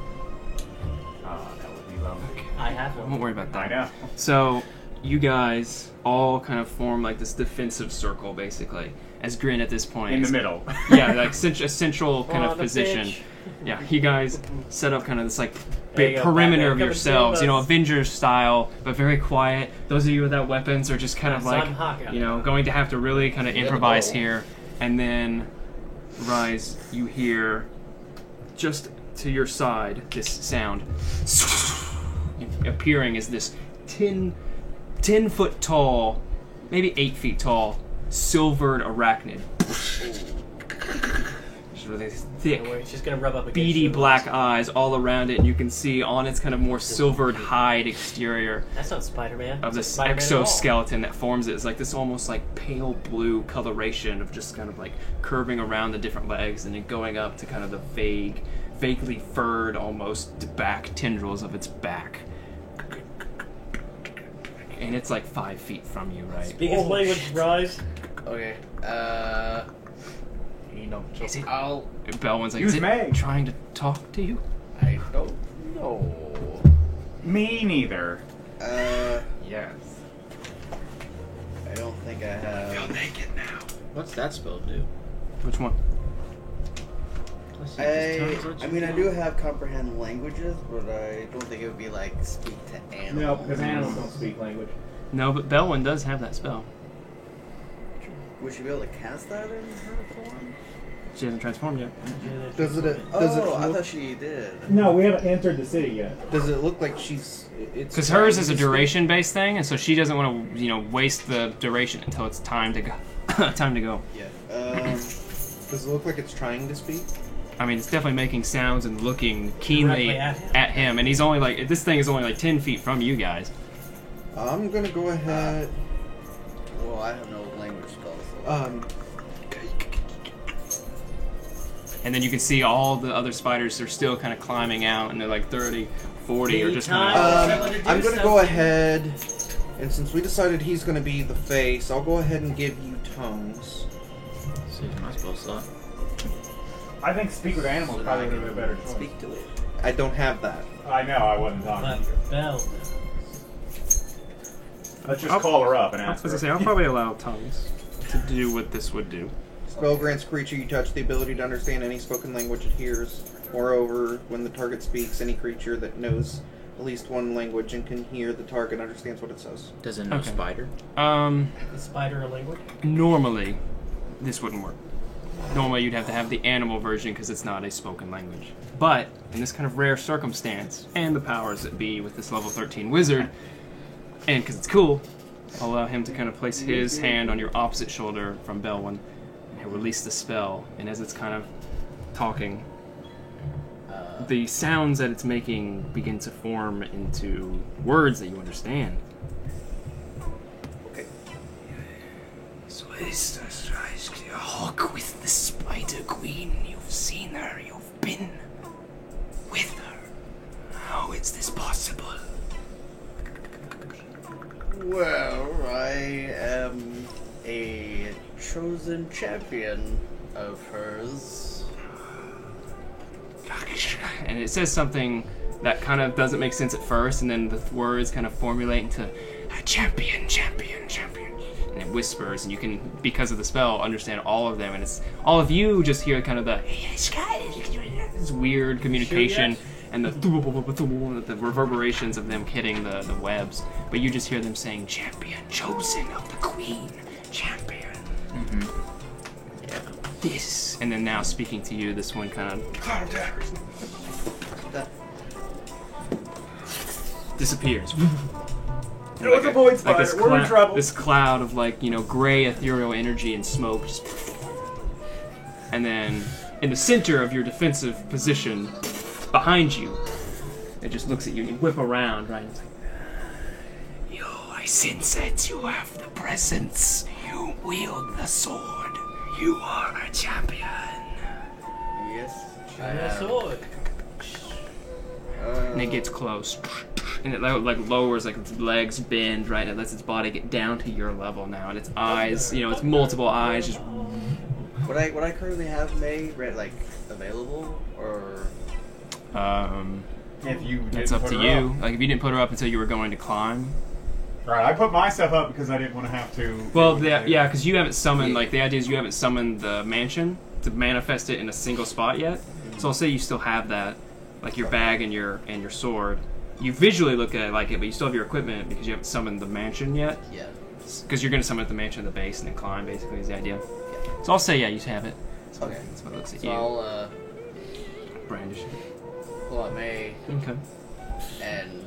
That would be lovely. I have I one. won't worry about I that. know. So you guys all kind of form like this defensive circle, basically, as Grin at this point. In the middle. Yeah, like a central kind On of the position. pitch. Yeah, you guys set up kind of this There big you go, perimeter Batman, of come and yourselves, save us. Avengers style, but very quiet. Those of you without weapons are just kind of Yes, I'm Hawkeye. going to have to really kind of Yeah, improvise oh. here. And then, Rise, you hear just to your side this sound appearing as this 10 foot tall, maybe 8 feet tall, silvered arachnid. Just really thick, Don't worry, it's just gonna rub up against beady you. black eyes all around it, and you can see on its kind of more silvered hide exterior That's not Spider-Man. of That's this not Spider-Man at all. exoskeleton that forms it. It's like this almost like pale blue coloration of just kind of like curving around the different legs and then going up to kind of the vaguely furred almost back tendrils of its back. And it's like 5 feet from you, right? Speak his language, Rise. Okay. Is it? I'll. Belwyn's like, Use is it Meg. trying to talk to you? I don't know. Me neither. Yes. I don't think I have. naked now. What's that spell do? Which one? I mean, I do have comprehend languages, but I don't think it would be like speak to animals. No, because animals don't speak language. No, but Belwyn does have that spell. Would she be able to cast that in her form? She hasn't transformed yet. Does it? Oh, Does it? I Look, thought she did. No, we haven't entered the city yet. does it look like she's? It's Because hers trying is a to speak? duration-based thing, and so she doesn't want to, waste the duration until it's time to go. Time to go. Yeah. Does it look like it's trying to speak? I mean, it's definitely making sounds and looking keenly Directly at him. and he's only like, this thing is only like 10 feet from you guys. I'm gonna go ahead. Well, I have no language spells. And then you can see all the other spiders are still kind of climbing out, and they're like 30, 40, or just kind of. I'm gonna go ahead, and since we decided he's gonna be the face, I'll go ahead and give you tongues. See my spell slot. I think speak with animals So probably now I would be a can better choice. Speak to it. I don't have that. I know, I wasn't talking. But your bell. Let's just call her up and I was ask going her. to say, I'll probably allow tongues to do what this would do. Spell grants creature you touch the ability to understand any spoken language it hears. Moreover, when the target speaks, any creature that knows at least one language and can hear the target understands what it says. Does it know Okay. spider? Is spider a language? Normally, this wouldn't work. Normally, you'd have to have the animal version because it's not a spoken language. But in this kind of rare circumstance, and the powers that be with this level 13 wizard, and because it's cool, I'll allow him to kind of place his hand on your opposite shoulder from Belwyn, and he'll release the spell. And as it's kind of talking, the sounds that it's making begin to form into words that you understand. So is the hawk with the spider queen? You've seen her, you've been with her. How is this possible? Well, I am a chosen champion of hers. And it says something that kind of doesn't make sense at first, and then the words kind of formulate into a champion, champion, champion. And it whispers, and you can, because of the spell, understand all of them. And it's all of you just hear kind of this weird communication and the reverberations of them hitting the webs. But you just hear them saying, champion, chosen of the queen, champion. This, and then now speaking to you, this one kind of disappears. It was a void spider. This We're in trouble. This cloud of gray ethereal energy and smoke, just, and then in the center of your defensive position, behind you, it just looks at you. You whip around, right? It's like, Yo, I sense that you have the presence. You wield the sword. You are a champion. Yes. I And a am. sword. and it gets close, and it lowers, its legs bend, right? It lets its body get down to your level now, and its eyes, its multiple eyes just. Would I currently have May available or? If you It's didn't up put to her you. up. Like if you didn't put her up until you were going to climb. Right, I put myself up because I didn't want to have to. Well, yeah, because you haven't summoned. The idea is you haven't summoned the mansion to manifest it in a single spot yet. So I'll say you still have that, like your bag and your sword. You visually look at it like it, but you still have your equipment because you haven't summoned the mansion yet. Yeah. Because you're going to summon at the mansion at the base and then climb. Basically, is the idea. So I'll say you have it. Okay. That's what it looks at So you. I'll Brandish it. pull out May Okay. and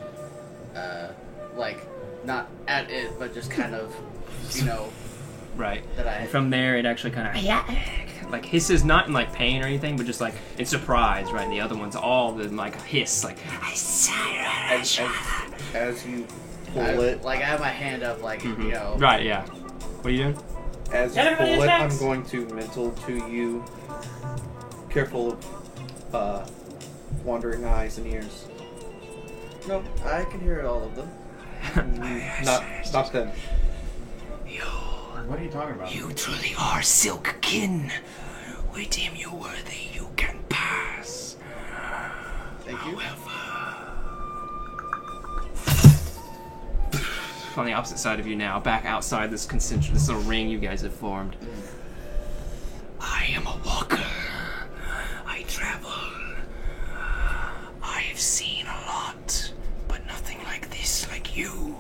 not at it, but just kind of, Right. that I. And from there, it actually kind of hisses, not in pain or anything, but just in surprise, right? And the other one's all in a hiss, As you pull it, I have my hand up, Right, yeah. What are you doing? as you Everybody pull it, I'm attacks. going to mental to you. Careful of wandering eyes and ears. No, I can hear all of them. Not them. What are you talking about? You truly are Silkkin. We deem you worthy. You can pass. Thank you. On the opposite side of you now, back outside this little ring you guys have formed. I am a walker. I travel. I have seen a lot, but nothing like this, like you.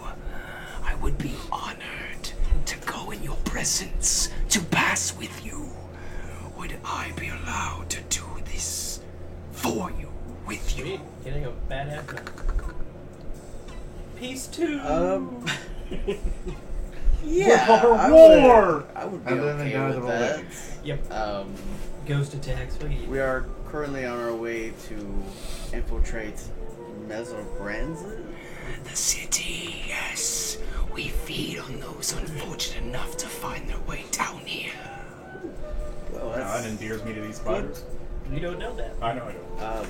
I would be honored to go in your presence, to pass with you. Would I be allowed to do this for you, with you? Getting a badass. Piece 2. Yeah. For I war! would, I would be And then okay the guys with will that. Yep. Ghost attacks. What do you? We are currently on our way to infiltrate Mesobranza. The city, yes. We feed on those unfortunate enough to find their way down here. Well, That endears me to these spiders. You don't know that. I know I don't.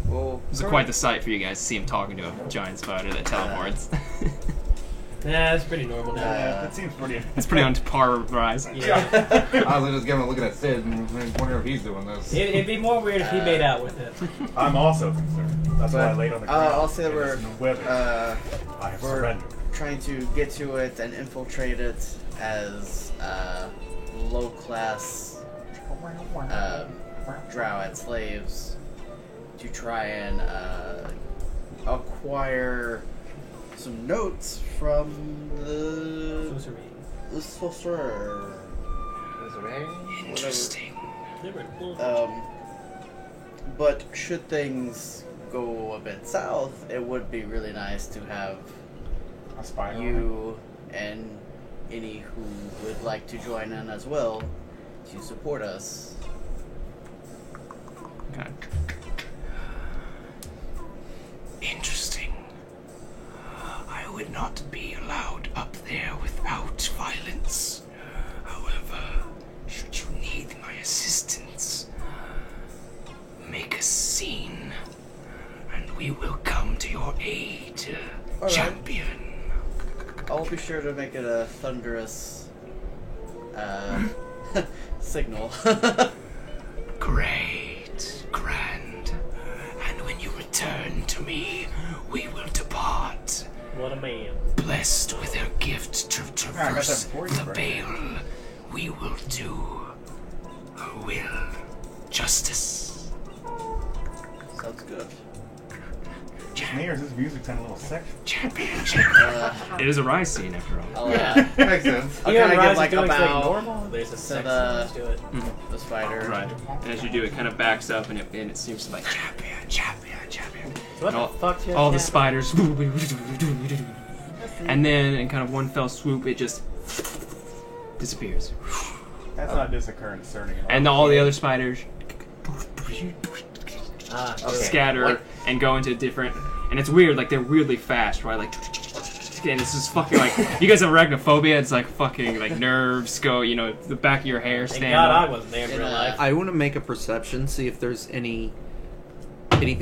Well, It's quite the sight for you guys to see him talking to a giant spider that teleports. Nah, that's pretty normal now. That seems pretty. It's pretty on par with Rise. Yeah. I was just giving a look at Sid and wonder if he's doing this. It'd be more weird if he made out with it. I'm also concerned. That's why I laid on the ground. I'll say that There's no weapon. I have we're surrendered. trying to get to it and infiltrate it as low-class Drow slaves to try and acquire some notes from the sorcerer. Interesting. But should things go a bit south, it would be really nice to have A spider. you and any who would like to join in as well to support us. Okay. Interesting. I would not be allowed up there without violence. However, should you need my assistance, make a scene, and we will come to your aid, All right. champion. I'll be sure to make it a thunderous signal. Great, grand. And when you return to me, we will depart, What a man. blessed with a gift to I got that traverse before you, the bro. veil. We will do her will justice. Sounds good. Just me, or is this music sound a little sexy? Champion. It is a rise scene after all. I'll, Makes sense. I'll You kind know, of Rise give is like a doing something bow normal. There's a sex the- to it. the spider. Right. And as you do, it kind of backs up, and it seems like Champion. So what all, the fuck just all the happened? spiders. And then, in kind of one fell swoop, it just disappears. That's not disconcerting at all. And all the other spiders Ah, Okay. scatter What? and go into different. And it's weird, like they're weirdly fast, right? Like, and it's just fucking like you guys have arachnophobia. It's like fucking like nerves go, you know, the back of your hair Thank stand God I up. wasn't there in In real a- life. I want to make a perception, see if there's anything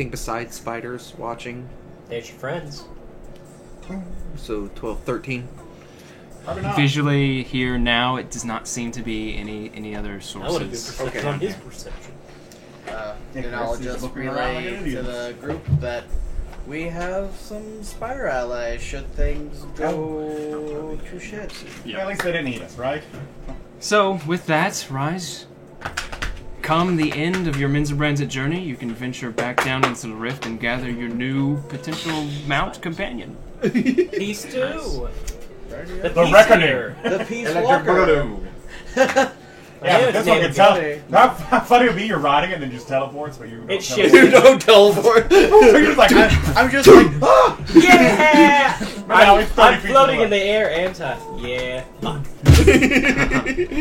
besides spiders watching. There's your friends. So 12, 13. Probably not. Visually here now, it does not seem to be any other I would have been sources. perception on his perception. Yeah, And I'll Chris is just looking around like relay an to idiot. the group that we have some spider allies should things go to shit. At least they didn't eat us, right? So, with that, Rise, come the end of your Minzabranzit journey, you can venture back down into the rift and gather your new potential mount companion. Peace too. The The peace reckoning. eater. The peace Electric walker. Boogaloo. Yeah, Yeah, this it's one can named tell. Billy. How funny it would be you're riding it and then just teleports, but you don't It's teleport. shit. Don't teleport. You're just like, I'm just like, ah! Yeah! now it's 30 I'm feet floating away. in the air and tough. Yeah. Fuck.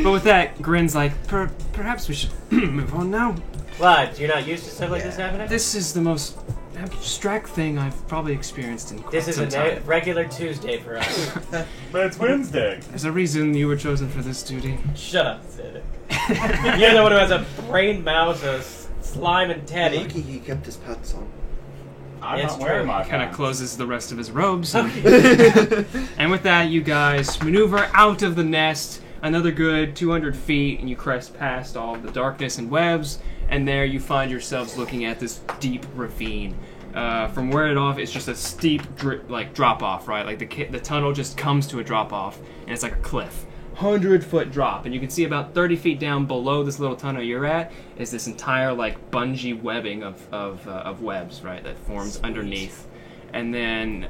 But with that, Grin's like, perhaps we should move on now. What? You're not used to stuff like this happening? This is the most abstract thing I've probably experienced in quite This is some a time. regular Tuesday for us. But it's Wednesday. There's a reason you were chosen for this duty. Shut up, Sid. You're the one who has a brain mouse, a slime, and teddy. Lucky he kept his pets on. I'm It's not wearing true. my Kind of pants. closes the rest of his robes. And, and with that, you guys maneuver out of the nest another good 200 feet, and you crest past all of the darkness and webs, and there you find yourselves looking at this deep ravine. From where it off, it's just a steep drop off, right? Like the tunnel just comes to a drop off, and it's like a cliff. 100-foot drop, and you can see about 30 feet down below this little tunnel you're at is this entire like bungee webbing of webs, right, that forms underneath. And then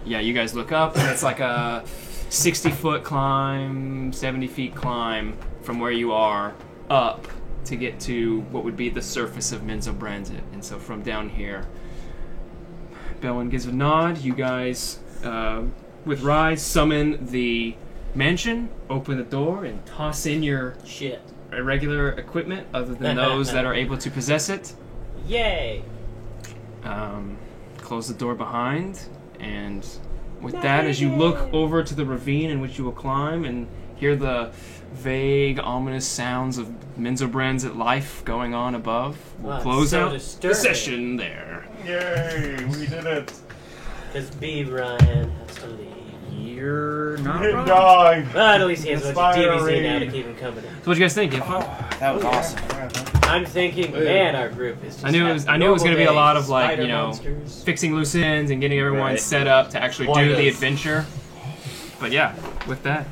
yeah, you guys look up, and it's like a 60-foot climb, 70 feet climb from where you are up to get to what would be the surface of Minzabranzit. And so from down here, Belwyn gives a nod. You guys, with Rise, summon the mansion, open the door, and toss in your Shit. irregular equipment other than those that are able to possess it. Yay. Close the door behind, and with that, as you look over to the ravine in which you will climb and hear the vague, ominous sounds of Minzabranzit life going on above, we'll Wow, close so out the disturbing. session there. Yay, we did it. Because B. Ryan has to leave. You're We not didn't wrong. die. But at least he has a bunch of DBZ now to Inspiring. keep him company. So what do you guys think? You have fun? That was awesome. I'm thinking, man, our group is just I knew it was going to be a lot of like, you know, monsters. fixing loose ends and getting everyone Right. set up to actually do the Spoilers. adventure. But yeah, with that,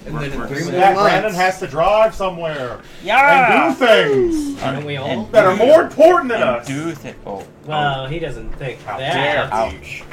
And then in Work- 3 work- more That months, Brandon has to drive somewhere Yeah. and do things Don't we all? that are more important than us. Do it. Oh. Well, he doesn't think How that. dare he. Ouch.